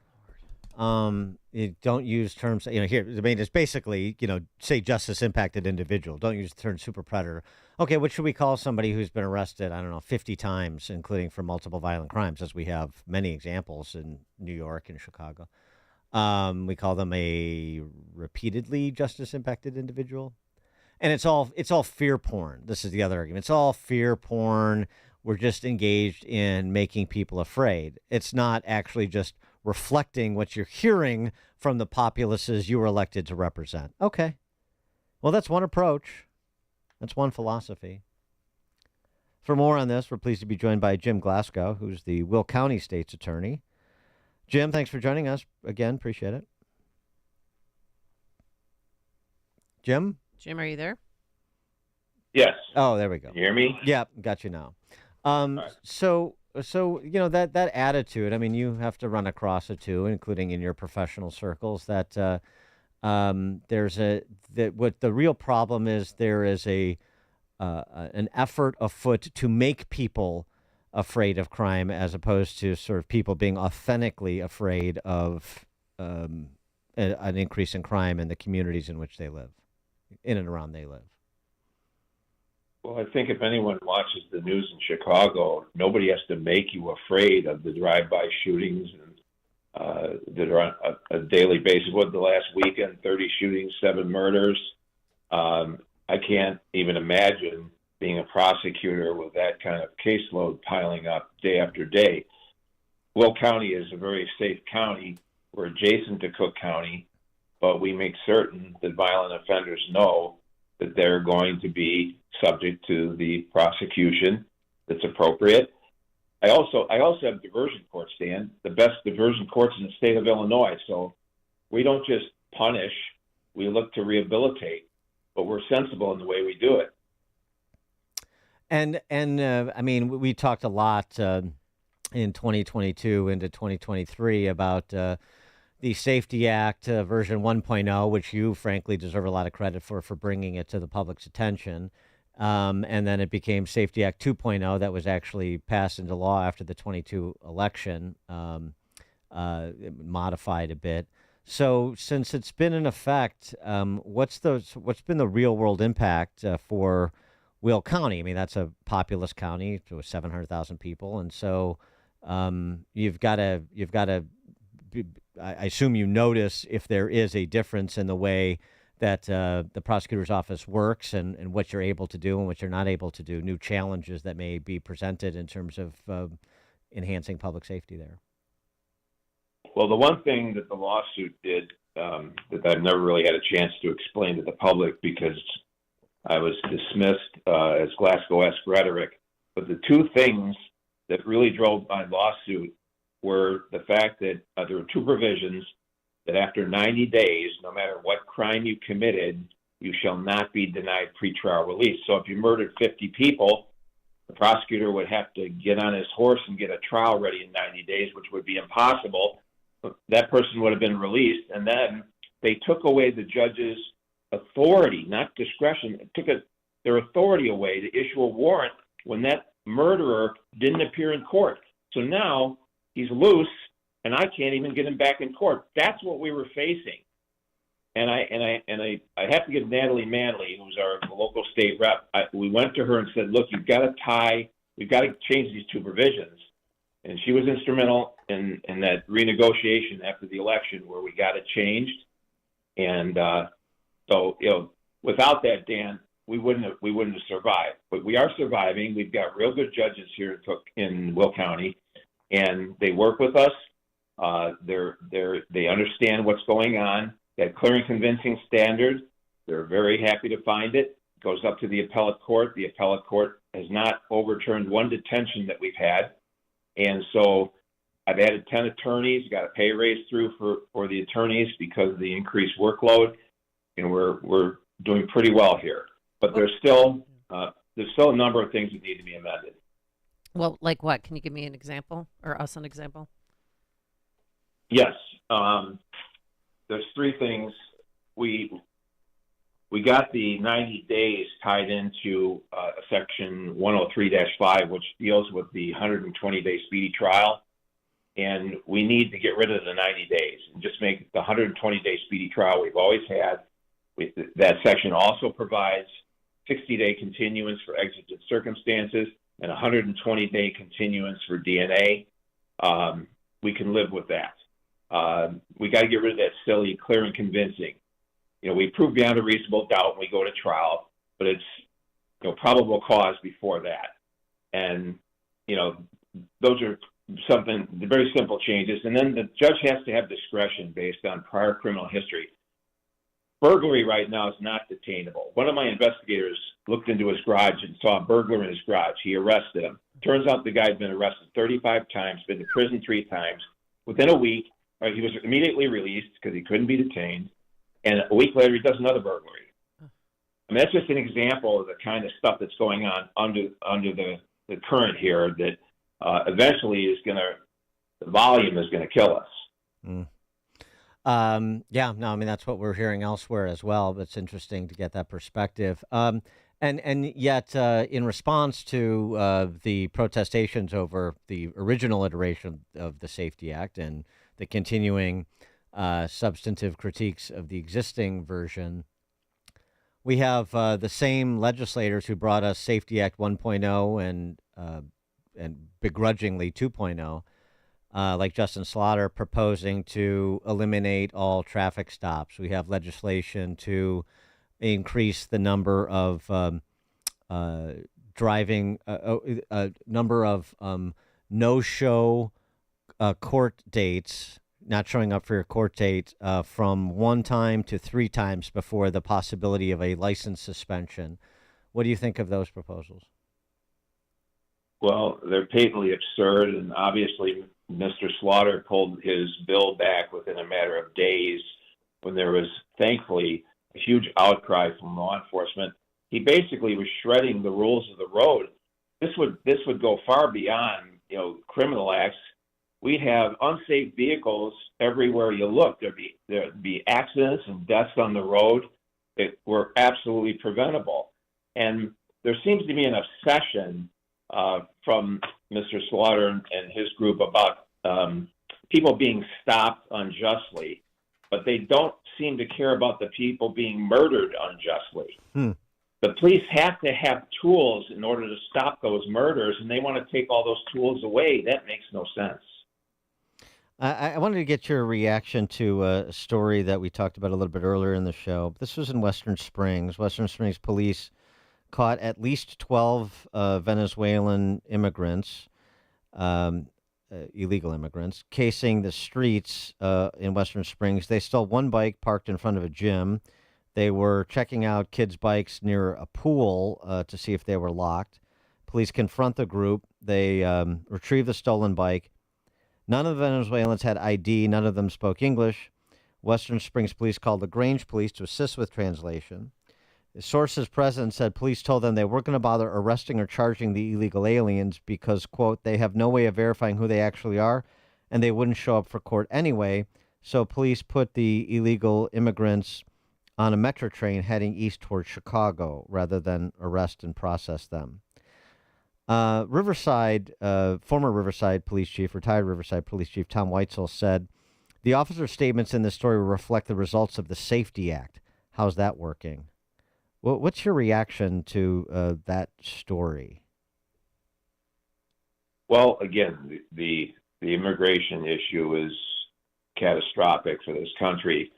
Lord. You don't use terms, here, it's basically, say justice impacted individual. Don't use the term super predator. Okay, what should we call somebody who's been arrested, 50 times, including for multiple violent crimes, as we have many examples in New York and Chicago. We call them a repeatedly justice impacted individual. And it's all fear porn. This is the other argument. It's all fear porn. We're just engaged in making people afraid. It's not actually just reflecting what you're hearing from the populaces you were elected to represent. Okay. Well, that's one approach. That's one philosophy. For more on this, we're pleased to be joined by Jim Glasgow, who's the Will County State's attorney. Jim, thanks for joining us again. Appreciate it. Jim? Jim, are you there? Yes. Oh, there we go. Can you hear me? Yeah, got you now. So that attitude, you have to run across it too, including in your professional circles, that what the real problem is, there is an effort afoot to make people afraid of crime, as opposed to sort of people being authentically afraid of an increase in crime in the communities in which they live, in and around they live. Well, I think if anyone watches the news in Chicago, nobody has to make you afraid of the drive-by shootings that are on a daily basis. What, the last weekend, 30 shootings, 7 murders. I can't even imagine being a prosecutor with that kind of caseload piling up day after day. Will County is a very safe county. We're adjacent to Cook County, but we make certain that violent offenders know that they're going to be subject to the prosecution that's appropriate. I also have diversion courts, Dan, the best diversion courts in the state of Illinois. So we don't just punish, we look to rehabilitate, but we're sensible in the way we do it. And we talked a lot in 2022 into 2023 about the Safety Act version 1.0, which you frankly deserve a lot of credit for bringing it to the public's attention. And then it became Safety Act 2.0 that was actually passed into law after the 22 election, modified a bit. So since it's been in effect, what's been the real world impact for Will County? That's a populous county with 700,000 people. And so you've got to, I assume you notice if there is a difference in the way the prosecutor's office works and what you're able to do and what you're not able to do, new challenges that may be presented in terms of enhancing public safety there? Well, the one thing that the lawsuit did that I've never really had a chance to explain to the public because I was dismissed as Glasgow-esque rhetoric, but the two things that really drove my lawsuit were the fact that there were two provisions that after 90 days, no matter what crime you committed, you shall not be denied pretrial release. So if you murdered 50 people, the prosecutor would have to get on his horse and get a trial ready in 90 days, which would be impossible. That person would have been released. And then they took away the judge's authority, not discretion. It took their authority away to issue a warrant when that murderer didn't appear in court. So now he's loose, and I can't even get him back in court. That's what we were facing. And I have to give Natalie Manley, who's our local state rep, we went to her and said, look, we've got to change these two provisions. And she was instrumental in that renegotiation after the election where we got it changed. And so, without that, Dan, we wouldn't have survived. But we are surviving. We've got real good judges here in Will County, and they work with us. They understand what's going on. That clear and convincing standard, they're very happy to find it. It goes up to the appellate court. The appellate court has not overturned one detention that we've had. And so I've added 10 attorneys, got a pay raise through for the attorneys because of the increased workload. And we're doing pretty well here. But there's still a number of things that need to be amended. Well, like what? Can you give me an example or us an example? Yes. There's three things. We got the 90 days tied into Section 103-5, which deals with the 120-day speedy trial. And we need to get rid of the 90 days and just make the 120-day speedy trial we've always had. That section also provides 60-day continuance for exigent circumstances and 120-day continuance for DNA. We can live with that. We got to get rid of that silly clear and convincing. We prove beyond a reasonable doubt when we go to trial, but it's probable cause before that. And those are something very simple changes. And then the judge has to have discretion based on prior criminal history. Burglary right now is not detainable. One of my investigators looked into his garage and saw a burglar in his garage. He arrested him. Turns out the guy had been arrested 35 times, been to prison 3 times. Within a week, he was immediately released because he couldn't be detained. And a week later, he does another burglary. I mean, that's just an example of the kind of stuff that's going on under the current here that eventually the volume is going to kill us. Mm. That's what we're hearing elsewhere as well, but it's interesting to get that perspective. And yet, in response to the protestations over the original iteration of the Safety Act and the continuing substantive critiques of the existing version, we have the same legislators who brought us Safety Act 1.0 and begrudgingly 2.0. Like Justin Slaughter proposing to eliminate all traffic stops. We have legislation to increase the number of no-show court dates, not showing up for your court date, from 1 time to 3 times before the possibility of a license suspension. What do you think of those proposals? Well, they're patently absurd, and obviously Mr. Slaughter pulled his bill back within a matter of days when there was, thankfully, a huge outcry from law enforcement. He basically was shredding the rules of the road. This would go far beyond, criminal acts. We'd have unsafe vehicles everywhere you look. There'd be accidents and deaths on the road that were absolutely preventable. And there seems to be an obsession from Mr. Slaughter and his group about people being stopped unjustly, but they don't seem to care about the people being murdered unjustly. The police have to have tools in order to stop those murders, and they want to take all those tools away. That makes no sense. I wanted to get your reaction to a story that we talked about a little bit earlier in the show. This was in Western Springs. Western Springs police caught at least 12 Venezuelan immigrants, illegal immigrants, casing the streets in Western Springs. They stole one bike parked in front of a gym. They were checking out kids' bikes near a pool to see if they were locked. Police confront the group. They retrieve the stolen bike. None of the Venezuelans had ID. None of them spoke English. Western Springs police called the Grange police to assist with translation. The sources present said police told them they weren't going to bother arresting or charging the illegal aliens because, quote, they have no way of verifying who they actually are, and they wouldn't show up for court anyway. So police put the illegal immigrants on a metro train heading east towards Chicago rather than arrest and process them. Riverside, former Riverside police chief, retired Riverside police chief Tom Weitzel said, the officer's statements in this story reflect the results of the Safety Act. How's that working? Well, what's your reaction to that story? Well, again, the immigration issue is catastrophic for this country.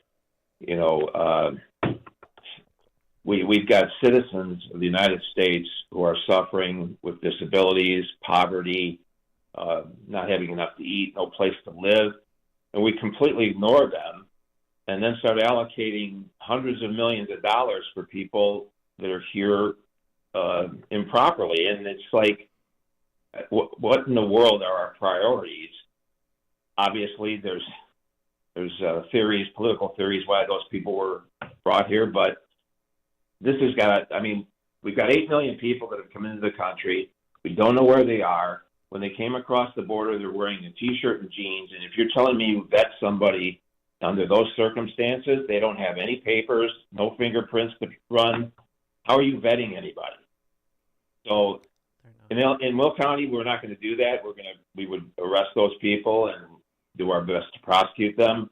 You know, we've got citizens of the United States who are suffering with disabilities, poverty, not having enough to eat, no place to live, and we completely ignore them and then start allocating hundreds of millions of dollars for people that are here improperly. And it's like, what in the world are our priorities? Obviously, there's theories, political theories, why those people were brought here, but this has got, I mean, we've got 8 million people that have come into the country. We don't know where they are. When they came across the border, they're wearing a T-shirt and jeans. And if you're telling me you vet somebody under those circumstances, they don't have any papers, no fingerprints to run, how are you vetting anybody? So in Will County, we're not going to do that. We would arrest those people and do our best to prosecute them.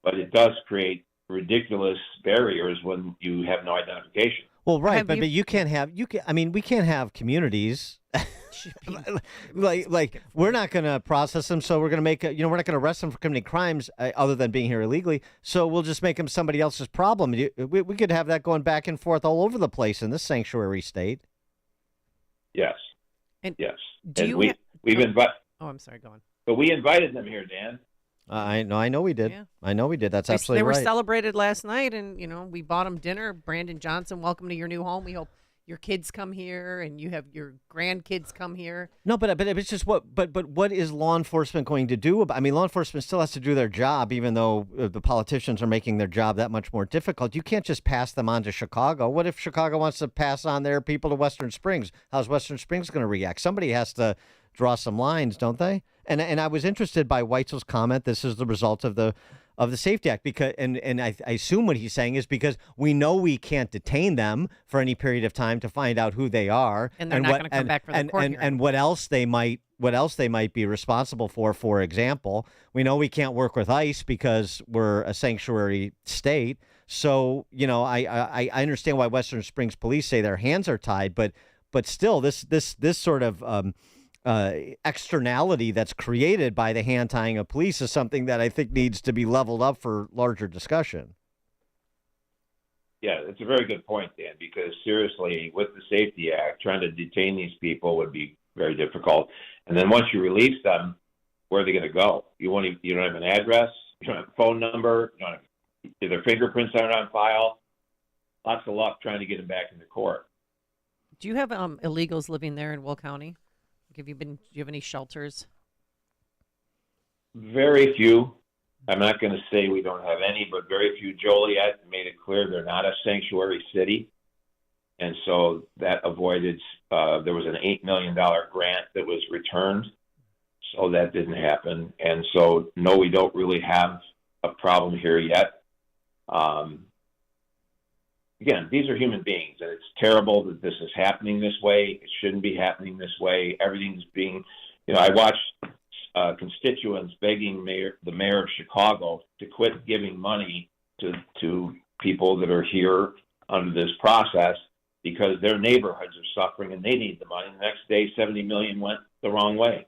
But it does create ridiculous barriers when you have no identification. Well, right, but you can't have I mean, we can't have communities like we're not going to process them, so we're going to make we're not going to arrest them for committing crimes other than being here illegally. So we'll just make them somebody else's problem. We could have that going back and forth all over the place in this sanctuary state. Yes. Yes. We've invited. Oh, I'm sorry. Go on. But we invited them here, Dan. I know we did. Yeah. I know we did. That's absolutely right. They were celebrated last night, and we bought them dinner. Brandon Johnson, welcome to your new home. We hope your kids come here, and you have your grandkids come here. No, but it's just what is law enforcement going to do? I mean, law enforcement still has to do their job, even though the politicians are making their job that much more difficult. You can't just pass them on to Chicago. What if Chicago wants to pass on their people to Western Springs? How's Western Springs going to react? Somebody has to draw some lines, don't they? And I was interested by Weitzel's comment. This is the result of the Safety Act, because and I assume what he's saying is because we know we can't detain them for any period of time to find out who they are and they're not going to come back for the court hearing. And what else they might be responsible for. For example, we know we can't work with ICE because we're a sanctuary state. So I understand why Western Springs police say their hands are tied, but still this sort of externality that's created by the hand tying of police is something that I think needs to be leveled up for larger discussion. Yeah, it's a very good point, Dan, because seriously, with the Safety Act, trying to detain these people would be very difficult. And then once you release them, where are they going to go? You don't have an address, you don't have a phone number, their fingerprints aren't on file. Lots of luck trying to get them back into court. Do you have illegals living there in Will County? Do you have any shelters? Very few. I'm not going to say we don't have any, but very few. Joliet made it clear they're not a sanctuary city. And so that avoided, there was an $8 million grant that was returned. So that didn't happen. And so, no, we don't really have a problem here yet. Again, these are human beings, and it's terrible that this is happening this way. It shouldn't be happening this way. Everything's being, I watched constituents begging the mayor of Chicago to quit giving money to people that are here under this process because their neighborhoods are suffering and they need the money. The next day, $70 million went the wrong way.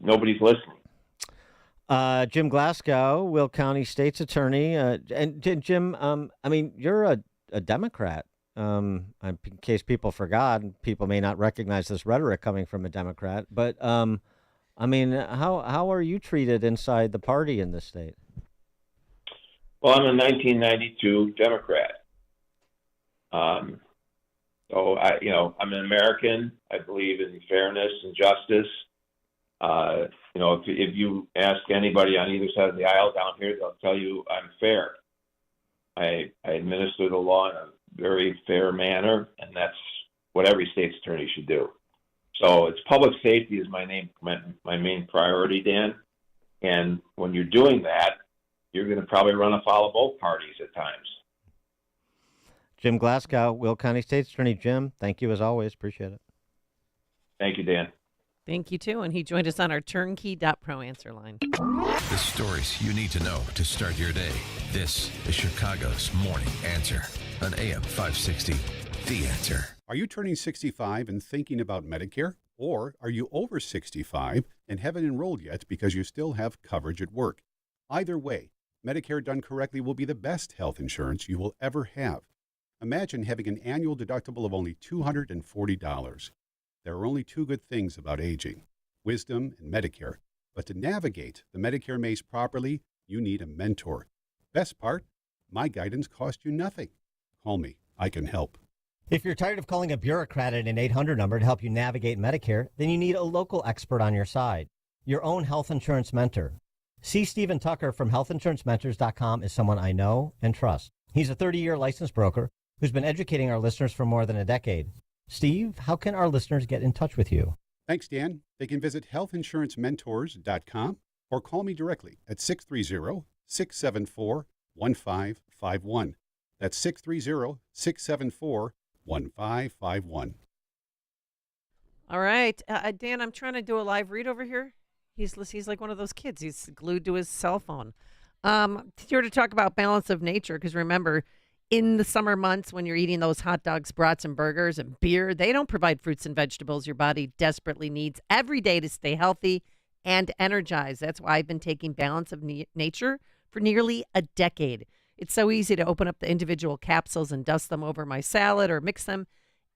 Nobody's listening. Jim Glasgow, Will County State's Attorney. And Jim, I mean, you're a Democrat. In case people forgot, and people may not recognize this rhetoric coming from a Democrat, but I mean, how are you treated inside the party in this state? Well, I'm a 1992 Democrat. So I'm an American. I believe in fairness and justice. If you ask anybody on either side of the aisle down here, they'll tell you I'm fair. I administer the law in a very fair manner, and that's what every state's attorney should do. So it's public safety is my main priority, Dan. And when you're doing that, you're going to probably run afoul of both parties at times. Jim Glasgow, Will County State's Attorney. Jim, thank you as always. Appreciate it. Thank you, Dan. Thank you, too. And he joined us on our turnkey.pro answer line. The stories you need to know to start your day. This is Chicago's Morning Answer on AM 560. The Answer. Are you turning 65 and thinking about Medicare? Or are you over 65 and haven't enrolled yet because you still have coverage at work? Either way, Medicare done correctly will be the best health insurance you will ever have. Imagine having an annual deductible of only $240. There are only two good things about aging, wisdom and Medicare. But to navigate the Medicare maze properly, you need a mentor. Best part, my guidance costs you nothing. Call me. I can help. If you're tired of calling a bureaucrat at an 800 number to help you navigate Medicare, then you need a local expert on your side, your own health insurance mentor. C. Stephen Tucker from healthinsurancementors.com is someone I know and trust. He's a 30-year licensed broker who's been educating our listeners for more than a decade. Steve, how can our listeners get in touch with you? Thanks, Dan. They can visit healthinsurancementors.com or call me directly at 630-674-1551. That's 630-674-1551. All right. Dan, I'm trying to do a live read over here. He's like one of those kids. He's glued to his cell phone. Here to talk about balance of nature, because remember, in the summer months when you're eating those hot dogs, brats, and burgers and beer, they don't provide fruits and vegetables your body desperately needs every day to stay healthy and energized. That's why I've been taking Balance of Nature for nearly a decade. It's so easy to open up the individual capsules and dust them over my salad or mix them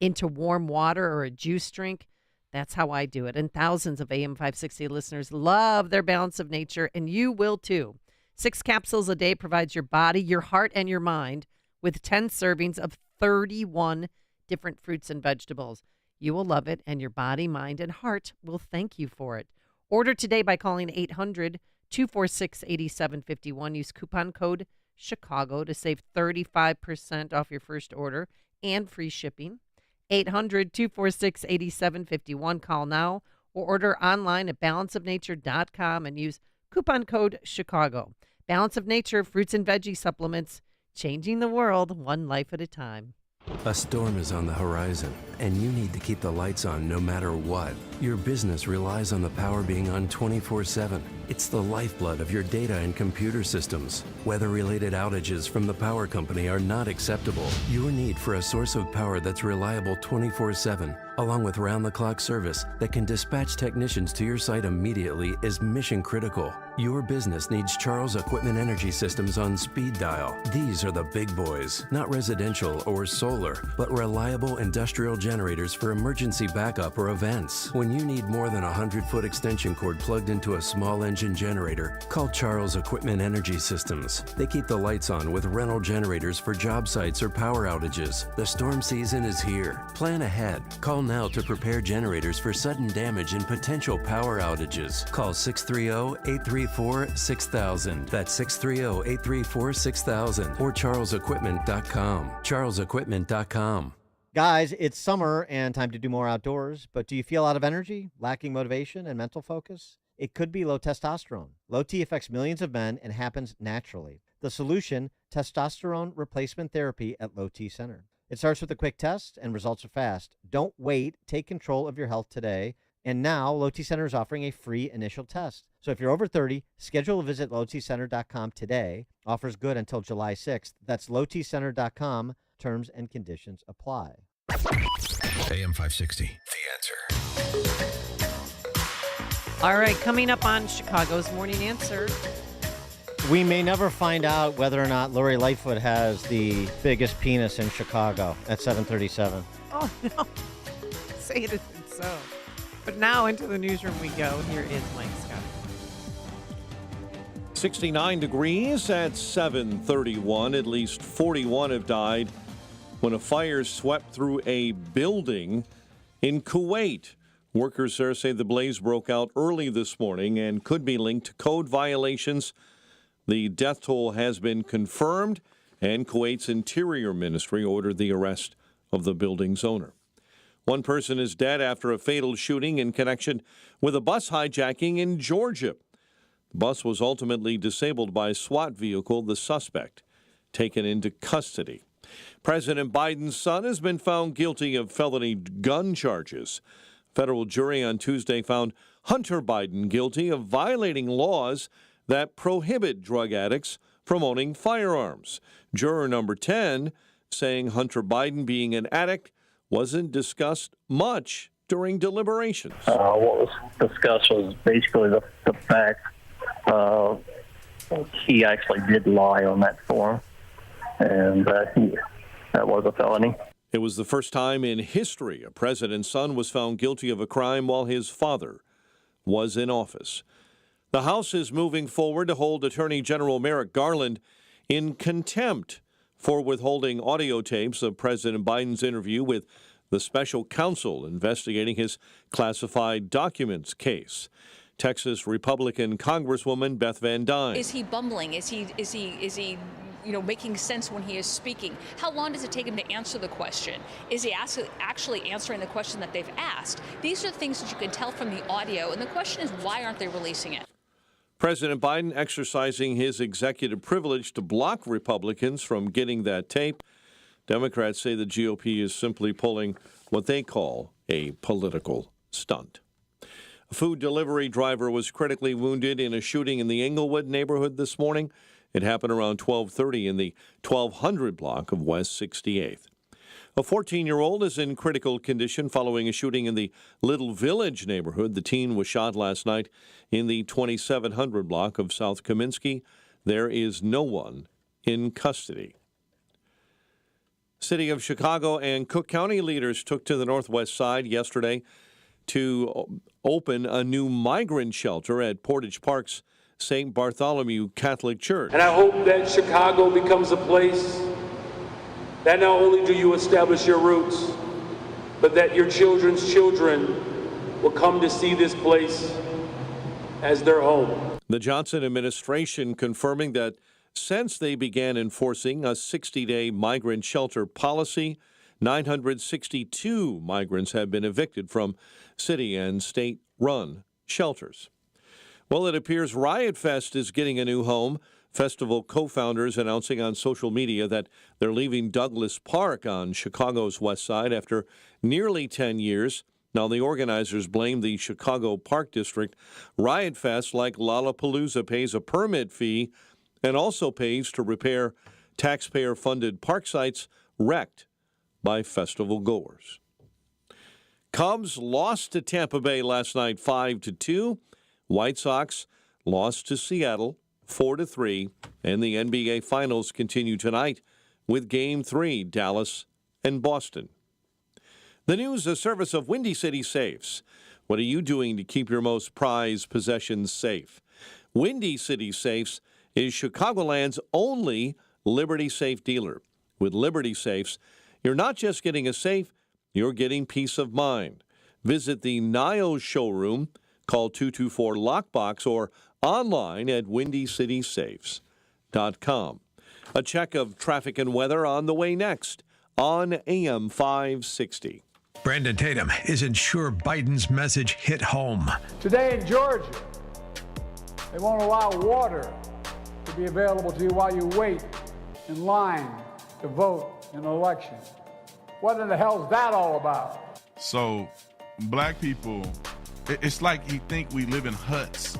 into warm water or a juice drink. That's how I do it. And thousands of AM 560 listeners love their Balance of Nature, and you will too. 6 capsules a day provides your body, your heart, and your mind with 10 servings of 31 different fruits and vegetables. You will love it, and your body, mind, and heart will thank you for it. Order today by calling 800-246-8751. Use coupon code Chicago to save 35% off your first order and free shipping. 800-246-8751. Call now or order online at balanceofnature.com and use coupon code Chicago. Balance of Nature fruits and veggie supplements, changing the world one life at a time. A storm is on the horizon, and you need to keep the lights on no matter what. Your business relies on the power being on 24/7. It's the lifeblood of your data and computer systems. Weather-related outages from the power company are not acceptable. Your need for a source of power that's reliable 24/7, along with round-the-clock service that can dispatch technicians to your site immediately, is mission critical. Your business needs Charles Equipment Energy Systems on speed dial. These are the big boys, not residential or solar, but reliable industrial generators for emergency backup or events. When you need more than a 100-foot extension cord plugged into a small engine generator, call Charles Equipment Energy Systems. They keep the lights on with rental generators for job sites or power outages. The storm season is here. Plan ahead. Call now to prepare generators for sudden damage and potential power outages. Call 630-834-6000. That's 630-834-6000 or charlesequipment.com. charlesequipment.com. Guys, it's summer and time to do more outdoors, but do you feel out of energy, lacking motivation and mental focus? It could be low testosterone. Low T affects millions of men and happens naturally. The solution, testosterone replacement therapy at Low T Center. It starts with a quick test and results are fast. Don't wait. Take control of your health today. And now, Low T Center is offering a free initial test. So if you're over 30, schedule a visit at lowtcenter.com today. Offers good until July 6th. That's lowtcenter.com. Terms and conditions apply. AM 560, The Answer. All right, coming up on Chicago's Morning Answer. We may never find out whether or not Lori Lightfoot has the biggest penis in Chicago at 7:37. Oh, no. Say it isn't so. But now into the newsroom we go. Here is Mike Scott. 69 degrees at 7:31. At least 41 have died when a fire swept through a building in Kuwait. Workers there say the blaze broke out early this morning and could be linked to code violations. The death toll has been confirmed, and Kuwait's Interior Ministry ordered the arrest of the building's owner. One person is dead after a fatal shooting in connection with a bus hijacking in Georgia. The bus was ultimately disabled by a SWAT vehicle, the suspect taken into custody. President Biden's son has been found guilty of felony gun charges. A federal jury on Tuesday found Hunter Biden guilty of violating laws that prohibit drug addicts from owning firearms. Juror number 10 saying Hunter Biden being an addict wasn't discussed much during deliberations. What was discussed was basically the fact he actually did lie on that form, and that was a felony. It was the first time in history a president's son was found guilty of a crime while his father was in office. The House is moving forward to hold Attorney General Merrick Garland in contempt for withholding audio tapes of President Biden's interview with the special counsel investigating his classified documents case. Texas Republican Congresswoman Beth Van Dyne. Is he bumbling? Is he making sense when he is speaking? How long does it take him to answer the question? Is he actually answering the question that they've asked? These are the things that you can tell from the audio, and the question is, why aren't they releasing it? President Biden exercising his executive privilege to block Republicans from getting that tape. Democrats say the GOP is simply pulling what they call a political stunt. A food delivery driver was critically wounded in a shooting in the Englewood neighborhood this morning. It happened around 12:30 in the 1200 block of West 68th. A 14-year-old is in critical condition following a shooting in the Little Village neighborhood. The teen was shot last night in the 2700 block of South Kaminsky. There is no one in custody. City of Chicago and Cook County leaders took to the Northwest Side yesterday to open a new migrant shelter at Portage Park's St. Bartholomew Catholic Church. And I hope that Chicago becomes a place that not only do you establish your roots, but that your children's children will come to see this place as their home. The Johnson administration confirming that since they began enforcing a 60-day migrant shelter policy, 962 migrants have been evicted from city and state-run shelters. Well, it appears Riot Fest is getting a new home. Festival co-founders announcing on social media that they're leaving Douglas Park on Chicago's west side after nearly 10 years. Now, the organizers blame the Chicago Park District. Riot Fest, like Lollapalooza, pays a permit fee and also pays to repair taxpayer-funded park sites wrecked by festival goers. Cubs lost to Tampa Bay last night 5-2. White Sox lost to Seattle 4-3. And the NBA Finals continue tonight with Game 3, Dallas and Boston. The news, a service of Windy City Safes. What are you doing to keep your most prized possessions safe? Windy City Safes is Chicagoland's only Liberty Safe dealer. With Liberty Safes, you're not just getting a safe, you're getting peace of mind. Visit the Niles showroom, call 224-LOCKBOX, or online at WindyCitySafes.com. A check of traffic and weather on the way next on AM 560. Brandon Tatum isn't sure Biden's message hit home. Today in Georgia, they won't allow water to be available to you while you wait in line to vote in an election. What in the hell is that all about? So, black people, it's like you think we live in huts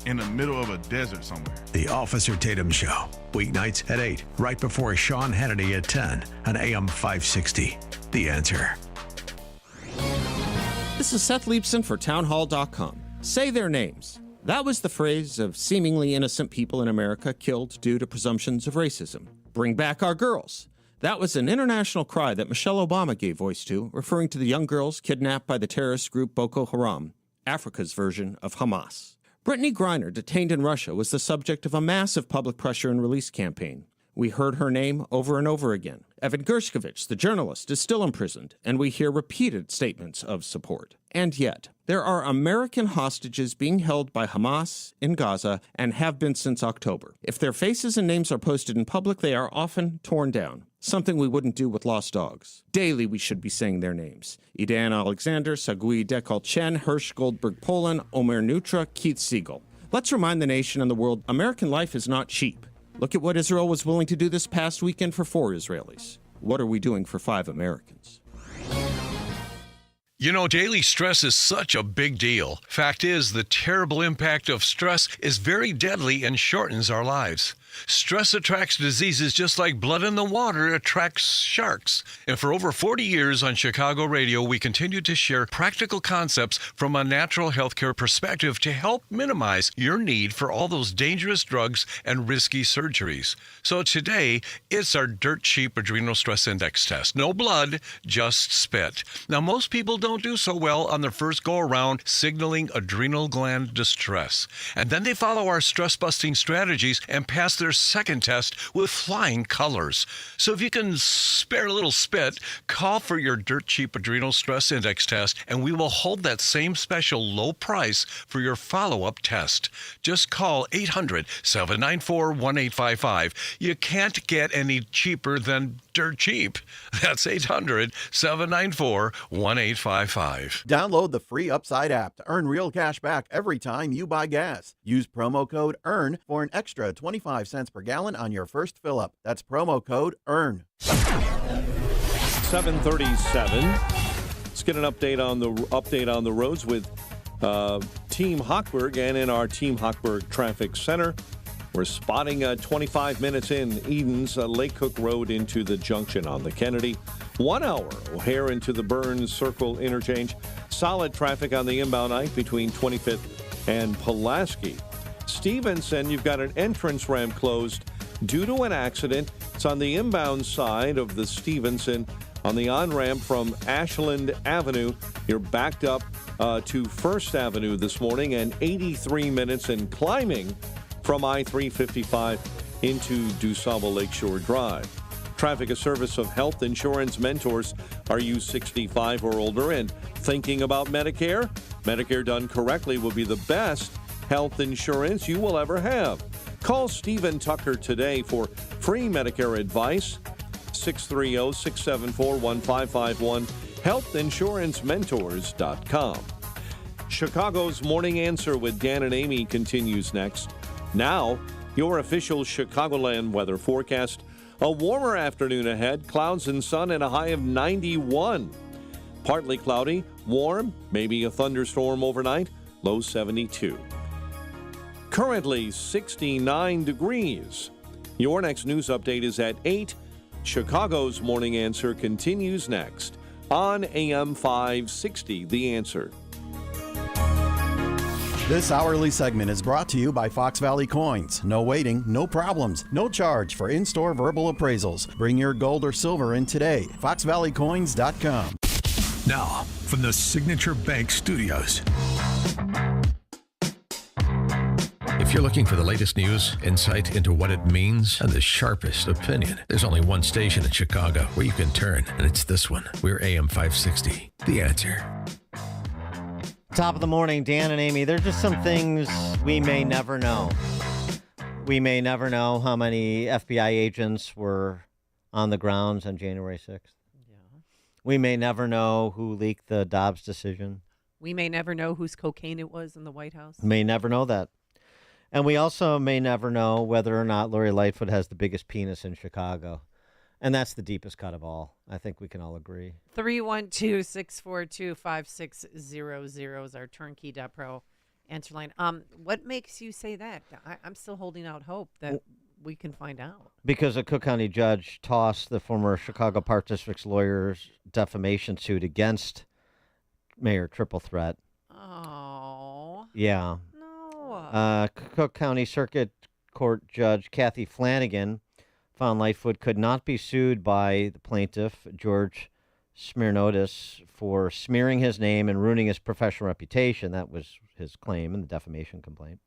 in the middle of a desert somewhere. The Officer Tatum Show, weeknights at 8, right before Sean Hannity at 10 on AM 560. The Answer. This is Seth Leibson for Townhall.com. Say their names. That was the phrase of seemingly innocent people in America killed due to presumptions of racism. Bring back our girls. That was an international cry that Michelle Obama gave voice to, referring to the young girls kidnapped by the terrorist group Boko Haram, Africa's version of Hamas. Brittany Griner, detained in Russia, was the subject of a massive public pressure and release campaign. We heard her name over and over again. Evan Gershkovich, the journalist, is still imprisoned, and we hear repeated statements of support. And yet, there are American hostages being held by Hamas in Gaza and have been since October. If their faces and names are posted in public, they are often torn down, something we wouldn't do with lost dogs. Daily, we should be saying their names. Idan Alexander, Sagui Dekalchen, Hirsch Goldberg Poland, Omer Nutra, Keith Siegel. Let's remind the nation and the world, American life is not cheap. Look at what Israel was willing to do this past weekend for 4 Israelis. What are we doing for 5 Americans? You know, daily stress is such a big deal. Fact is, the terrible impact of stress is very deadly and shortens our lives. Stress attracts diseases just like blood in the water attracts sharks. And for over 40 years on Chicago radio, we continue to share practical concepts from a natural healthcare perspective to help minimize your need for all those dangerous drugs and risky surgeries. So today, it's our dirt cheap adrenal stress index test. No blood, just spit. Now, most people don't do so well on their first go around signaling adrenal gland distress. And then they follow our stress busting strategies and pass their second test with flying colors. So if you can spare a little spit, call for your dirt cheap adrenal stress index test, and we will hold that same special low price for your follow-up test. Just call 800-794-1855. You can't get any cheaper than dirt cheap. That's 800-794-1855. Download the free Upside app to earn real cash back every time you buy gas. Use promo code EARN for an extra 25 cents per gallon on your first fill-up. That's promo code EARN. 7:37. Let's get an update on the roads with Team Hochberg, and in our Team Hochberg Traffic Center, we're spotting 25 minutes in Edens, Lake Cook Road into the junction on the Kennedy. 1 hour O'Hare into the Burns Circle interchange. Solid traffic on the inbound I between 25th and Pulaski. Stevenson, you've got an entrance ramp closed due to an accident. It's on the inbound side of the Stevenson. On the on-ramp from Ashland Avenue, you're backed up to First Avenue this morning, and 83 minutes in climbing from I-355 into DuSable Lakeshore Drive. Traffic, a service of Health Insurance Mentors. Are you 65 or older and thinking about Medicare? Medicare done correctly will be the best health insurance you will ever have. Call Stephen Tucker today for free Medicare advice. 630-674-1551. HealthInsuranceMentors.com. Chicago's Morning Answer with Dan and Amy continues next. Now, your official Chicagoland weather forecast. A warmer afternoon ahead, clouds and sun and a high of 91. Partly cloudy, warm, maybe a thunderstorm overnight, low 72. Currently 69 degrees. Your next news update is at 8. Chicago's Morning Answer continues next on AM 560, The Answer. This hourly segment is brought to you by Fox Valley Coins. No waiting, no problems, no charge for in-store verbal appraisals. Bring your gold or silver in today. FoxValleyCoins.com. Now, from the Signature Bank Studios. If you're looking for the latest news, insight into what it means, and the sharpest opinion, there's only one station in Chicago where you can turn, and it's this one. We're AM 560, The Answer. Top of the morning, Dan and Amy. There's just some things we may never know. We may never know how many FBI agents were on the grounds on January 6th. Yeah. We may never know who leaked the Dobbs decision. We may never know whose cocaine it was in the White House. May never know that. And we also may never know whether or not Lori Lightfoot has the biggest penis in Chicago. And that's the deepest cut of all. I think we can all agree. 312-642-5600 is our turnkey.pro answer line. What makes you say that? I'm still holding out hope that we can find out. Because a Cook County judge tossed the former Chicago Park District's lawyer's defamation suit against Mayor Triple Threat. Oh. Yeah. No. Cook County Circuit Court Judge Kathy Flanagan found Lightfoot could not be sued by the plaintiff, George Smirnotis, for smearing his name and ruining his professional reputation. That was his claim in the defamation complaint.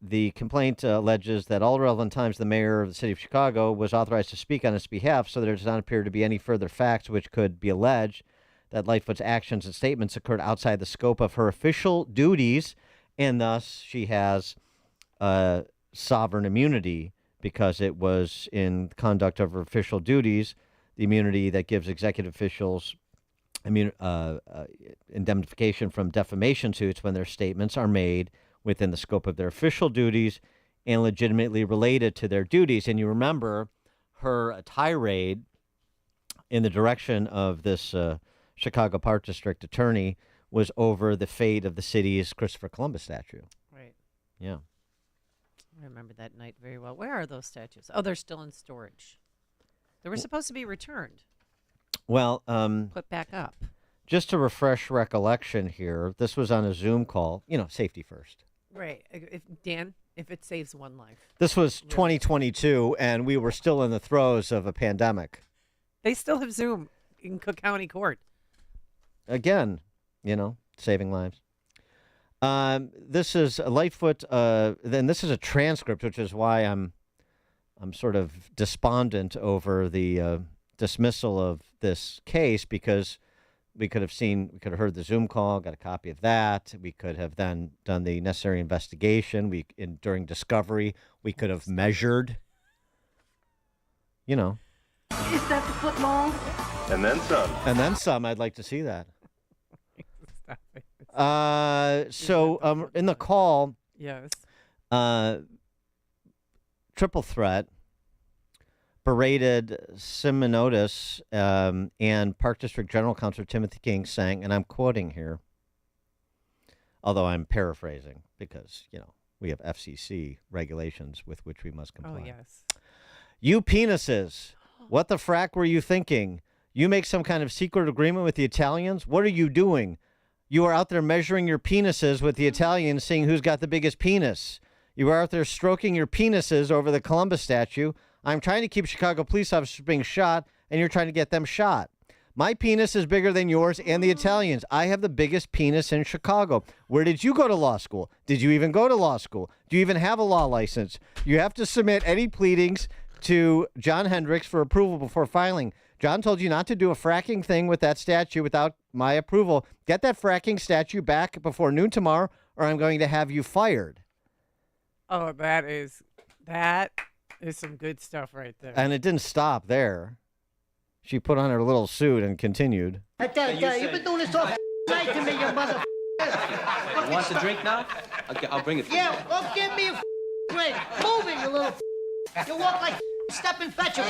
The complaint alleges that all relevant times the mayor of the city of Chicago was authorized to speak on his behalf, so there does not appear to be any further facts which could be alleged that Lightfoot's actions and statements occurred outside the scope of her official duties, and thus she has sovereign immunity because it was in conduct of her official duties, the immunity that gives executive officials indemnification from defamation suits when their statements are made within the scope of their official duties and legitimately related to their duties. And you remember her tirade in the direction of this Chicago Park District attorney was over the fate of the city's Christopher Columbus statue. Right. Yeah. I remember that night very well. Where are those statues? Oh, they're still in storage. They were supposed to be returned. Well, put back up. Just to refresh recollection here, this was on a Zoom call. Safety first. Right. If it saves one life. This was 2022, and we were still in the throes of a pandemic. They still have Zoom in Cook County Court. Again, saving lives. This is Lightfoot. Then this is a transcript, which is why I'm sort of despondent over the dismissal of this case, because we could have heard the Zoom call, got a copy of that. We could have then done the necessary investigation. During discovery, we could have measured. Is that the foot long? And then some. And then some. I'd like to see that. In the call, yes, Triple Threat berated Simonotis and Park District General Counsel Timothy King, saying, and I'm quoting here, although I'm paraphrasing because, we have FCC regulations with which we must comply. Oh, yes. You penises, what the frack were you thinking? You make some kind of secret agreement with the Italians? What are you doing? You are out there measuring your penises with the Italians, seeing who's got the biggest penis. You are out there stroking your penises over the Columbus statue. I'm trying to keep Chicago police officers being shot, and you're trying to get them shot. My penis is bigger than yours and the Italians. I have the biggest penis in Chicago. Where did you go to law school? Did you even go to law school? Do you even have a law license? You have to submit any pleadings to John Hendricks for approval before filing. John told you not to do a fracking thing with that statue without my approval. Get that fracking statue back before noon tomorrow, or I'm going to have you fired. Oh, that is some good stuff right there. And it didn't stop there. She put on her little suit and continued. I tell you, you've been doing this all night to me, you mother. You want the drink now? Okay, I'll bring it for you. Yeah, well, give me a drink. Move it, you little. You walk like stepping fetch of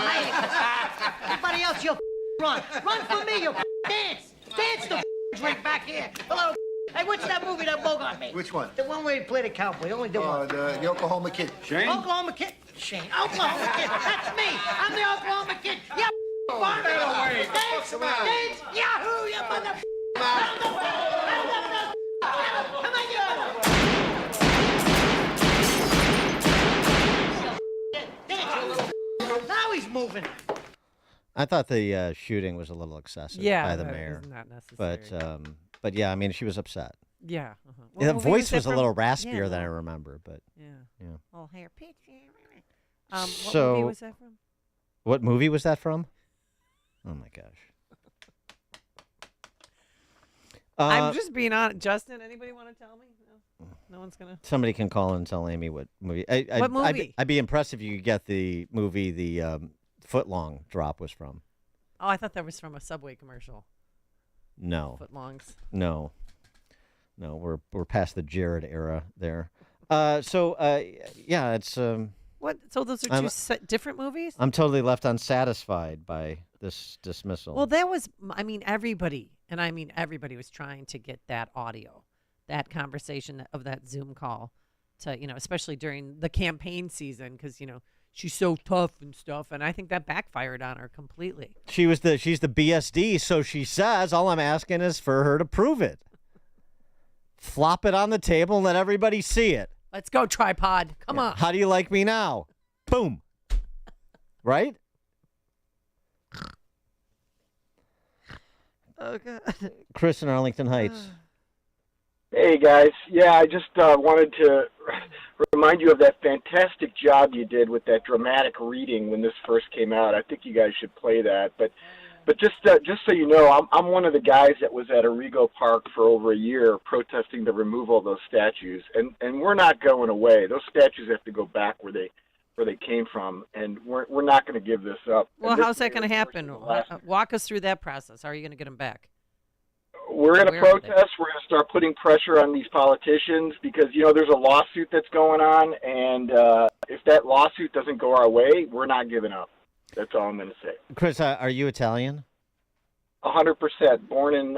everybody else, you run. Run for me, you dance. Dance the drink back here. Hello. Hey, what's that movie that Bogart made? Which one? The one where he played a cowboy. Only did one. The Oklahoma Kid. Shane? Oklahoma Kid. Shane. Oklahoma Kid. That's me. I'm the Oklahoma Kid. Yeah. Dance, dance, Yahoo, you mother. Come on, you. Now he's moving. I thought the shooting was a little excessive by the mayor. Is not necessary. But yeah, I mean, she was upset. Yeah. The voice was a little raspier than I remember, but yeah. Oh, hair pitch. What movie was that from? What movie was that from? Oh my gosh. I'm just being honest. Justin, anybody want to tell me? No one's gonna. Somebody can call and tell Amy what movie. What movie? I'd be impressed if you could get the movie the footlong drop was from. Oh, I thought that was from a Subway commercial. No. Footlongs. No, we're past the Jared era there. Yeah, it's. What? So those are two different movies? I'm totally left unsatisfied by this dismissal. Well, that was. Everybody was trying to get that audio, that conversation of that Zoom call, to especially during the campaign season, because she's so tough and stuff, and I think that backfired on her completely. She's the BSD, so she says. All I'm asking is for her to prove it. Flop it on the table and let everybody see it. Let's go, tripod. Come on. How do you like me now? Boom. Right? Oh, God. Chris in Arlington Heights. Hey, guys. Yeah, I just wanted to remind you of that fantastic job you did with that dramatic reading when this first came out. I think you guys should play that. But just so you know, I'm one of the guys that was at Arrigo Park for over a year protesting the removal of those statues, and we're not going away. Those statues have to go back where they came from, and we're not going to give this up. Well, how's that going to happen? Walk us through that process. How are you going to get them back? We're going to protest. We're going to start putting pressure on these politicians because, there's a lawsuit that's going on, and if that lawsuit doesn't go our way, we're not giving up. That's all I'm going to say. Chris, are you Italian? 100%. Born in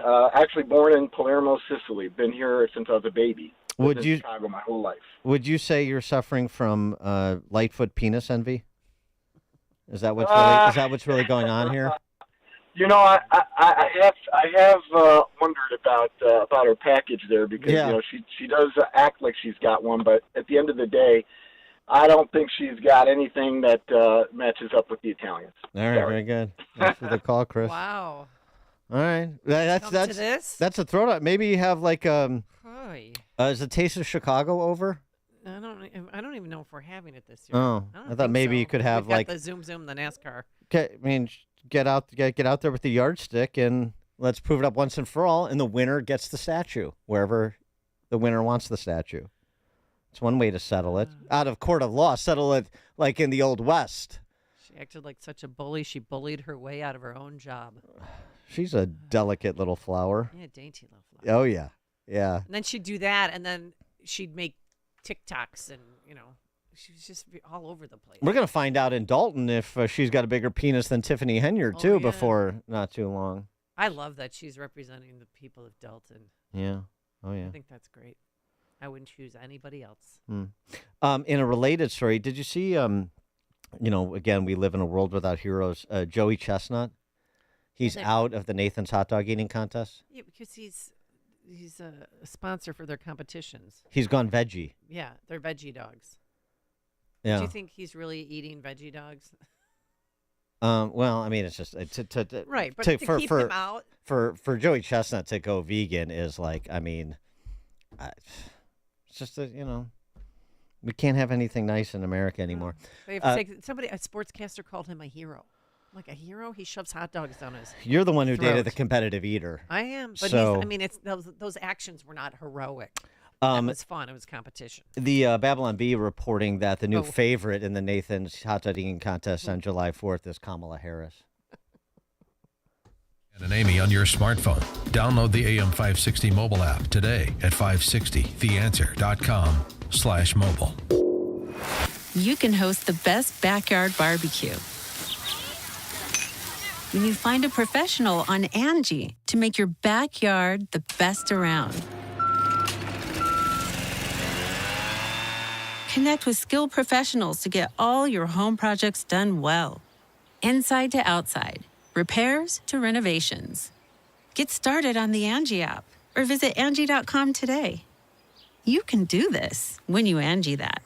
Palermo, Sicily. Been here since I was a baby. Lived in Chicago my whole life. Would you say you're suffering from Lightfoot penis envy? Is that what's really going on here? I have wondered about her package there because she does act like she's got one, but at the end of the day, I don't think she's got anything that matches up with the Italians. All right, very good. Thanks for the call, Chris. Wow. All right, that's to this? That's a throwdown. Maybe you have like is the Taste of Chicago over? I don't even know if we're having it this year. Oh, I thought maybe you could have We've got like the Zoom, the NASCAR. Okay, I mean, get out there with the yardstick and let's prove it up once and for all. And the winner gets the statue wherever the winner wants the statue. It's one way to settle it. Out of court of law, settle it like in the Old West. She acted like such a bully. She bullied her way out of her own job. She's a delicate little flower. Yeah, dainty little flower. Oh, yeah. Yeah. And then she'd do that, and then she'd make TikToks, and, she was just all over the place. We're going to find out in Dalton if she's got a bigger penis than Tiffany Henyard, too, before not too long. I love that she's representing the people of Dalton. Yeah. Oh, yeah. I think that's great. I wouldn't choose anybody else. In a related story, did you see, again, we live in a world without heroes, Joey Chestnut? He's out of the Nathan's hot dog eating contest? Yeah, because he's a sponsor for their competitions. He's gone veggie. Yeah, they're veggie dogs. Yeah. Do you think he's really eating veggie dogs? Well, I mean, it's just right, but to keep him out for Joey Chestnut to go vegan is like, I mean, it's just we can't have anything nice in America anymore. A sportscaster called him a hero. Like a hero, he shoves hot dogs down his. You're the one who throat. dated the competitive eater. I am, but it's those actions were not heroic. It was fun. It was competition. The Babylon Bee reporting that the new favorite in the Nathan's hot dog eating contest on July 4th is Kamala Harris. And Amy on your smartphone. Download the AM560 mobile app today at 560theanswer.com/mobile. You can host the best backyard barbecue when you find a professional on Angie to make your backyard the best around. Connect with skilled professionals to get all your home projects done well. Inside to outside, repairs to renovations. Get started on the Angie app or visit Angie.com today. You can do this when you Angie that.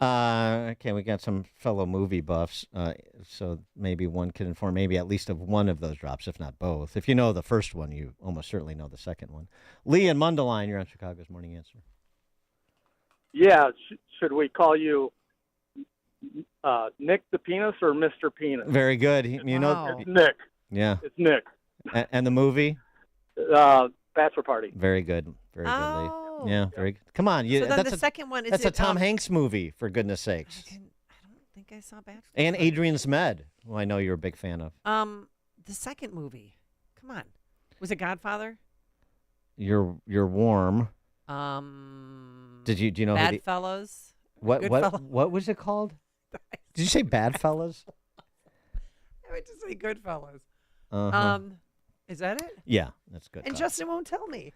Okay, we got some fellow movie buffs, so maybe one can inform maybe at least of one of those drops, if not both. If you know the first one, you almost certainly know the second one. Lee and Mundelein, you're on Chicago's Morning Answer. Yeah, should we call you Nick the Penis or Mr. Penis? Very good. It's Nick. Yeah. It's Nick. And the movie? Bachelor Party. Very good. Very good, Lee. Yeah, very good. Come on. So then the second one, that's a Tom Hanks movie, for goodness sakes. I don't think I saw Bachelor. And Adrian Zmed, who I know you're a big fan of. The second movie. Come on. Was it Godfather? You're warm. Do you know Badfellas? What was it called? Did you say Badfellas? I would just say Goodfellas. Is that it? Yeah, that's good. And Justin won't tell me.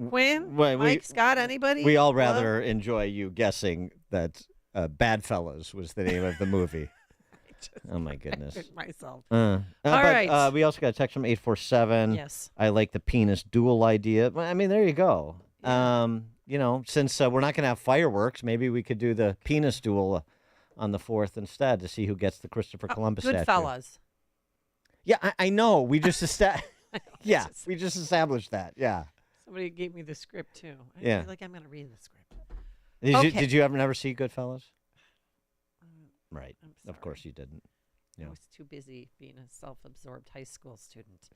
Quinn, Wait, Mike, Scott, anybody? We all rather enjoy you guessing that Badfellas was the name of the movie. Oh, my goodness. Myself. All right. We also got a text from 847. Yes. I like the penis duel idea. Well, I mean, there you go. Since we're not going to have fireworks, maybe we could do the penis duel on the 4th instead to see who gets the Christopher Columbus statue. Goodfellas. Yeah, I know. We just we just established that. Yeah. Somebody gave me the script, too. I Yeah. feel like I'm going to read the script. Did you ever never see Goodfellas? Right. Of course you didn't. I was too busy being a self-absorbed high school student.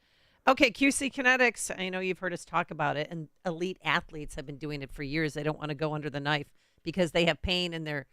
Okay, QC Kinetics. I know you've heard us talk about it, and elite athletes have been doing it for years. They don't want to go under the knife because they have pain in their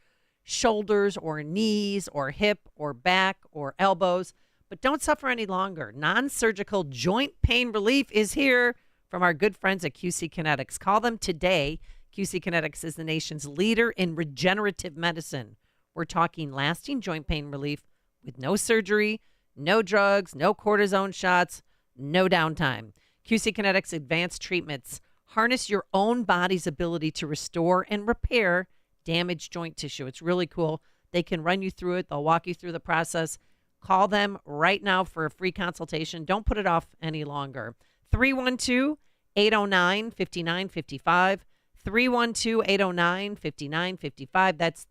shoulders or knees or hip or back or elbows. But don't suffer any longer. Non-surgical joint pain relief is here from our good friends at QC Kinetics. Call them today. QC Kinetics is the nation's leader in regenerative medicine. We're talking lasting joint pain relief with no surgery, no drugs, no cortisone shots, no downtime. QC Kinetics advanced treatments harness your own body's ability to restore and repair damaged joint tissue. It's really cool. They can run you through it. They'll walk you through the process. Call them right now for a free consultation. Don't put it off any longer. 312-809-5955. 312-809-5955. That's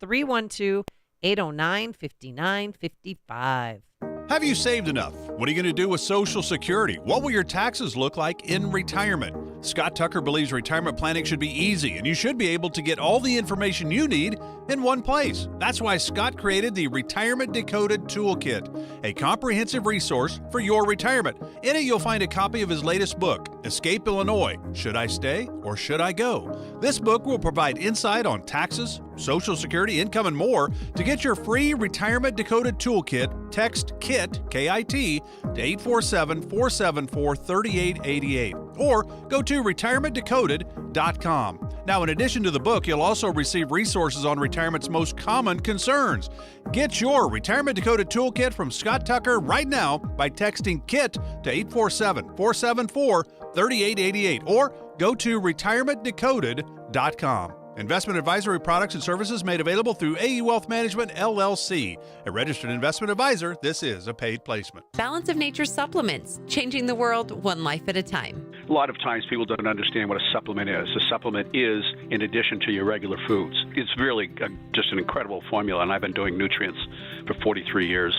312-809-5955. Have you saved enough? What are you going to do with Social Security? What will your taxes look like in retirement? Scott Tucker believes retirement planning should be easy, and you should be able to get all the information you need in one place. That's why Scott created the Retirement Decoded Toolkit, a comprehensive resource for your retirement. In it, you'll find a copy of his latest book, Escape Illinois: Should I Stay or Should I Go? This book will provide insight on taxes, Social Security, income, and more. To get your free Retirement Decoded Toolkit, text KIT, K-I-T, to 847-474-3888, or go to retirementdecoded.com. Now, in addition to the book, you'll also receive resources on retirement's most common concerns. Get your Retirement Decoded Toolkit from Scott Tucker right now by texting KIT to 847-474-3888, or go to retirementdecoded.com. Investment advisory products and services made available through AE Wealth Management, LLC. A registered investment advisor, this is a paid placement. Balance of Nature supplements, changing the world one life at a time. A lot of times people don't understand what a supplement is. A supplement is in addition to your regular foods. It's really just an incredible formula, and I've been doing nutrients for 43 years.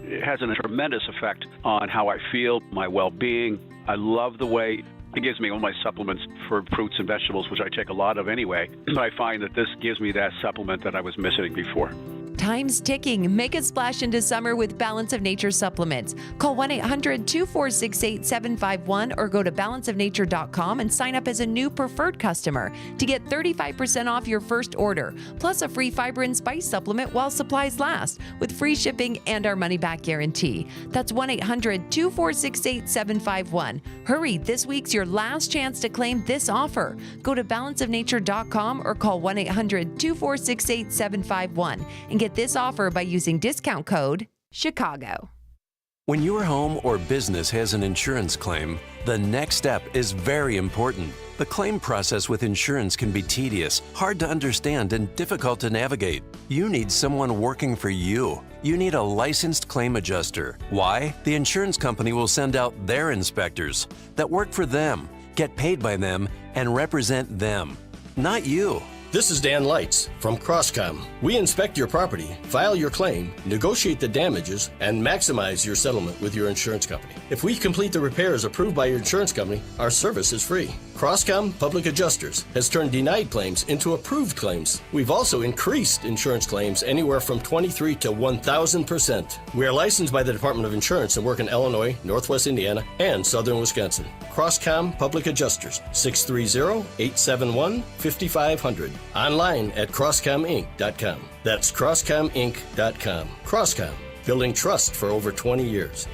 It has a tremendous effect on how I feel, my well-being. I love the way it gives me all my supplements for fruits and vegetables, which I take a lot of anyway. But I find that this gives me that supplement that I was missing before. Time's ticking. Make a splash into summer with Balance of Nature supplements. Call 1-800-246-8751 or go to balanceofnature.com and sign up as a new preferred customer to get 35% off your first order, plus a free fiber and spice supplement while supplies last, with free shipping and our money-back guarantee. That's 1-800-246-8751. Hurry, this week's your last chance to claim this offer. Go to balanceofnature.com or call 1-800-246-8751 and get this offer by using discount code CHICAGO. When your home or business has an insurance claim, the next step is very important. The claim process with insurance can be tedious, hard to understand, and difficult to navigate. You need someone working for you. You need a licensed claim adjuster. Why? The insurance company will send out their inspectors that work for them, get paid by them, and represent them, not you. This is Dan Lights from Crosscom. We inspect your property, file your claim, negotiate the damages, and maximize your settlement with your insurance company. If we complete the repairs approved by your insurance company, our service is free. Crosscom Public Adjusters has turned denied claims into approved claims. We've also increased insurance claims anywhere from 23 to 1,000%. We are licensed by the Department of Insurance and work in Illinois, Northwest Indiana, and Southern Wisconsin. Crosscom Public Adjusters, 630-871-5500. Online at crosscominc.com. That's crosscominc.com. Crosscom, building trust for over 20 years.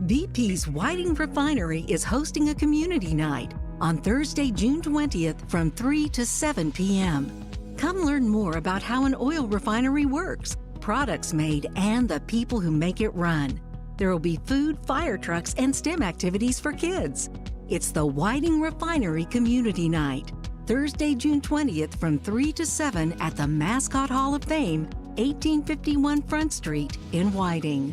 BP's Whiting Refinery is hosting a community night on Thursday, June 20th from 3 to 7 p.m. Come learn more about how an oil refinery works, products made, and the people who make it run. There will be food, fire trucks, and STEM activities for kids. It's the Whiting Refinery Community Night, Thursday, June 20th from 3 to 7 at the Mascot Hall of Fame, 1851 Front Street in Whiting.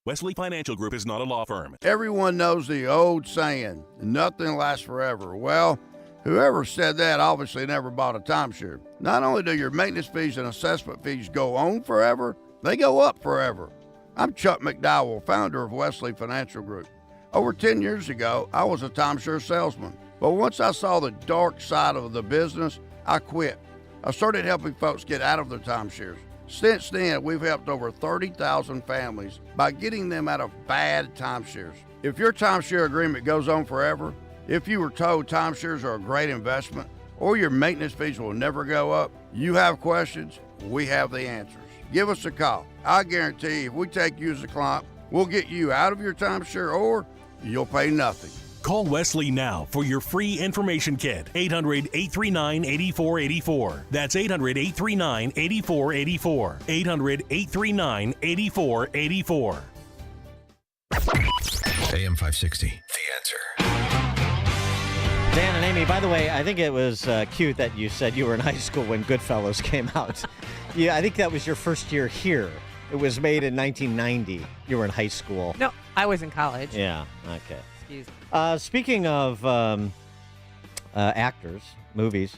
Wesley Financial Group is not a law firm. Everyone knows the old saying, nothing lasts forever. Well, whoever said that obviously never bought a timeshare. Not only do your maintenance fees and assessment fees go on forever, they go up forever. I'm Chuck McDowell, founder of Wesley Financial Group. Over 10 years ago, I was a timeshare salesman. But once I saw the dark side of the business, I quit. I started helping folks get out of their timeshares. Since then, we've helped over 30,000 families by getting them out of bad timeshares. If your timeshare agreement goes on forever, if you were told timeshares are a great investment, or your maintenance fees will never go up, you have questions, we have the answers. Give us a call. I guarantee if we take you as a client, we'll get you out of your timeshare or you'll pay nothing. Call Wesley now for your free information kit. 800-839-8484. That's 800-839-8484. 800-839-8484. AM 560. The Answer. Dan and Amy, by the way, I think it was cute that you said you were in high school when Goodfellas came out. Yeah, I think that was your first year here. It was made in 1990. You were in high school. No, I was in college. Yeah, okay. Excuse me. Speaking of actors, movies,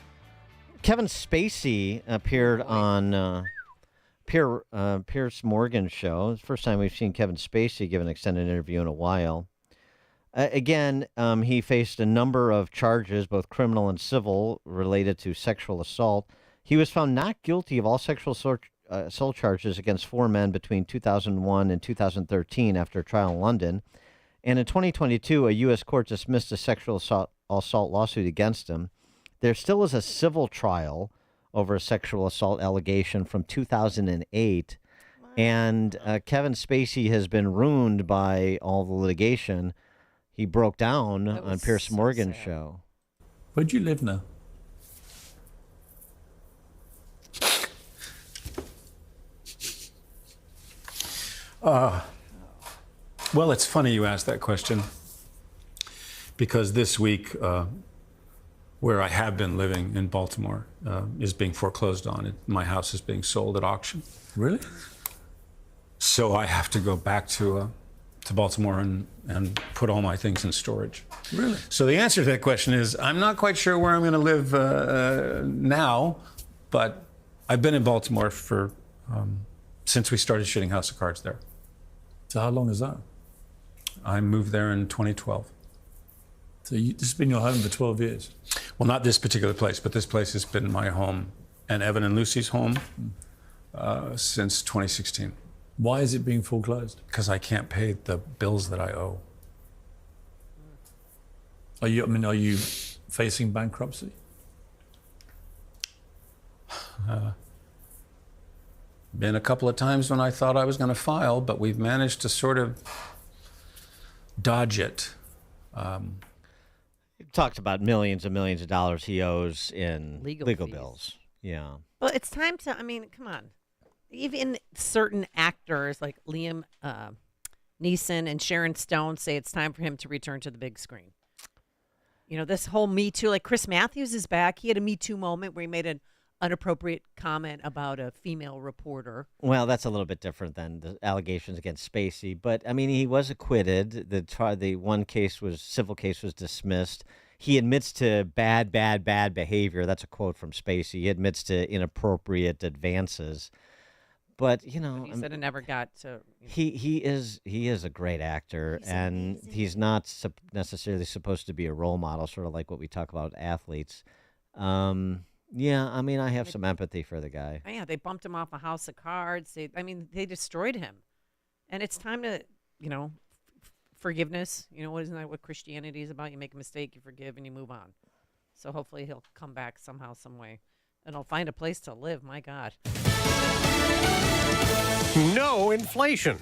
Kevin Spacey appeared on Piers Morgan's show. It's the first time we've seen Kevin Spacey give an extended interview in a while. Again, he faced a number of charges, both criminal and civil, related to sexual assault. He was found not guilty of all sexual assault charges against 4 men between 2001 and 2013 after a trial in London. And in 2022, a U.S. court dismissed a sexual assault lawsuit against him. There still is a civil trial over a sexual assault allegation from 2008. And Kevin Spacey has been ruined by all the litigation. He broke down on Piers Morgan's show. Where'd you live now? Well, it's funny you asked that question because this week, where I have been living in Baltimore, is being foreclosed on. My house is being sold at auction. Really? So I have to go back to Baltimore and put all my things in storage. Really? So the answer to that question is I'm not quite sure where I'm going to live now, but I've been in Baltimore for since we started shooting House of Cards there. So how long is that? I moved there in 2012. So this has been your home for 12 years? Well, not this particular place, but this place has been my home and Evan and Lucy's home since 2016. Why is it being foreclosed? Because I can't pay the bills that I owe. Are you facing bankruptcy? Been a couple of times when I thought I was going to file, but we've managed to sort of dodge it. He talked about millions and millions of dollars he owes in legal bills. Yeah. Well, it's time to, come on. Even certain actors like Liam Neeson and Sharon Stone say it's time for him to return to the big screen. You know, this whole Me Too, like Chris Matthews is back. He had a Me Too moment where he made an inappropriate comment about a female reporter. Well, that's a little bit different than the allegations against Spacey. But, he was acquitted. The one civil case was dismissed. He admits to bad behavior. That's a quote from Spacey. He admits to inappropriate advances. But, he said it never got to. He is a great actor, and he's not necessarily supposed to be a role model, sort of like what we talk about with athletes. Yeah, I have some empathy for the guy. Oh, yeah, they bumped him off a House of Cards. They destroyed him. And it's time to, forgiveness. Isn't that what Christianity is about? You make a mistake, you forgive, and you move on. So hopefully he'll come back somehow, some way. And he'll find a place to live, my God. No inflation.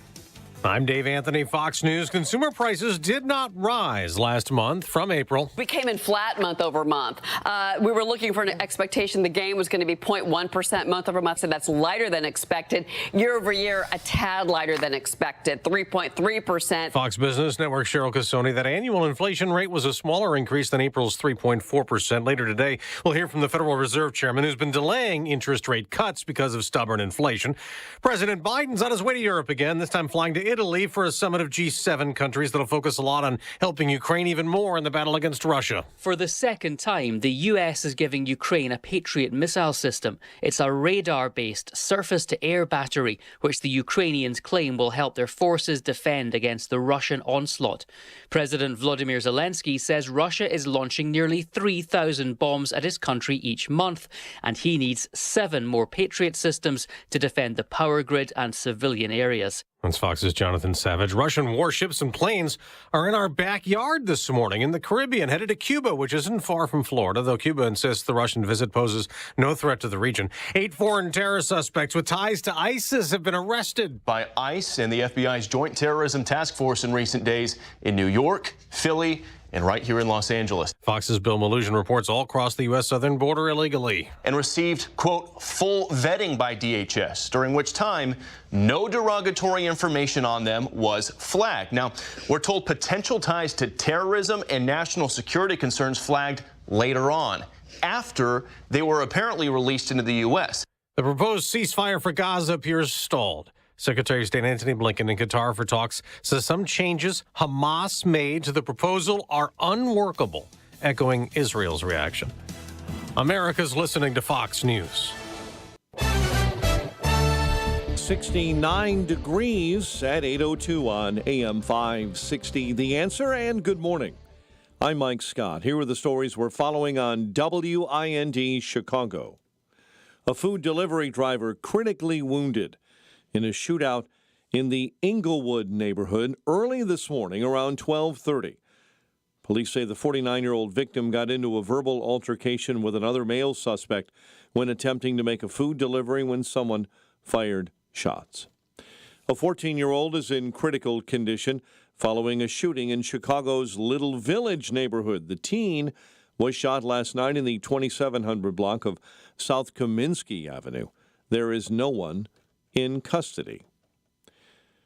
I'm Dave Anthony, Fox News. Consumer prices did not rise last month from April. We came in flat month over month. We were looking for an expectation the gain was going to be 0.1% month over month, so that's lighter than expected. Year over year, a tad lighter than expected, 3.3%. Fox Business Network Cheryl Casoni, that annual inflation rate was a smaller increase than April's 3.4%. Later today, we'll hear from the Federal Reserve Chairman, who's been delaying interest rate cuts because of stubborn inflation. President Biden's on his way to Europe again, this time flying to Italy for a summit of G7 countries that'll focus a lot on helping Ukraine even more in the battle against Russia. For the second time, the U.S. is giving Ukraine a Patriot missile system. It's a radar-based surface-to-air battery, which the Ukrainians claim will help their forces defend against the Russian onslaught. President Volodymyr Zelensky says Russia is launching nearly 3,000 bombs at his country each month, and he needs 7 more Patriot systems to defend the power grid and civilian areas. That's Fox's Jonathan Savage. Russian warships and planes are in our backyard this morning in the Caribbean, headed to Cuba, which isn't far from Florida, though Cuba insists the Russian visit poses no threat to the region. 8 foreign terror suspects with ties to ISIS have been arrested by ICE and the FBI's Joint Terrorism Task Force in recent days in New York, Philly, and right here in Los Angeles. Fox's Bill Mallusian reports all across the U.S. southern border illegally. And received, quote, full vetting by DHS, during which time no derogatory information on them was flagged. Now, we're told potential ties to terrorism and national security concerns flagged later on, after they were apparently released into the U.S. The proposed ceasefire for Gaza appears stalled. Secretary of State Antony Blinken in Qatar for talks says some changes Hamas made to the proposal are unworkable, echoing Israel's reaction. America's listening to Fox News. 69 degrees at 8:02 on AM 560. The Answer, and good morning. I'm Mike Scott. Here are the stories we're following on WIND Chicago. A food delivery driver critically wounded in a shootout in the Inglewood neighborhood early this morning around 12:30. Police say the 49-year-old victim got into a verbal altercation with another male suspect when attempting to make a food delivery when someone fired shots. A 14-year-old is in critical condition following a shooting in Chicago's Little Village neighborhood. The teen was shot last night in the 2700 block of South Kaminsky Avenue. There is no one in custody.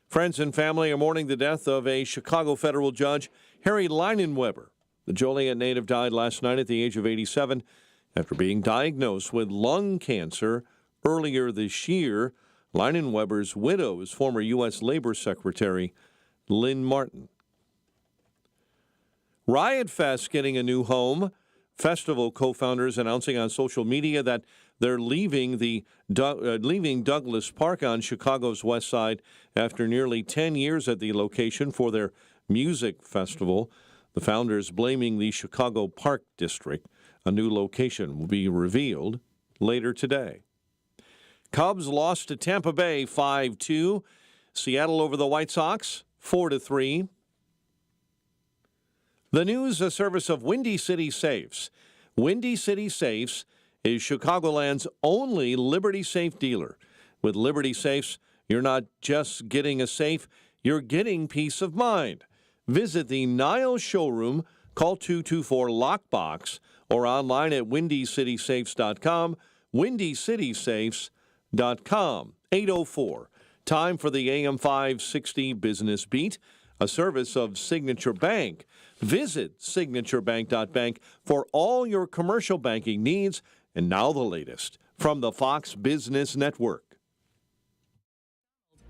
Friends and family are mourning the death of a Chicago federal judge, Harry Leinenweber. The Joliet native died last night at the age of 87 after being diagnosed with lung cancer earlier this year. Leinenweber's widow is former U.S. Labor Secretary Lynn Martin. Riot Fest getting a new home. Festival co-founders announcing on social media that they're leaving Douglas Park on Chicago's west side after nearly 10 years at the location for their music festival. The founders blaming the Chicago Park District. A new location will be revealed later today. Cubs lost to Tampa Bay 5-2. Seattle over the White Sox 4-3. The news, a service of Windy City Safes. Windy City Safes is Chicagoland's only Liberty Safe dealer. With Liberty Safes, you're not just getting a safe, you're getting peace of mind. Visit the Niles showroom, call 224-LOCKBOX, or online at windycitysafes.com, windycitysafes.com. 8:04. Time for the AM 560 Business Beat, a service of Signature Bank. Visit signaturebank.bank for all your commercial banking needs. And now the latest from the Fox Business Network.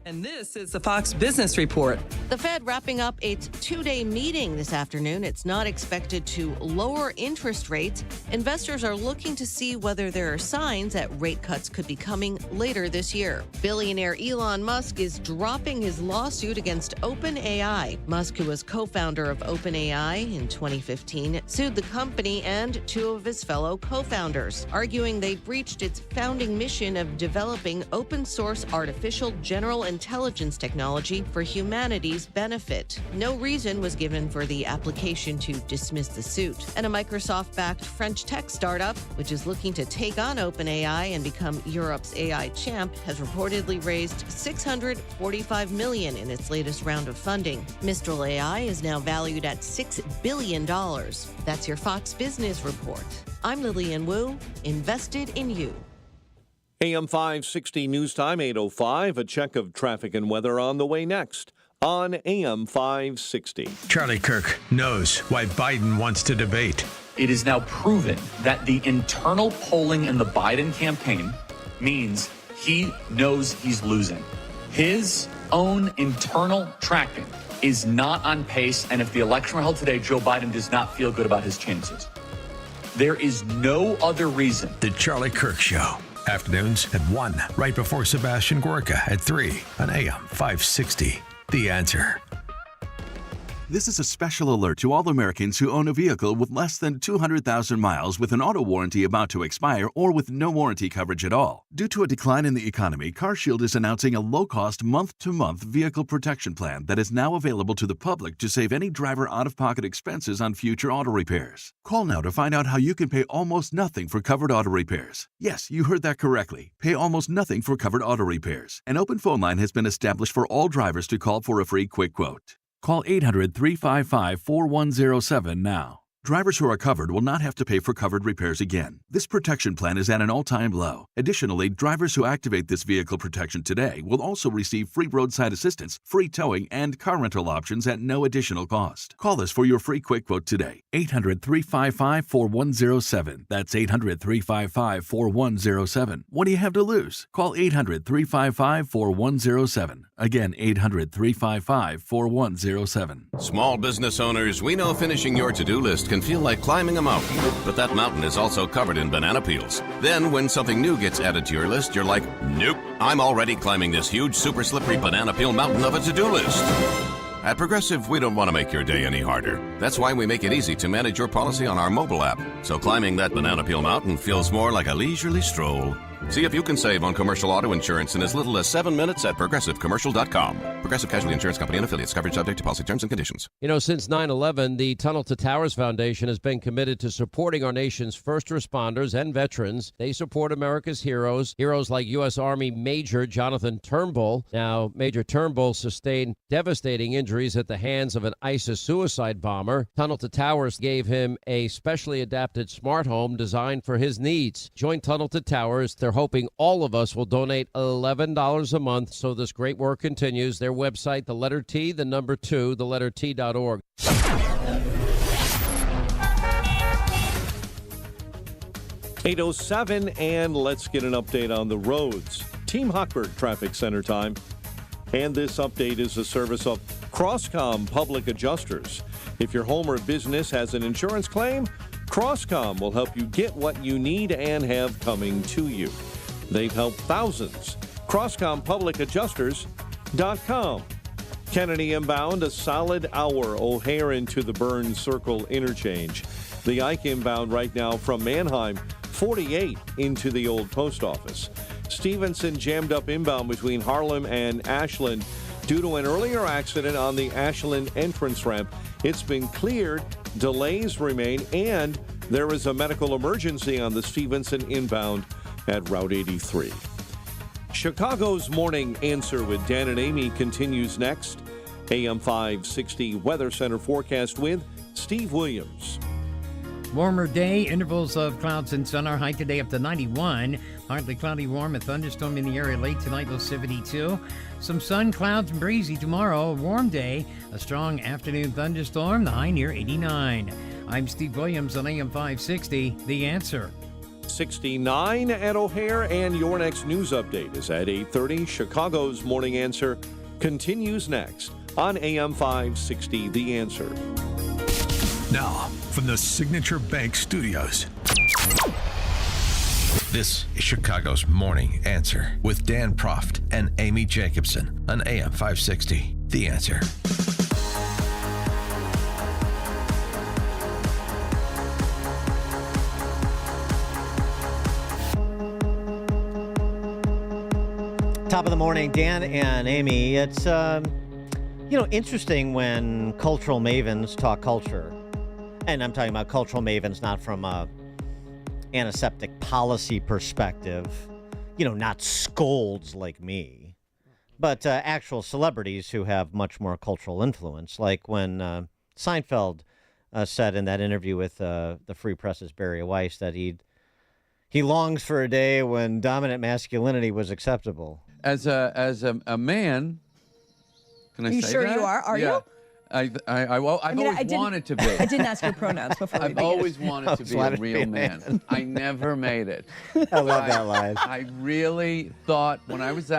And this is the Fox Business Report. The Fed wrapping up its 2-day meeting this afternoon. It's not expected to lower interest rates. Investors are looking to see whether there are signs that rate cuts could be coming later this year. Billionaire Elon Musk is dropping his lawsuit against OpenAI. Musk, who was co-founder of OpenAI in 2015, sued the company and 2 of his fellow co-founders, arguing they breached its founding mission of developing open-source artificial general intelligence technology for humanity's benefit. No reason was given for the application to dismiss the suit. And a Microsoft-backed French tech startup, which is looking to take on OpenAI and become Europe's AI champ, has reportedly raised $645 million in its latest round of funding. Mistral AI is now valued at $6 billion. That's your Fox Business Report. I'm Lillian Wu, invested in you. AM 560 News Time, 8:05. A check of traffic and weather on the way next on AM 560. Charlie Kirk knows why Biden wants to debate. It is now proven that the internal polling in the Biden campaign means he knows he's losing. His own internal tracking is not on pace, and if the election were held today, Joe Biden does not feel good about his chances. There is no other reason. The Charlie Kirk Show. Afternoons at 1, right before Sebastian Gorka at 3 on AM 560. The Answer. This is a special alert to all Americans who own a vehicle with less than 200,000 miles with an auto warranty about to expire or with no warranty coverage at all. Due to a decline in the economy, CarShield is announcing a low-cost month-to-month vehicle protection plan that is now available to the public to save any driver out-of-pocket expenses on future auto repairs. Call now to find out how you can pay almost nothing for covered auto repairs. Yes, you heard that correctly. Pay almost nothing for covered auto repairs. An open phone line has been established for all drivers to call for a free quick quote. Call 800-355-4107 now. Drivers who are covered will not have to pay for covered repairs again. This protection plan is at an all-time low. Additionally, drivers who activate this vehicle protection today will also receive free roadside assistance, free towing, and car rental options at no additional cost. Call us for your free quick quote today. 800-355-4107. That's 800-355-4107. What do you have to lose? Call 800-355-4107. Again, 800-355-4107. Small business owners, we know finishing your to-do list can feel like climbing a mountain, but that mountain is also covered in banana peels. Then when something new gets added to your list, you're like, nope, I'm already climbing this huge super slippery banana peel mountain of a to-do list. At Progressive, we don't want to make your day any harder. That's why we make it easy to manage your policy on our mobile app. So climbing that banana peel mountain feels more like a leisurely stroll. See if you can save on commercial auto insurance in as little as 7 minutes at progressivecommercial.com. Progressive Casualty Insurance Company and affiliates. Coverage subject to policy terms and conditions. You know, since 9/11, the Tunnel to Towers Foundation has been committed to supporting our nation's first responders and veterans. They support America's heroes like U.S. Army Major Jonathan Turnbull. Now, Major Turnbull sustained devastating injuries at the hands of an ISIS suicide bomber. Tunnel to Towers gave him a specially adapted smart home designed for his needs. Join Tunnel to Towers. They're hoping all of us will donate $11 a month so this great work continues. Their website, the letter T, the number 2, the letter T.org. 8:07, and let's get an update on the roads. Team Hochberg Traffic Center time. And this update is a service of Crosscom Public Adjusters. If your home or business has an insurance claim, Crosscom will help you get what you need and have coming to you. They've helped thousands. CrosscomPublicAdjusters.com. Kennedy inbound, a solid hour. O'Hare into the Burns Circle interchange. The Ike inbound right now from Mannheim, 48 into the old post office. Stevenson jammed up inbound between Harlem and Ashland due to an earlier accident on the Ashland entrance ramp. It's been cleared. Delays remain, and there is a medical emergency on the Stevenson inbound at Route 83. Chicago's Morning Answer with Dan and Amy continues next. AM 560 Weather Center forecast with Steve Williams. Warmer day, intervals of clouds and sun. Our high today up to 91. Partly cloudy, warm, a thunderstorm in the area late tonight, low 72. Some sun, clouds, and breezy tomorrow. A warm day, a strong afternoon thunderstorm, the high near 89. I'm Steve Williams on AM 560, The Answer. 69 at O'Hare, and your next news update is at 8:30. Chicago's Morning Answer continues next on AM 560, The Answer. Now, from the Signature Bank Studios, this is Chicago's Morning Answer with Dan Proft and Amy Jacobson on AM 560, The Answer. Top of the morning, Dan and Amy. It's, interesting when cultural mavens talk culture. And I'm talking about cultural mavens not from a antiseptic policy perspective, not scolds like me, but actual celebrities who have much more cultural influence, like when Seinfeld said in that interview with the Free Press's Barry Weiss that he longs for a day when dominant masculinity was acceptable. As a man, can I say that? You sure you are? Are you? I've always wanted to be. I didn't ask your pronouns before we I've began. always wanted to be a real man. I never made it. I love that line. I really thought when I was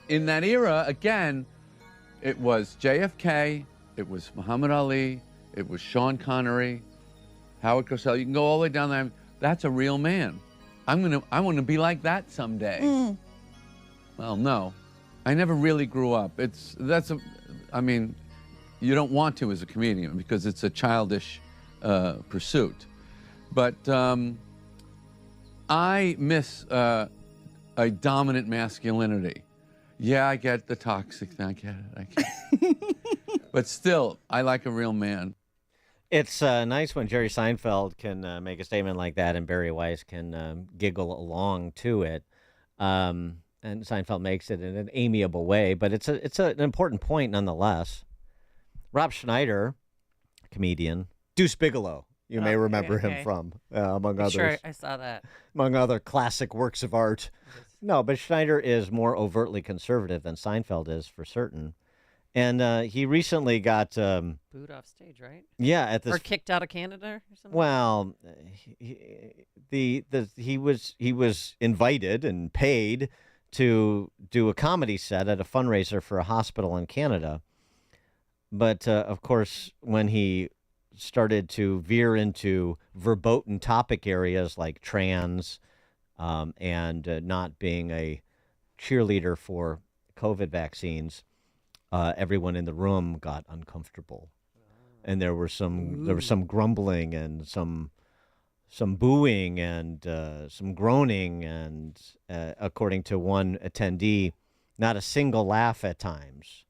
in that era, again, it was JFK, it was Muhammad Ali, it was Sean Connery, Howard Cosell. You can go all the way down there. That's a real man. I want to be like that someday. Well, no, I never really grew up. You don't want to as a comedian because it's a childish pursuit. But I miss a dominant masculinity. Yeah, I get the toxic thing. I get it. But still, I like a real man. It's nice when Jerry Seinfeld can make a statement like that and Barry Weiss can giggle along to it. And Seinfeld makes it in an amiable way, but it's an important point nonetheless. Rob Schneider, comedian, Deuce Bigalow, you may remember him from, among others. Sure, I saw that. Among other classic works of art. No, but Schneider is more overtly conservative than Seinfeld is, for certain. And he recently got booed off stage, right? Yeah, or kicked out of Canada or something. Well, he was invited and paid to do a comedy set at a fundraiser for a hospital in Canada. But, of course, when he started to veer into verboten topic areas like trans and not being a cheerleader for COVID vaccines, everyone in the room got uncomfortable. And there was some grumbling and some booing and some groaning and, according to one attendee, not a single laugh at times.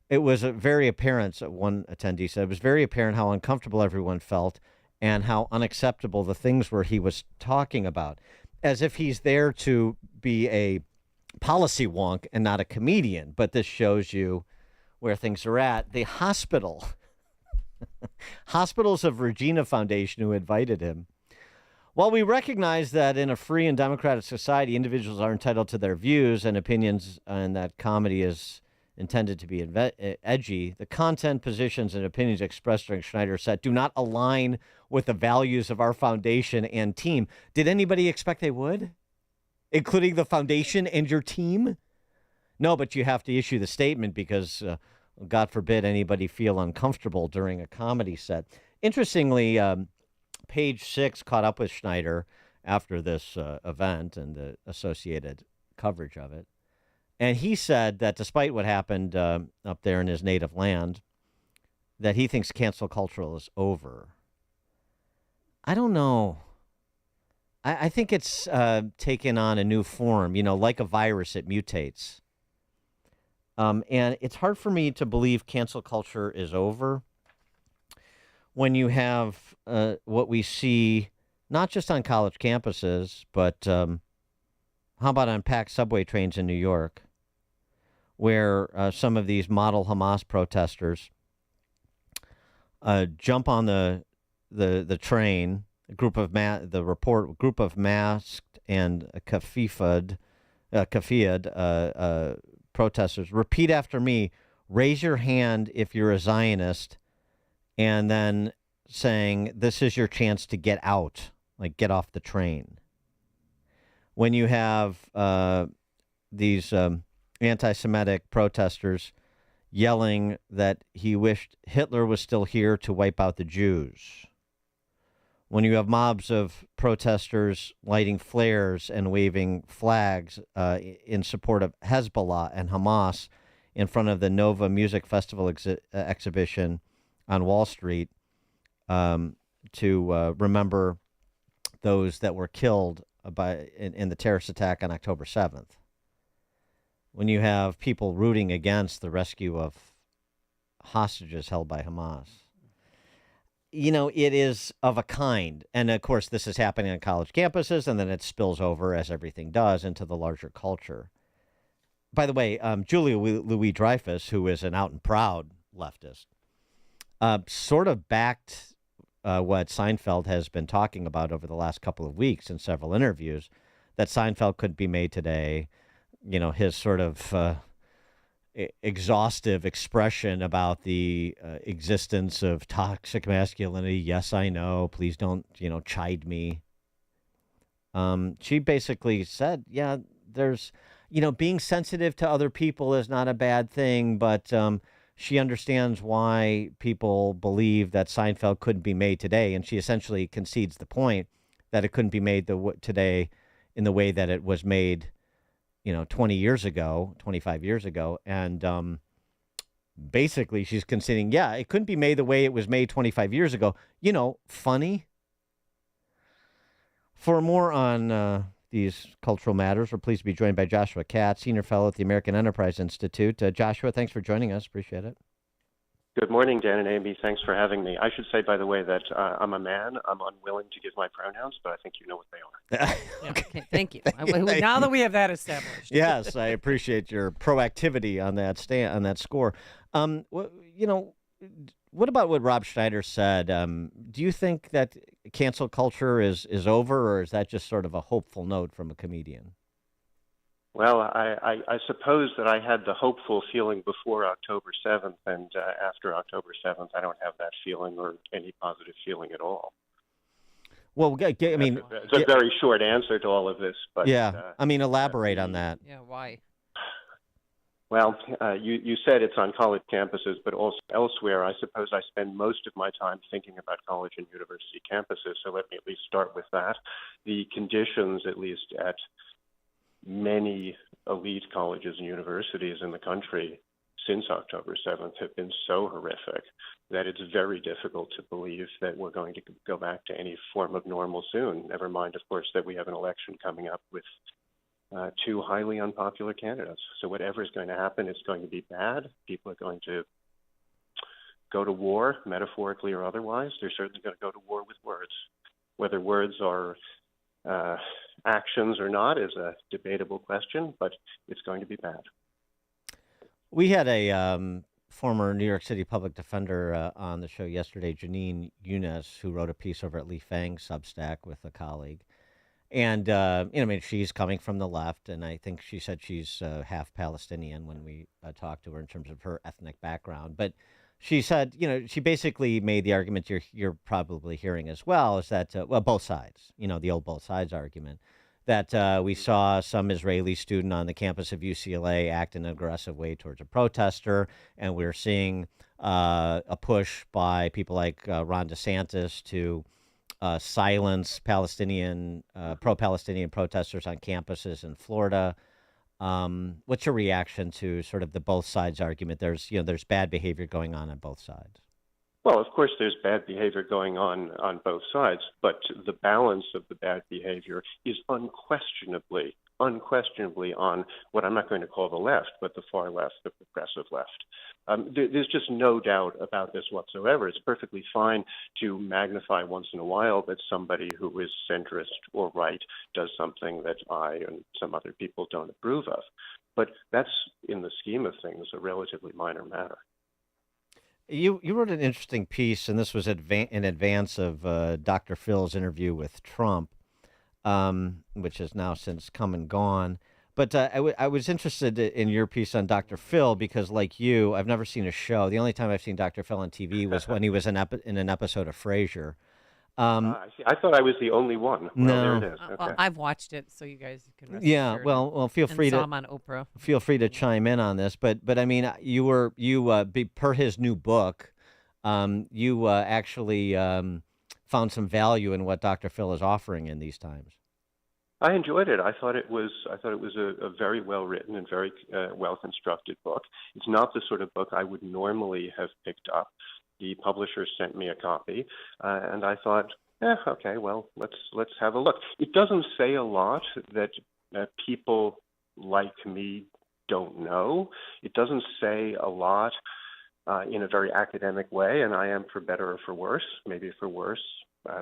It was very apparent, one attendee said, it was very apparent how uncomfortable everyone felt and how unacceptable the things were he was talking about, as if he's there to be a policy wonk and not a comedian. But this shows you where things are at. The Hospitals of Regina Foundation, who invited him. While we recognize that in a free and democratic society, individuals are entitled to their views and opinions and that comedy is intended to be edgy, the content, positions, and opinions expressed during Schneider's set do not align with the values of our foundation and team. Did anybody expect they would? Including the foundation and your team? No, but you have to issue the statement because, God forbid, anybody feel uncomfortable during a comedy set. Interestingly, Page 6 caught up with Schneider after this event and the associated coverage of it. And he said that despite what happened up there in his native land, that he thinks cancel culture is over. I don't know. I think it's taken on a new form. Like a virus, it mutates. And it's hard for me to believe cancel culture is over when you have what we see, not just on college campuses, but how about on packed subway trains in New York, where some of these model Hamas protesters jump on the train. A group of masked and kafiyad protesters. Repeat after me. Raise your hand if you're a Zionist, and then saying this is your chance to get out, like get off the train. When you have these anti-Semitic protesters yelling that he wished Hitler was still here to wipe out the Jews. When you have mobs of protesters lighting flares and waving flags in support of Hezbollah and Hamas in front of the Nova Music Festival exhibition on Wall Street to remember those that were killed in the terrorist attack on October 7th. when you have people rooting against the rescue of hostages held by Hamas. It is of a kind. And of course, this is happening on college campuses, and then it spills over, as everything does, into the larger culture. By the way, Julia Louis-Dreyfus, who is an out and proud leftist, sort of backed what Seinfeld has been talking about over the last couple of weeks in several interviews, that Seinfeld could be made today. His sort of exhaustive expression about the existence of toxic masculinity. Yes, I know. Please don't, chide me. She basically said, yeah, there's, being sensitive to other people is not a bad thing, but she understands why people believe that Seinfeld couldn't be made today. And she essentially concedes the point that it couldn't be made today in the way that it was made 20 years ago, 25 years ago. And basically she's conceding, yeah, it couldn't be made the way it was made 25 years ago. Funny. For more on these cultural matters, we're pleased to be joined by Joshua Katz, Senior Fellow at the American Enterprise Institute. Joshua, thanks for joining us. Appreciate it. Good morning, Dan and Amy. Thanks for having me. I should say, by the way, that I'm a man. I'm unwilling to give my pronouns, but I think you know what they are. Okay, thank you. Now that we have that established. Yes, I appreciate your proactivity on that score. What about what Rob Schneider said? Do you think that cancel culture is over, or is that just sort of a hopeful note from a comedian? Well, I suppose that I had the hopeful feeling before October 7th, and after October 7th, I don't have that feeling or any positive feeling at all. Well, I mean, it's a very short answer to all of this, but elaborate on that. Yeah, why? Well, you said it's on college campuses, but also elsewhere. I suppose I spend most of my time thinking about college and university campuses, so let me at least start with that. The conditions, at least at many elite colleges and universities in the country since October 7th have been so horrific that it's very difficult to believe that we're going to go back to any form of normal soon. Never mind, of course, that we have an election coming up with two highly unpopular candidates. So whatever is going to happen, it's going to be bad. People are going to go to war, metaphorically or otherwise. They're certainly going to go to war with words. Whether words are actions or not is a debatable question, but it's going to be bad. We had a former New York City public defender on the show yesterday, Janine Younes, who wrote a piece over at Lee Fang's Substack with a colleague. And, she's coming from the left, and I think she said she's half Palestinian when we talked to her in terms of her ethnic background. But she said, she basically made the argument you're probably hearing as well, is that, both sides, the old both sides argument, that we saw some Israeli student on the campus of UCLA act in an aggressive way towards a protester, and we're seeing a push by people like Ron DeSantis to silence Palestinian, pro-Palestinian protesters on campuses in Florida. What's your reaction to sort of the both sides argument? There's bad behavior going on both sides. Well, of course, there's bad behavior going on both sides, but the balance of the bad behavior is unquestionably on what I'm not going to call the left, but the far left, the progressive left. There's just no doubt about this whatsoever. It's perfectly fine to magnify once in a while that somebody who is centrist or right does something that I and some other people don't approve of. But that's, in the scheme of things, a relatively minor matter. You wrote an interesting piece, and this was in advance of Dr. Phil's interview with Trump, which has now since come and gone. But I was interested in your piece on Dr. Phil because, like you, I've never seen a show. The only time I've seen Dr. Phil on TV was when he was in an episode of Frasier. I thought I was the only one. Well, no, there it is. Okay. Well, I've watched it, so you guys can. Rest assured. Well, feel free to. Saw him on Oprah. Feel free to chime in on this, but I mean, per his new book, you actually found some value in what Dr. Phil is offering in these times. I enjoyed it. I thought it was a very well written and very well constructed book. It's not the sort of book I would normally have picked up. The publisher sent me a copy, and I thought, okay, well, let's have a look. It doesn't say a lot that people like me don't know. It doesn't say a lot in a very academic way, and I am, for better or for worse, maybe for worse,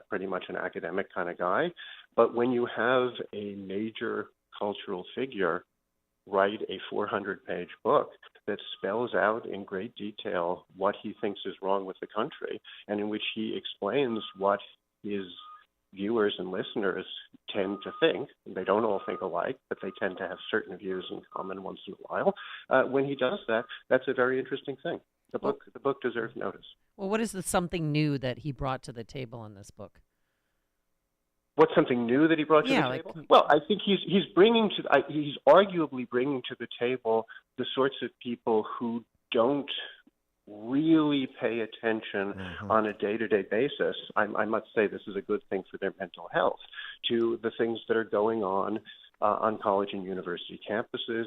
pretty much an academic kind of guy. But when you have a major cultural figure write a 400-page book that spells out in great detail what he thinks is wrong with the country, and in which he explains what his viewers and listeners tend to think. They don't all think alike, but they tend to have certain views in common once in a while. When he does that, that's a very interesting thing. The book deserves notice. Well, what is the something new that he brought to the table in this book? What's something new that he brought to the table? Well, I think he's arguably bringing to the table the sorts of people who don't really pay attention on a day-to-day basis. I must say this is a good thing for their mental health, to the things that are going on college and university campuses,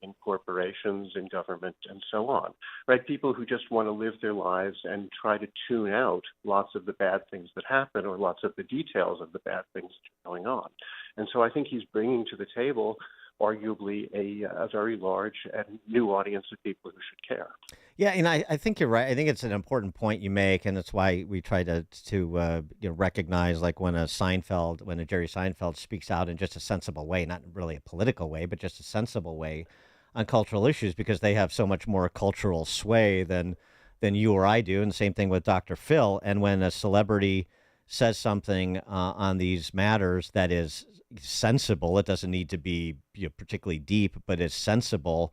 in corporations, in government, and so on. Right? People who just want to live their lives and try to tune out lots of the bad things that happen or lots of the details of the bad things that are going on. And so I think he's bringing to the table arguably a very large and new audience of people who should care. Yeah, and I think you're right. I think it's an important point you make, and that's why we try to recognize, like, when a Jerry Seinfeld speaks out in just a sensible way, not really a political way, but just a sensible way on cultural issues, because they have so much more cultural sway than you or I do. And the same thing with Dr. Phil. And when a celebrity says something on these matters that is sensible, it doesn't need to be particularly deep, but it's sensible.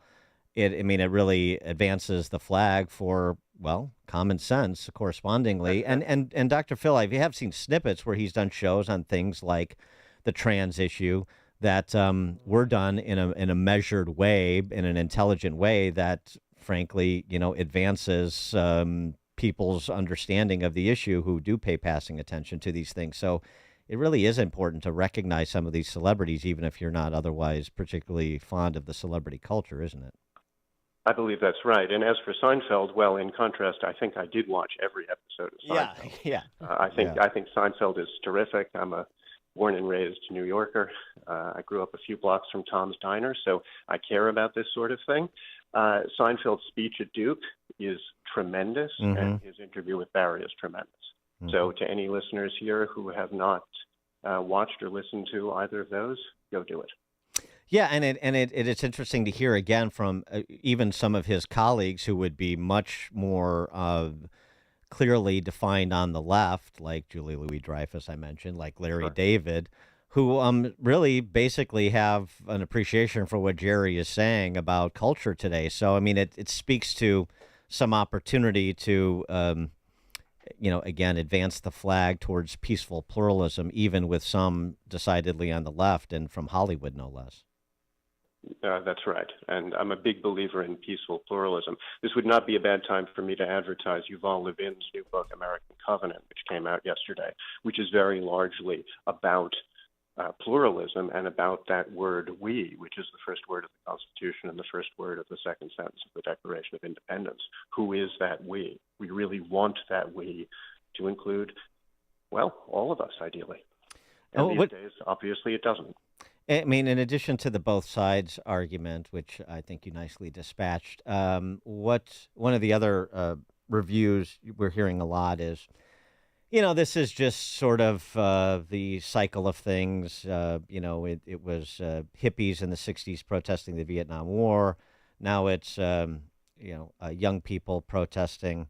It really advances the flag for, well, common sense correspondingly. And Dr. Phil, I have seen snippets where he's done shows on things like the trans issue that were done in a measured way, in an intelligent way that, frankly, advances people's understanding of the issue who do pay passing attention to these things. So it really is important to recognize some of these celebrities, even if you're not otherwise particularly fond of the celebrity culture, isn't it? I believe that's right. And as for Seinfeld, well, in contrast, I think I did watch every episode of Seinfeld. Yeah. I think Seinfeld is terrific. I'm a born and raised New Yorker. I grew up a few blocks from Tom's Diner, so I care about this sort of thing. Seinfeld's speech at Duke is tremendous, and his interview with Barry is tremendous. So to any listeners here who have not watched or listened to either of those, go do it. Yeah, and it's interesting to hear again from even some of his colleagues who would be much more clearly defined on the left, like Julie Louis-Dreyfus, I mentioned, like Larry David, who really basically have an appreciation for what Jerry is saying about culture today. So, I mean, it speaks to some opportunity to, again, advance the flag towards peaceful pluralism, even with some decidedly on the left and from Hollywood, no less. That's right. And I'm a big believer in peaceful pluralism. This would not be a bad time for me to advertise Yuval Levin's new book, American Covenant, which came out yesterday, which is very largely about pluralism and about that word we, which is the first word of the Constitution and the first word of the second sentence of the Declaration of Independence. Who is that we? We really want that we to include, well, all of us, ideally. And these days, obviously, it doesn't. I mean, in addition to the both sides argument, which I think you nicely dispatched, one of the other reviews we're hearing a lot is, this is just sort of the cycle of things. It was hippies in the 60s protesting the Vietnam War. Now it's, young people protesting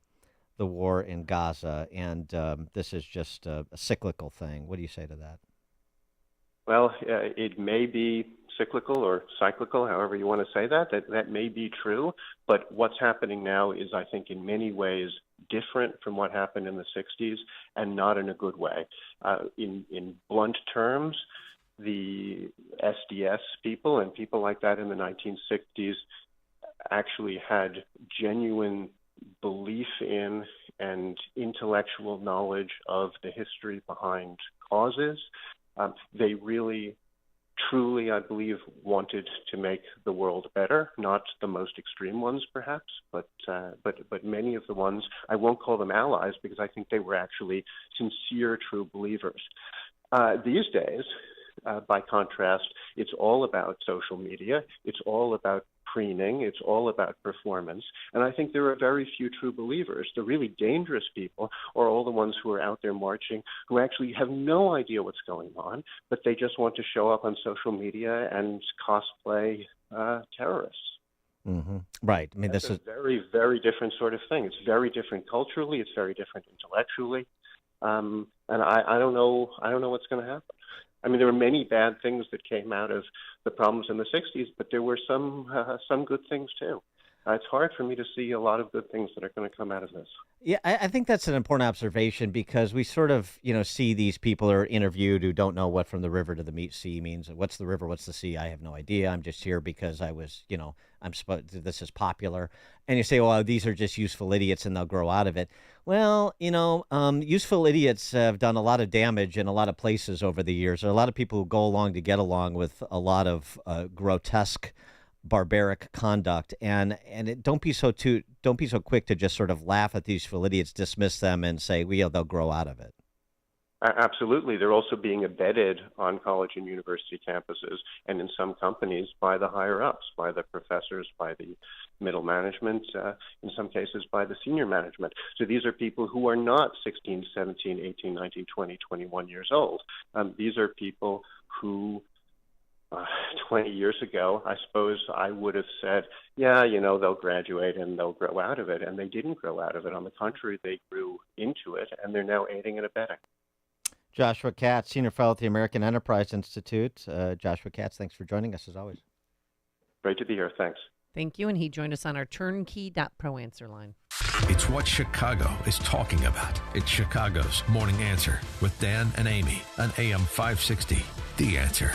the war in Gaza. And this is just a cyclical thing. What do you say to that? Well, it may be cyclical or cyclical, however you want to say that. That may be true. But what's happening now is, I think, in many ways different from what happened in the 60s, and not in a good way. In blunt terms, the SDS people and people like that in the 1960s actually had genuine belief in and intellectual knowledge of the history behind causes. They really, truly, I believe, wanted to make the world better. Not the most extreme ones, perhaps, but many of the ones. I won't call them allies because I think they were actually sincere, true believers. These days, by contrast, it's all about social media. It's all about preening. It's all about performance. And I think there are very few true believers. The really dangerous people are all the ones who are out there marching, who actually have no idea what's going on, but they just want to show up on social media and cosplay terrorists. Mm-hmm. Right. I mean, That's this is a very, very different sort of thing. It's very different culturally. It's very different intellectually. And I don't know what's going to happen. I mean, there were many bad things that came out of the problems in the 60s, but there were some good things too. It's hard for me to see a lot of good things that are going to come out of this. Yeah, I think that's an important observation because we sort of, see these people who are interviewed who don't know what from the river to the sea means. What's the river? What's the sea? I have no idea. I'm just here because I was, this is popular. And you say, well, these are just useful idiots and they'll grow out of it. Well, useful idiots have done a lot of damage in a lot of places over the years. There are a lot of people who go along to get along with a lot of grotesque, barbaric conduct, and don't be so quick to just sort of laugh at these useful idiots, dismiss them, and say, well, they'll grow out of it. Absolutely. They're also being embedded on college and university campuses and in some companies by the higher-ups, by the professors, by the middle management, in some cases by the senior management. So these are people who are not 16, 17, 18, 19, 20, 21 years old. These are people who 20 years ago, I suppose I would have said, yeah, they'll graduate and they'll grow out of it. And they didn't grow out of it. On the contrary, they grew into it, and they're now aiding and abetting. Joshua Katz, Senior Fellow at the American Enterprise Institute. Joshua Katz, thanks for joining us as always. Great to be here. Thanks. Thank you. And he joined us on our turnkey.pro answer line. It's what Chicago is talking about. It's Chicago's Morning Answer with Dan and Amy on AM 560. The Answer.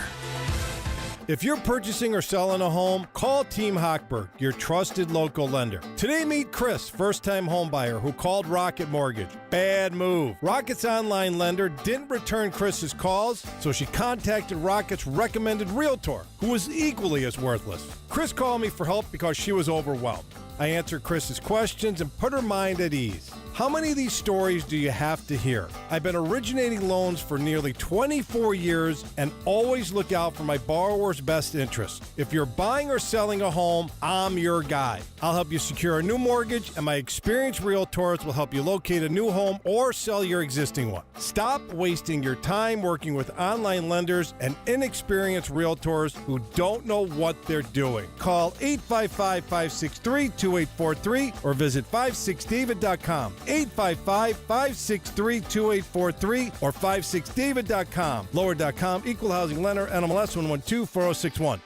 If you're purchasing or selling a home, call Team Hochberg, your trusted local lender. Today, meet Chris, first-time homebuyer who called Rocket Mortgage. Bad move. Rocket's online lender didn't return Chris's calls, so she contacted Rocket's recommended realtor, who was equally as worthless. Chris called me for help because she was overwhelmed. I answered Chris's questions and put her mind at ease. How many of these stories do you have to hear? I've been originating loans for nearly 24 years and always look out for my borrower's best interest. If you're buying or selling a home, I'm your guy. I'll help you secure a new mortgage, and my experienced realtors will help you locate a new home or sell your existing one. Stop wasting your time working with online lenders and inexperienced realtors who don't know what they're doing. Call 855-563-2843 or visit 56david.com. 855-563-2843 or 56david.com. Lower.com, Equal Housing Lender, NMLS 1124061.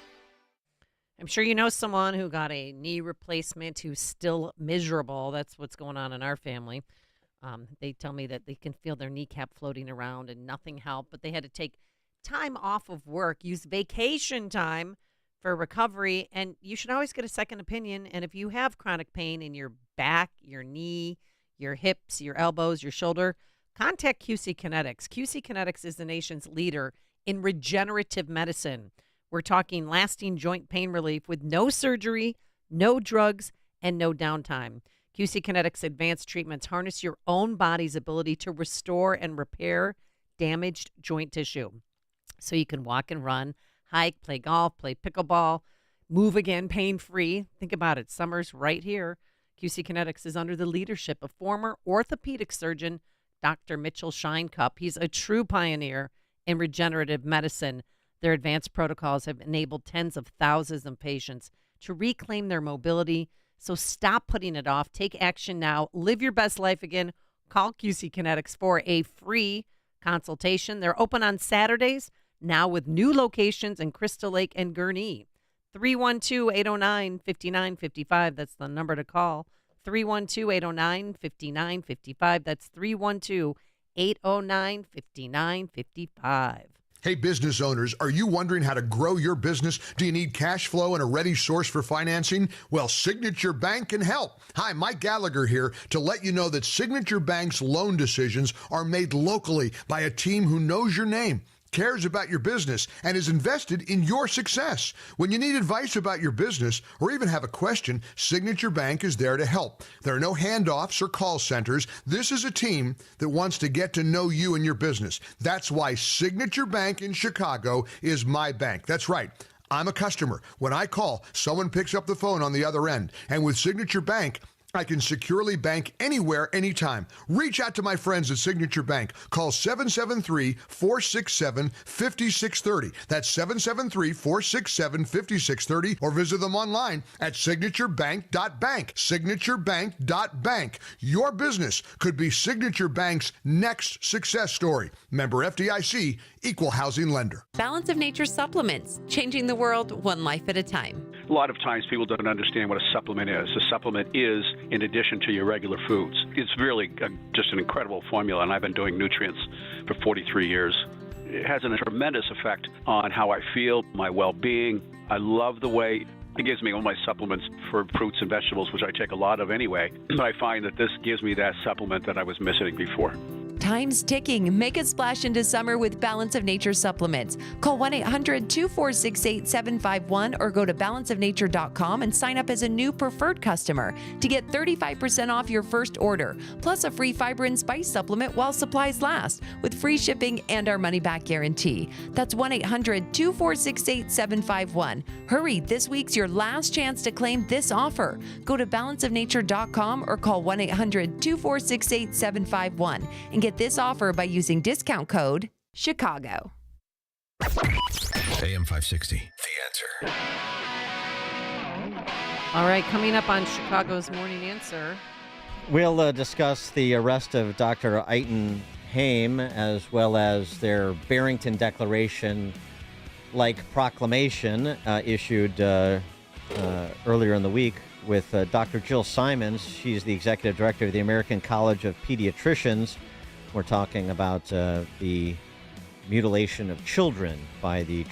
I'm sure you know someone who got a knee replacement who's still miserable. That's what's going on in our family. They tell me that they can feel their kneecap floating around and nothing helped, but they had to take time off of work, use vacation time for recovery, and you should always get a second opinion. And if you have chronic pain in your back, your knee, your hips, your elbows, your shoulder, contact QC Kinetics. QC Kinetics is the nation's leader in regenerative medicine. We're talking lasting joint pain relief with no surgery, no drugs, and no downtime. QC Kinetics advanced treatments harness your own body's ability to restore and repair damaged joint tissue. So you can walk and run, hike, play golf, play pickleball, move again pain-free. Think about it. Summer's right here. QC Kinetics is under the leadership of former orthopedic surgeon Dr. Mitchell Shinecup. He's a true pioneer in regenerative medicine. Their advanced protocols have enabled tens of thousands of patients to reclaim their mobility. So stop putting it off. Take action now. Live your best life again. Call QC Kinetics for a free consultation. They're open on Saturdays, now with new locations in Crystal Lake and Gurnee. 312-809-5955. That's the number to call. 312-809-5955. That's 312-809-5955. Hey, business owners, are you wondering how to grow your business? Do you need cash flow and a ready source for financing? Well, Signature Bank can help. Hi, Mike Gallagher here to let you know that Signature Bank's loan decisions are made locally by a team who knows your name, cares about your business, and is invested in your success. When you need advice about your business or even have a question, Signature Bank is there to help. There are no handoffs or call centers. This is a team that wants to get to know you and your business. That's why Signature Bank in Chicago is my bank. That's right. I'm a customer. When I call, someone picks up the phone on the other end. And with Signature Bank, I can securely bank anywhere, anytime. Reach out to my friends at Signature Bank. Call 773-467-5630. That's 773-467-5630. Or visit them online at signaturebank.bank. Signaturebank.bank. Your business could be Signature Bank's next success story. Member FDIC, Equal Housing Lender. Balance of Nature supplements, changing the world one life at a time. A lot of times people don't understand what a supplement is. A supplement is in addition to your regular foods. It's really just an incredible formula, and I've been doing nutrients for 43 years. It has a tremendous effect on how I feel, my well-being. I love the way it gives me all my supplements for fruits and vegetables, which I take a lot of anyway. But I find that this gives me that supplement that I was missing before. Time's ticking. Make a splash into summer with Balance of Nature supplements. Call 1-800-246-8751 or go to balanceofnature.com and sign up as a new preferred customer to get 35% off your first order, plus a free fiber and spice supplement while supplies last, with free shipping and our money-back guarantee. That's 1-800-246-8751. Hurry, this week's your last chance to claim this offer. Go to balanceofnature.com or call 1-800-246-8751 and get this offer by using discount code Chicago. AM 560, The Answer. All right, coming up on Chicago's Morning Answer. We'll discuss the arrest of Dr. Eitan Haim, as well as their Barrington Declaration-like proclamation issued earlier in the week with Dr. Jill Simons. She's the executive director of the American College of Pediatricians. We're talking about the mutilation of children by the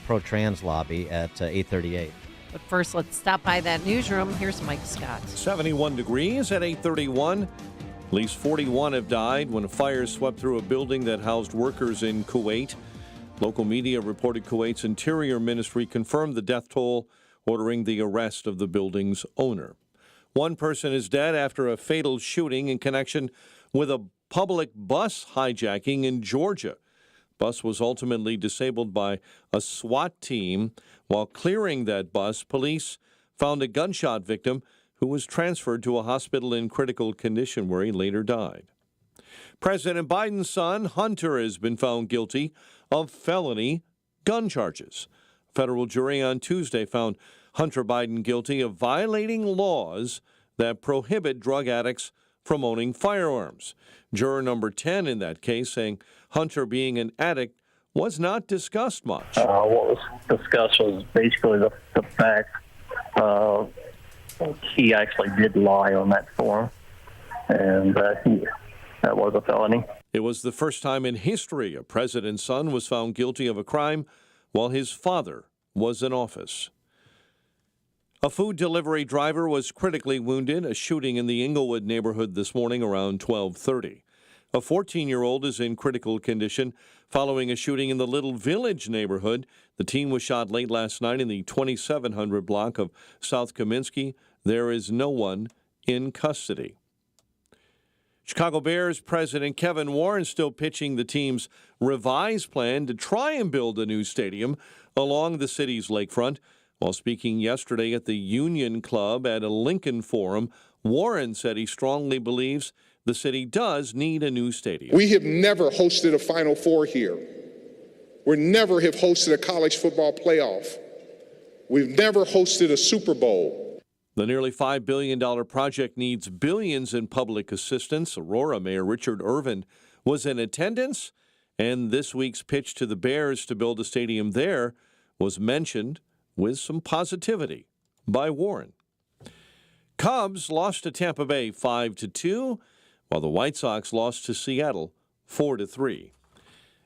pro-trans lobby at 8:38. But first, let's stop by that newsroom. Here's Mike Scott. 71 degrees at 8:31. At least 41 have died when a fire swept through a building that housed workers in Kuwait. Local media reported Kuwait's Interior Ministry confirmed the death toll, ordering the arrest of the building's owner. One person is dead after a fatal shooting in connection with a public bus hijacking in Georgia. Bus was ultimately disabled by a SWAT team. While clearing that bus, police found a gunshot victim who was transferred to a hospital in critical condition where he later died. President Biden's son, Hunter, has been found guilty of felony gun charges. A federal jury on Tuesday found Hunter Biden guilty of violating laws that prohibit drug addicts from owning firearms. Juror number 10 in that case saying Hunter being an addict was not discussed much. What was discussed was basically the fact he actually did lie on that form, and that was a felony. It was the first time in history a president's son was found guilty of a crime while his father was in office. A food delivery driver was critically wounded, a shooting in the Inglewood neighborhood this morning around 12:30. A 14-year-old is in critical condition following a shooting in the Little Village neighborhood. The teen was shot late last night in the 2700 block of South Kaminsky. There is no one in custody. Chicago Bears president Kevin Warren still pitching the team's revised plan to try and build a new stadium along the city's lakefront. While speaking yesterday at the Union Club at a Lincoln Forum, Warren said he strongly believes the city does need a new stadium. We have never hosted a Final Four here. We never have hosted a college football playoff. We've never hosted a Super Bowl. The nearly $5 billion project needs billions in public assistance. Aurora Mayor Richard Irvin was in attendance, and this week's pitch to the Bears to build a stadium there was mentioned with some positivity by Warren. Cubs lost to Tampa Bay 5-2, while the White Sox lost to Seattle 4-3.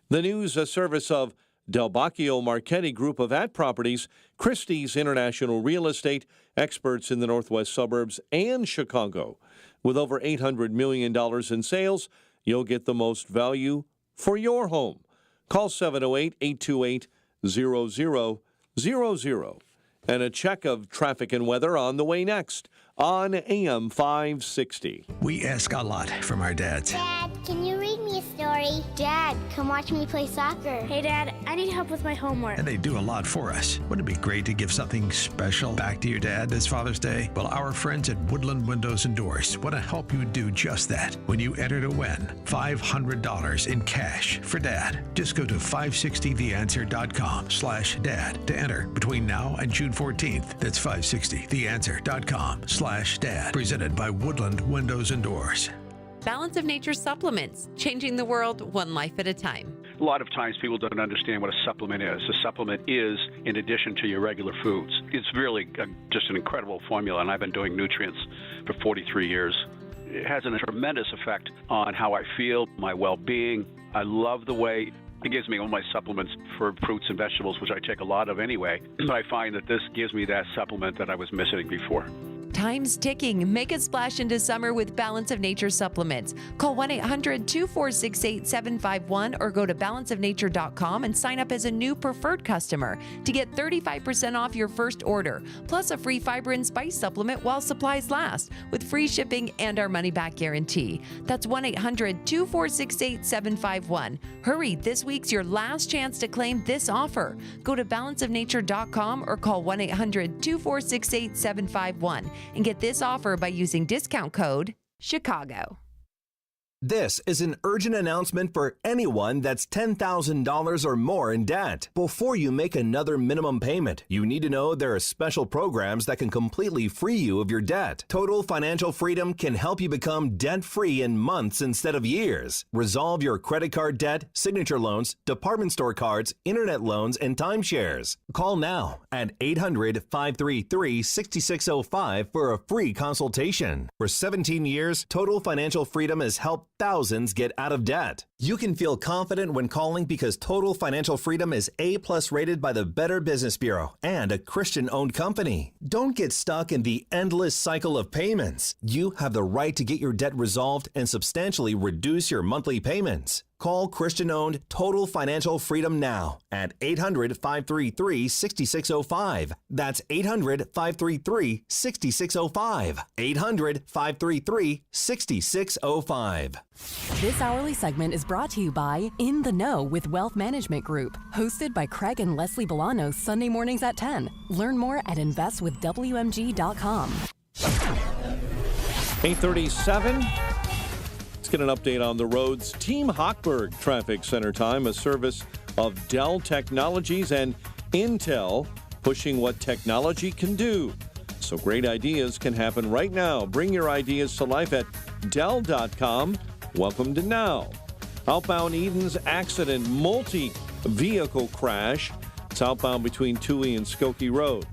The news, a service of Del Bacchio Marchetti Group of Ad Properties, Christie's International Real Estate, experts in the northwest suburbs and Chicago. With over $800 million in sales, you'll get the most value for your home. Call 708-828-0000. And a check of traffic and weather on the way next on AM 560. We ask a lot from our dads. Dad, can you read me you a story. Dad, come watch me play soccer. Hey, Dad, I need help with my homework. And they do a lot for us. Wouldn't it be great to give something special back to your dad this Father's Day? Well, our friends at Woodland Windows and Doors want to help you do just that. When you enter to win $500 in cash for Dad, just go to 560theanswer.com/dad to enter between now and June 14th. That's 560theanswer.com/dad. Presented by Woodland Windows and Doors. Balance of Nature supplements, changing the world one life at a time. A lot of times people don't understand what a supplement is. A supplement is in addition to your regular foods. It's really just an incredible formula, and I've been doing nutrients for 43 years. It has a tremendous effect on how I feel, my well-being. I love the way it gives me all my supplements for fruits and vegetables, which I take a lot of anyway. But I find that this gives me that supplement that I was missing before. Time's ticking. Make a splash into summer with Balance of Nature supplements. Call 1-800-246-8751 or go to balanceofnature.com and sign up as a new preferred customer to get 35% off your first order, plus a free fiber and spice supplement while supplies last, with free shipping and our money-back guarantee. That's 1-800-246-8751. Hurry, this week's your last chance to claim this offer. Go to balanceofnature.com or call 1-800-246-8751. And get this offer by using discount code CHICAGO. This is an urgent announcement for anyone that's $10,000 or more in debt. Before you make another minimum payment, you need to know there are special programs that can completely free you of your debt. Total Financial Freedom can help you become debt-free in months instead of years. Resolve your credit card debt, signature loans, department store cards, internet loans, and timeshares. Call now at 800-533-6605 for a free consultation. For 17 years, Total Financial Freedom has helped thousands get out of debt. You can feel confident when calling because Total Financial Freedom is A+ rated by the Better Business Bureau and a Christian-owned company. Don't get stuck in the endless cycle of payments. You have the right to get your debt resolved and substantially reduce your monthly payments. Call Christian-owned Total Financial Freedom now at 800-533-6605. That's 800-533-6605. 800-533-6605. This hourly segment is brought to you by In the Know with Wealth Management Group, hosted by Craig and Leslie Bolano Sunday mornings at 10. Learn more at investwithwmg.com. 8:37. Let's get an update on the roads. Team Hochberg Traffic Center Time, a service of Dell Technologies and Intel, pushing what technology can do. So great ideas can happen right now. Bring your ideas to life at Dell.com. Welcome to Now. Outbound Eden's accident, multi-vehicle crash. It's outbound between Toohey and Skokie Road.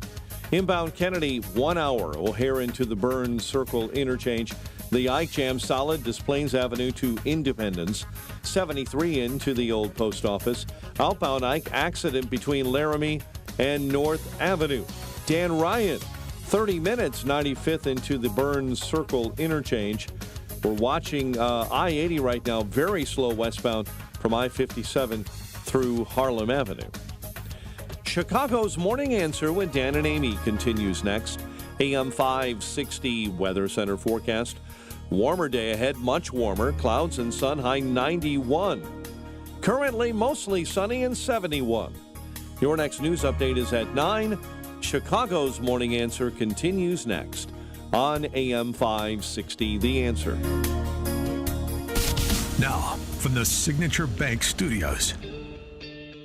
Inbound Kennedy, 1 hour. O'Hare into the Burns Circle interchange. The Ike Jam solid, Des Plaines Avenue to Independence. 73 into the old post office. Outbound Ike accident between Laramie and North Avenue. Dan Ryan, 30 minutes, 95th into the Burns Circle interchange. We're watching I-80 right now, very slow westbound from I-57 through Harlem Avenue. Chicago's Morning Answer with Dan and Amy continues next. AM 560 Weather Center forecast. Warmer day ahead, much warmer. Clouds and sun, high 91. Currently mostly sunny and 71. Your next news update is at 9. Chicago's Morning Answer continues next on AM 560 The Answer. Now, from the Signature Bank Studios.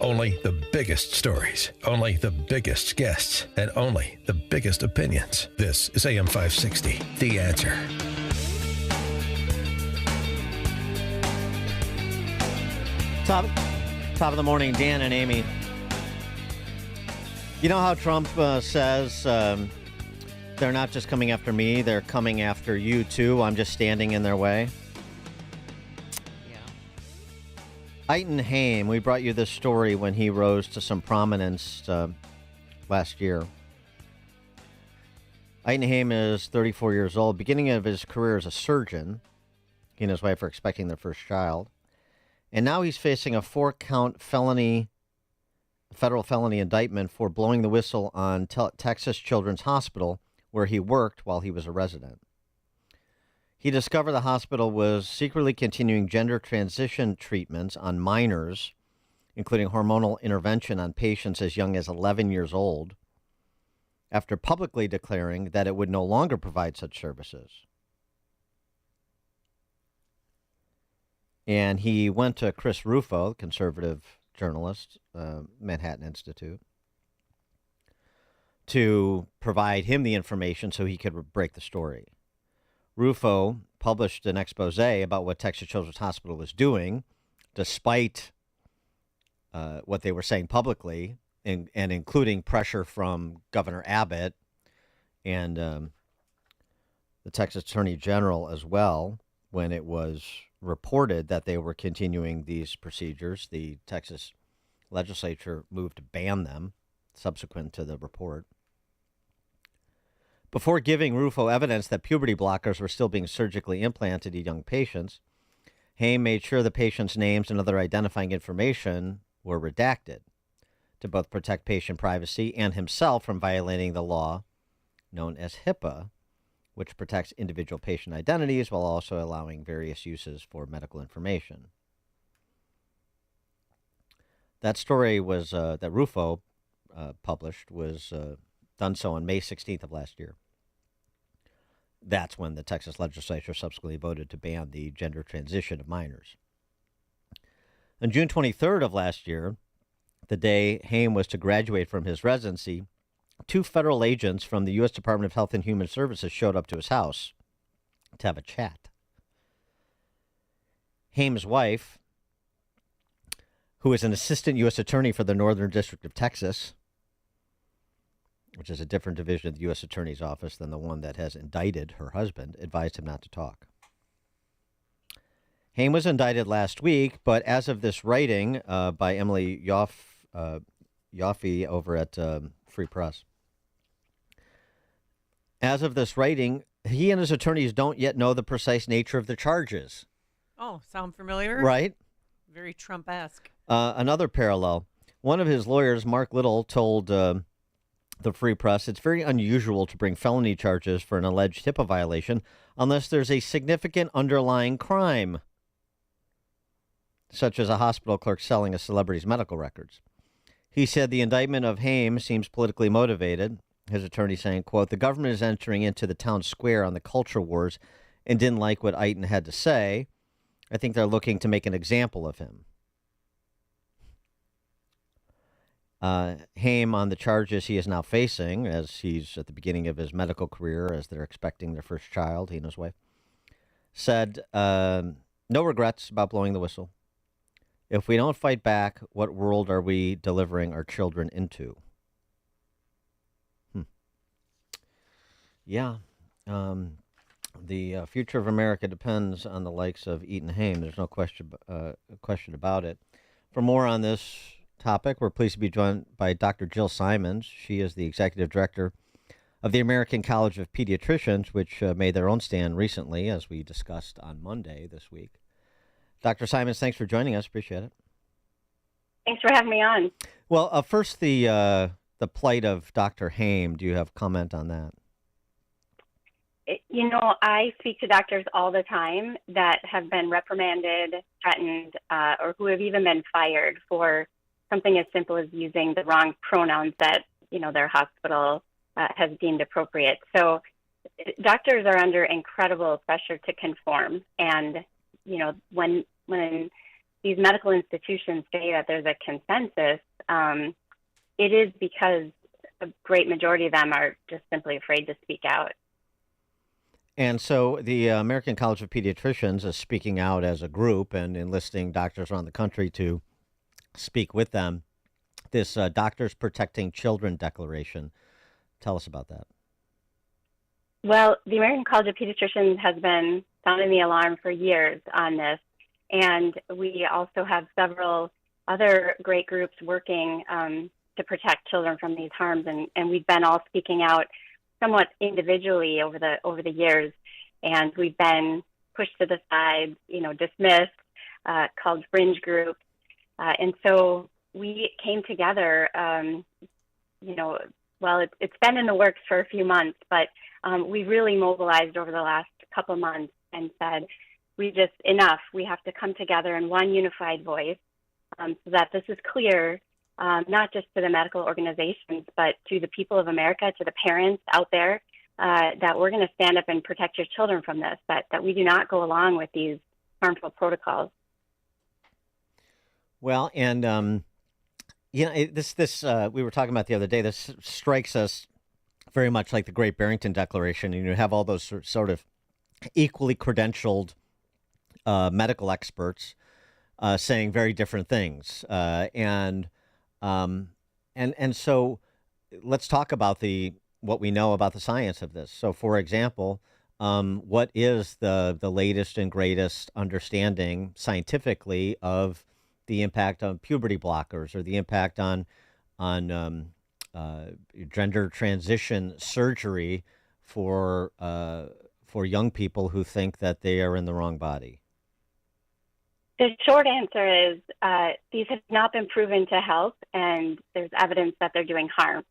Only the biggest stories, only the biggest guests, and only the biggest opinions. This is AM 560, The Answer. Top of the morning, Dan and Amy. You know how Trump says they're not just coming after me, they're coming after you too. I'm just standing in their way. Eitan Haim, we brought you this story when he rose to some prominence last year. Eitan Haim is 34 years old, beginning of his career as a surgeon. He and his wife are expecting their first child. And now he's facing a 4-count federal felony indictment for blowing the whistle on Texas Children's Hospital, where he worked while he was a resident. He discovered the hospital was secretly continuing gender transition treatments on minors, including hormonal intervention on patients as young as 11 years old, after publicly declaring that it would no longer provide such services. And he went to Chris Rufo, conservative journalist, Manhattan Institute, to provide him the information so he could break the story. Rufo published an expose about what Texas Children's Hospital was doing, despite what they were saying publicly, and including pressure from Governor Abbott and the Texas Attorney General as well. When it was reported that they were continuing these procedures, the Texas legislature moved to ban them subsequent to the report. Before giving Rufo evidence that puberty blockers were still being surgically implanted in young patients, Haim made sure the patients' names and other identifying information were redacted to both protect patient privacy and himself from violating the law known as HIPAA, which protects individual patient identities while also allowing various uses for medical information. That story was that Rufo published was done so on May 16th of last year. That's when the Texas legislature subsequently voted to ban the gender transition of minors. On June 23rd of last year, the day Haim was to graduate from his residency, 2 federal agents from the U.S. Department of Health and Human Services showed up to his house to have a chat. Haim's wife, who is an assistant U.S. attorney for the Northern District of Texas, which is a different division of the U.S. Attorney's Office than the one that has indicted her husband, advised him not to talk. Haim was indicted last week, but as of this writing by Emily Yoffe over at Free Press, as of this writing, he and his attorneys don't yet know the precise nature of the charges. Oh, sound familiar? Right? Very Trump-esque. Another parallel. One of his lawyers, Mark Little, told the Free Press it's very unusual to bring felony charges for an alleged HIPAA violation unless there's a significant underlying crime, such as a hospital clerk selling a celebrity's medical records. He said the indictment of Haim seems politically motivated. His attorney saying, quote, the government is entering into the town square on the culture wars and didn't like what Eitan had to say. I think they're looking to make an example of him. Haim, on the charges he is now facing, as he's at the beginning of his medical career, as they're expecting their first child, he and his wife, said, no regrets about blowing the whistle. If we don't fight back, what world are we delivering our children into? Yeah. The future of America depends on the likes of Eitan Haim. There's no question about it. For more on this topic, we're pleased to be joined by Dr. Jill Simons. She is the executive director of the American College of Pediatricians, which made their own stand recently, as we discussed on Monday this week. Dr. Simons, thanks for joining us. Appreciate it. Thanks for having me on. Well, first, the plight of Dr. Haim. Do you have comment on that? You know, I speak to doctors all the time that have been reprimanded, threatened, or who have even been fired for something as simple as using the wrong pronouns that, you know, their hospital has deemed appropriate. So doctors are under incredible pressure to conform. And, you know, when these medical institutions say that there's a consensus, it is because a great majority of them are just simply afraid to speak out. And so the American College of Pediatricians is speaking out as a group and enlisting doctors around the country to speak with them. This Doctors Protecting Children Declaration. Tell us about that. Well, the American College of Pediatricians has been sounding the alarm for years on this. And we also have several other great groups working to protect children from these harms. And we've been all speaking out somewhat individually over the years, and we've been pushed to the side, you know, dismissed, called fringe groups, and so we came together. You know, well, it's been in the works for a few months, but we really mobilized over the last couple months and said, enough. We have to come together in one unified voice so that this is clear, not just to the medical organizations, but to the people of America, to the parents out there, that we're going to stand up and protect your children from this, that we do not go along with these harmful protocols. Well, and this we were talking about the other day. This strikes us very much like the Great Barrington Declaration, and you have all those sort of equally credentialed medical experts saying very different things, and so let's talk about what we know about the science of this. So, for example, what is the latest and greatest understanding scientifically of the impact on puberty blockers or the impact on gender transition surgery for young people who think that they are in the wrong body? The short answer is these have not been proven to help, and there's evidence that they're doing harm.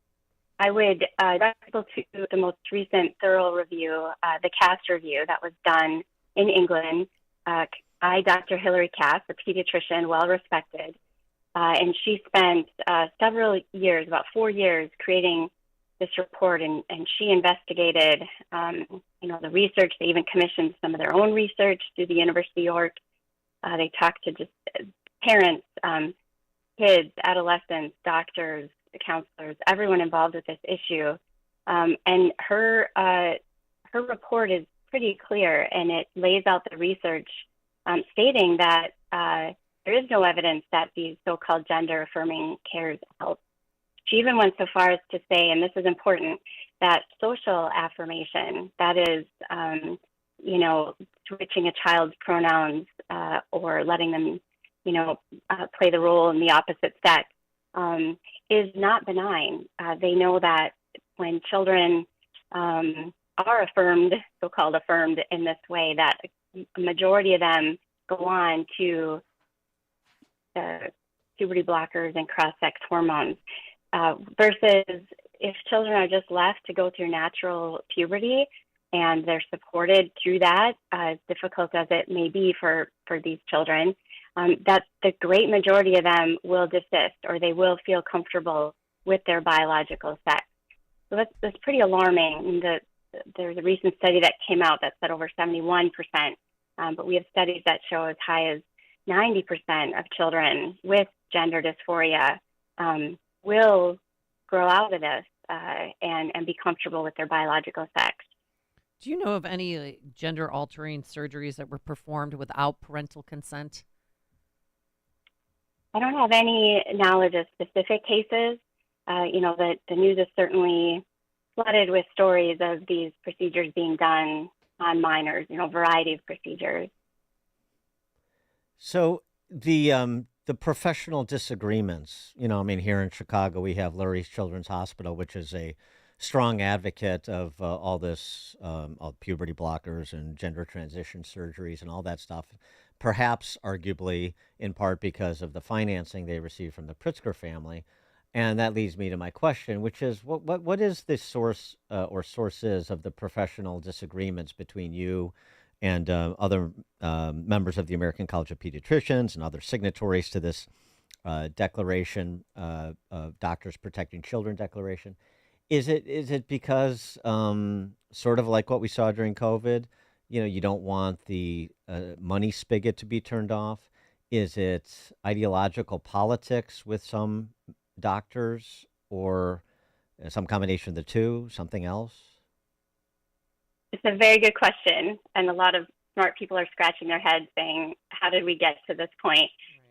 I would direct people to the most recent thorough review, the Cass review that was done in England by Dr. Hilary Cass, a pediatrician, well-respected, and she spent several years, about 4 years, creating this report, and she investigated, the research. They even commissioned some of their own research through the University of York. They talked to just parents, kids, adolescents, doctors, counselors, everyone involved with this issue. And her report is pretty clear, and it lays out the research stating that there is no evidence that these so-called gender-affirming cares help. She even went so far as to say, and this is important, that social affirmation, that is, switching a child's pronouns or letting them, play the role in the opposite sex, is not benign. They know that when children are affirmed, so-called affirmed in this way, that a majority of them go on to puberty blockers and cross-sex hormones, versus if children are just left to go through natural puberty and they're supported through that, as difficult as it may be for these children, that the great majority of them will desist, or they will feel comfortable with their biological sex. So that's pretty alarming. There's a recent study that came out that said over 71%, but we have studies that show as high as 90% of children with gender dysphoria will grow out of this and be comfortable with their biological sex. Do you know of any gender-altering surgeries that were performed without parental consent? I don't have any knowledge of specific cases. The news is certainly flooded with stories of these procedures being done on minors, variety of procedures. So the professional disagreements, here in Chicago, we have Lurie's Children's Hospital, which is a strong advocate of all this, all puberty blockers and gender transition surgeries and all that stuff, perhaps arguably in part because of the financing they receive from the Pritzker family. And that leads me to my question, which is what is the source or sources of the professional disagreements between you and other members of the American College of Pediatricians and other signatories to this declaration, Doctors Protecting Children declaration? Is it because sort of like what we saw during COVID, you don't want the money spigot to be turned off? Is it ideological politics with some doctors, or some combination of the two, something else? It's a very good question, and a lot of smart people are scratching their heads saying, how did we get to this point?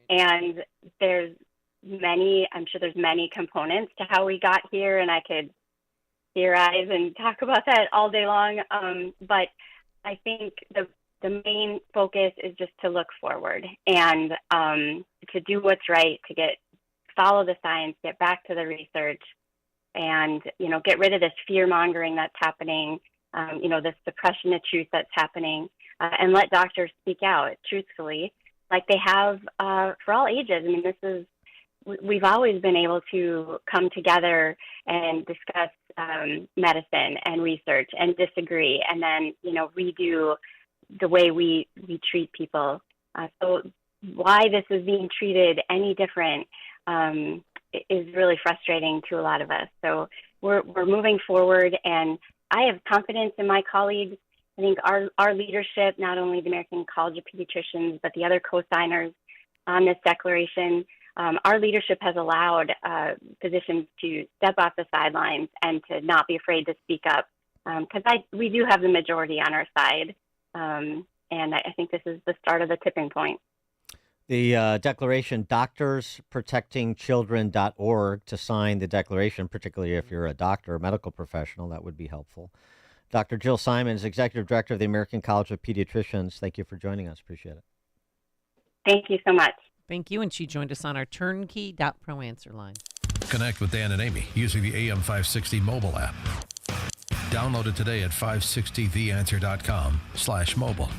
Right. And I'm sure there's many components to how we got here, and I could theorize and talk about that all day long. But I think the main focus is just to look forward and to do what's right, to follow the science, get back to the research, and get rid of this fear mongering that's happening, this suppression of truth that's happening, and let doctors speak out truthfully, like they have for all ages. I mean, we've always been able to come together and discuss medicine and research and disagree, and then redo the way we treat people. So why this is being treated any different is really frustrating to a lot of us. So we're moving forward, and I have confidence in my colleagues. I think our leadership, not only the American College of Pediatricians, but the other co-signers on this declaration, our leadership has allowed physicians to step off the sidelines and to not be afraid to speak up, because we do have the majority on our side, and I think this is the start of the tipping point. The declaration, doctorsprotectingchildren.org to sign the declaration, particularly if you're a doctor or medical professional, that would be helpful. Dr. Jill Simons, Executive Director of the American College of Pediatricians, thank you for joining us. Appreciate it. Thank you so much. Thank you. And she joined us on our turnkey.pro answer line. Connect with Dan and Amy using the AM 560 mobile app. Download it today at 560theanswer.com/mobile.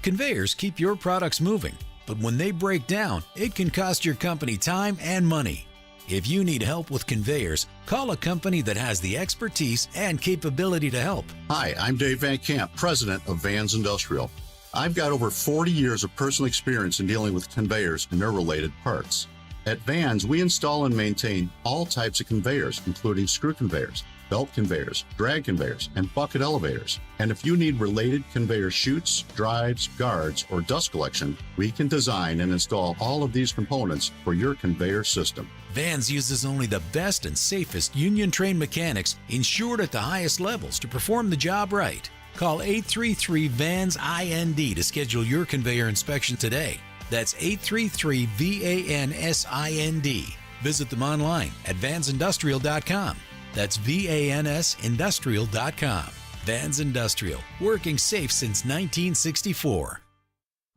Conveyors keep your products moving, but when they break down, it can cost your company time and money. If you need help with conveyors, call a company that has the expertise and capability to help. Hi, I'm Dave Van Camp, president of Vans Industrial. I've got over 40 years of personal experience in dealing with conveyors and their related parts. At Vans, we install and maintain all types of conveyors, including screw conveyors, belt conveyors, drag conveyors, and bucket elevators. And if you need related conveyor chutes, drives, guards, or dust collection, we can design and install all of these components for your conveyor system. Vans uses only the best and safest union-trained mechanics insured at the highest levels to perform the job right. Call 833-VANS-IND to schedule your conveyor inspection today. That's 833-VANSIND. Visit them online at vansindustrial.com. That's VANSindustrial.com. Vans Industrial, working safe since 1964.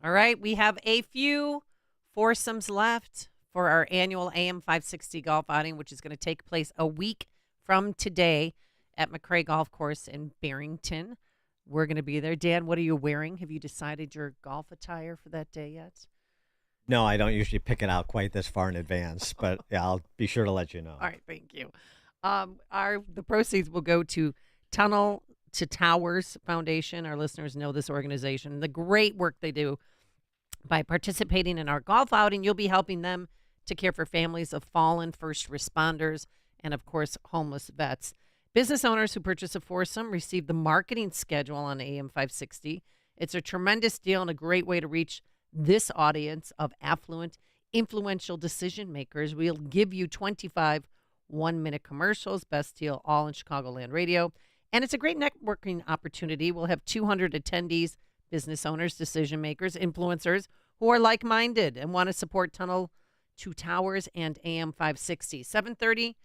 All right, we have a few foursomes left for our annual AM 560 golf outing, which is going to take place a week from today at McCray Golf Course in Barrington. We're going to be there. Dan, what are you wearing? Have you decided your golf attire for that day yet? No, I don't usually pick it out quite this far in advance, but yeah, I'll be sure to let you know. All right, thank you. The proceeds will go to Tunnel to Towers Foundation. Our listeners know this organization, the great work they do. By participating in our golf outing, you'll be helping them to care for families of fallen first responders and, of course, homeless vets. Business owners who purchase a foursome receive the marketing schedule on AM 560. It's a tremendous deal and a great way to reach this audience of affluent, influential decision makers. We'll give you 25 one-minute commercials, best deal all in Chicagoland radio. And it's a great networking opportunity. We'll have 200 attendees, business owners, decision makers, influencers who are like-minded and want to support Tunnel to Towers and AM 560. 7:30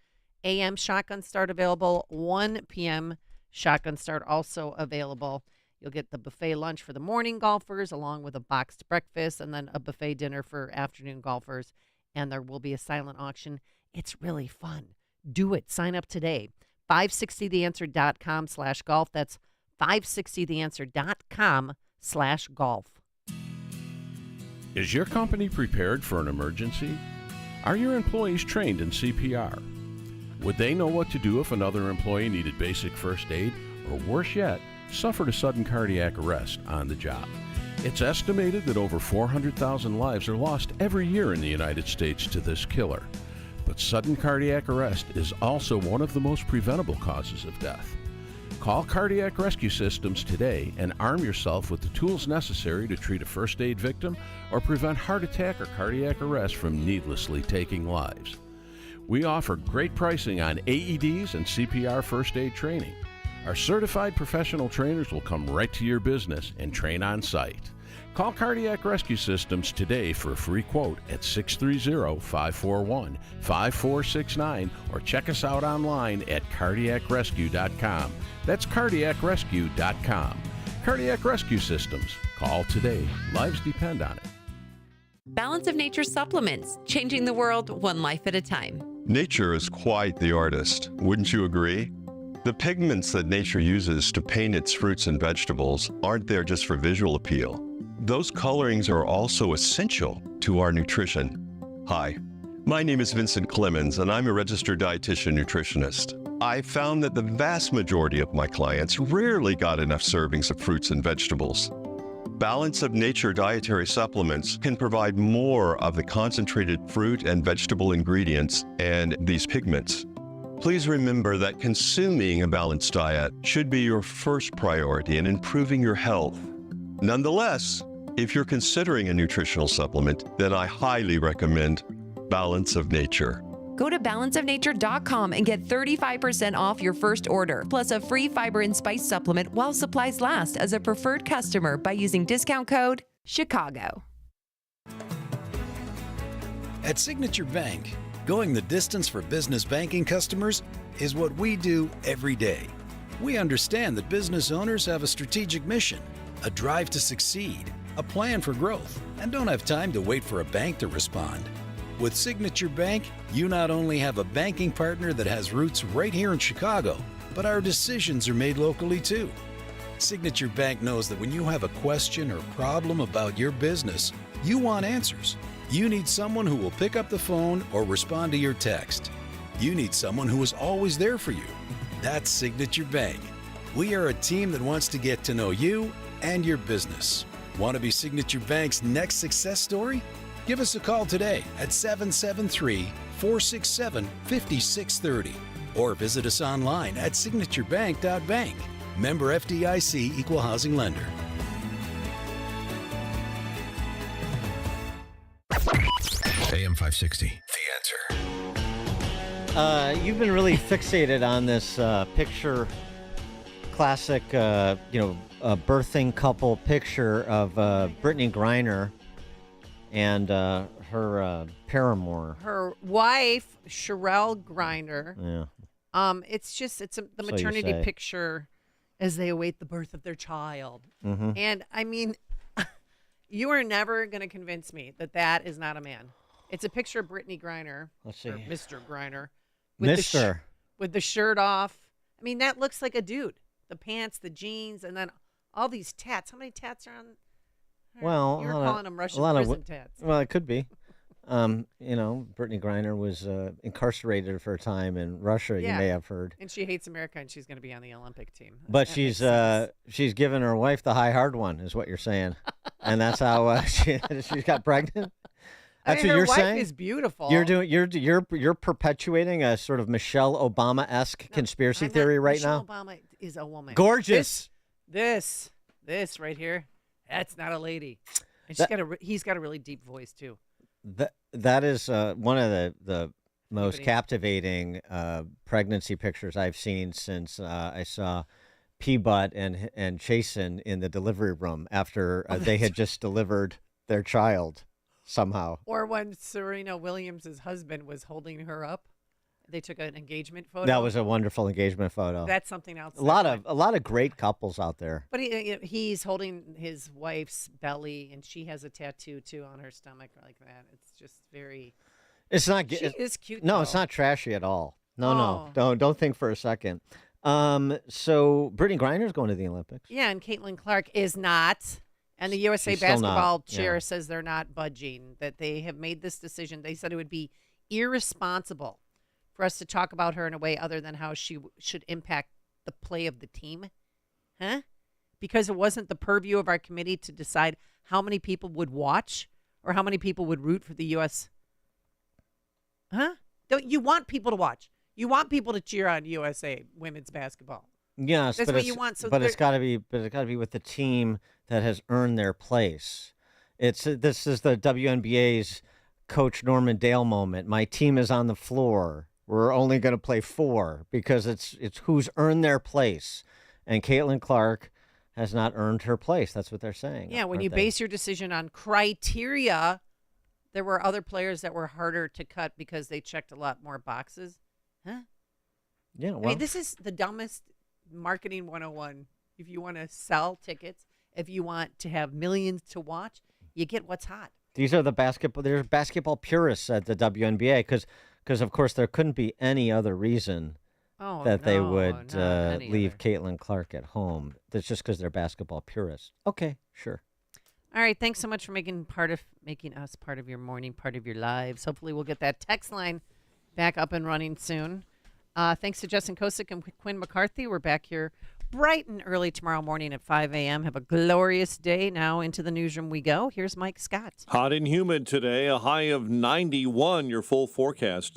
a.m. shotgun start available, 1 p.m. shotgun start also available. You'll get the buffet lunch for the morning golfers along with a boxed breakfast and then a buffet dinner for afternoon golfers. And there will be a silent auction. It's really fun. Do it. Sign up today. 560theanswer.com/golf. That's 560theanswer.com/golf. Is your company prepared for an emergency? Are your employees trained in CPR? Would they know what to do if another employee needed basic first aid, or worse yet, suffered a sudden cardiac arrest on the job? It's estimated that over 400,000 lives are lost every year in the United States to this killer. But sudden cardiac arrest is also one of the most preventable causes of death. Call Cardiac Rescue Systems today and arm yourself with the tools necessary to treat a first aid victim or prevent heart attack or cardiac arrest from needlessly taking lives. We offer great pricing on AEDs and CPR first aid training. Our certified professional trainers will come right to your business and train on site. Call Cardiac Rescue Systems today for a free quote at 630-541-5469 or check us out online at cardiacrescue.com. That's cardiacrescue.com. Cardiac Rescue Systems. Call today. Lives depend on it. Balance of Nature supplements, changing the world one life at a time. Nature is quite the artist, wouldn't you agree? The pigments that nature uses to paint its fruits and vegetables aren't there just for visual appeal. Those colorings are also essential to our nutrition. Hi, my name is Vincent Clemens, and I'm a registered dietitian nutritionist. I found that the vast majority of my clients rarely got enough servings of fruits and vegetables. Balance of Nature dietary supplements can provide more of the concentrated fruit and vegetable ingredients and these pigments. Please remember that consuming a balanced diet should be your first priority in improving your health. Nonetheless, if you're considering a nutritional supplement, then I highly recommend Balance of Nature. Go to balanceofnature.com and get 35% off your first order, plus a free fiber and spice supplement while supplies last as a preferred customer by using discount code CHICAGO. At Signature Bank, going the distance for business banking customers is what we do every day. We understand that business owners have a strategic mission, a drive to succeed, a plan for growth, and don't have time to wait for a bank to respond. With Signature Bank, you not only have a banking partner that has roots right here in Chicago, but our decisions are made locally too. Signature Bank knows that when you have a question or problem about your business, you want answers. You need someone who will pick up the phone or respond to your text. You need someone who is always there for you. That's Signature Bank. We are a team that wants to get to know you and your business. Want to be Signature Bank's next success story? Give us a call today at 773-467-5630 or visit us online at signaturebank.bank. Member FDIC Equal Housing Lender. AM 560, The Answer. You've been really fixated on this picture, classic, birthing couple picture of Brittany Griner and her paramour. Her wife, Sherelle Griner. Yeah. It's the maternity picture as they await the birth of their child. Mm-hmm. And I mean, you are never going to convince me that is not a man. It's a picture of Brittany Griner. Let's see. Or Mr. Griner. With the shirt off. I mean, that looks like a dude. The pants, the jeans, and then all these tats. How many tats are on? Well, you're calling them Russian prison tats. Well, it could be. Brittany Griner was incarcerated for a time in Russia. Yeah. You may have heard. And she hates America, and she's going to be on the Olympic team. But she's given her wife the high hard one, is what you're saying, and that's how she got pregnant. That's what her you're wife saying. Is beautiful. You're perpetuating a sort of Michelle Obama-esque conspiracy theory right Michelle now. Obama is a woman. Gorgeous. This right here. That's not a lady. And he's got a really deep voice too. That is one of the most captivating pregnancy pictures I've seen since I saw P-Butt and Chasen in the delivery room after they had just delivered their child somehow. Or when Serena Williams' husband was holding her up. They took an engagement photo. That was a wonderful engagement photo. That's something else. A lot of great couples out there. But he's holding his wife's belly, and she has a tattoo too on her stomach like that. It's just very. It's not. She is cute. No, though. It's not trashy at all. No. Don't think for a second. So Brittany Griner's going to the Olympics. Yeah, and Caitlin Clark is not. And the USA She's still basketball not, chair says they're not budging. That they have made this decision. They said it would be irresponsible for us to talk about her in a way other than how she should impact the play of the team. Huh? Because it wasn't the purview of our committee to decide how many people would watch or how many people would root for the U.S. Huh? Don't you want people to watch? You want people to cheer on USA women's basketball. Yes, that's what you want. So but it's got to be with the team that has earned their place. This is the WNBA's Coach Norman Dale moment. My team is on the floor. We're only going to play 4 because it's who's earned their place, and Caitlin Clark has not earned her place. That's what they're saying. Yeah, when you base your decision on criteria, there were other players that were harder to cut because they checked a lot more boxes. Huh? Yeah, well, I mean, this is the dumbest marketing 101. If you want to sell tickets, if you want to have millions to watch, you get what's hot. These are there's basketball purists at the WNBA because of course there couldn't be any other reason they would leave Caitlin Clark at home. That's just because they're basketball purists. Okay, sure. All right, thanks so much for making us part of your morning, part of your lives. Hopefully we'll get that text line back up and running soon. Thanks to Justin Kosick and Quinn McCarthy. We're back here bright and early tomorrow morning at 5 a.m. Have a glorious day. Now into the newsroom we go. Here's Mike Scott. Hot and humid today, a high of 91. Your full forecast is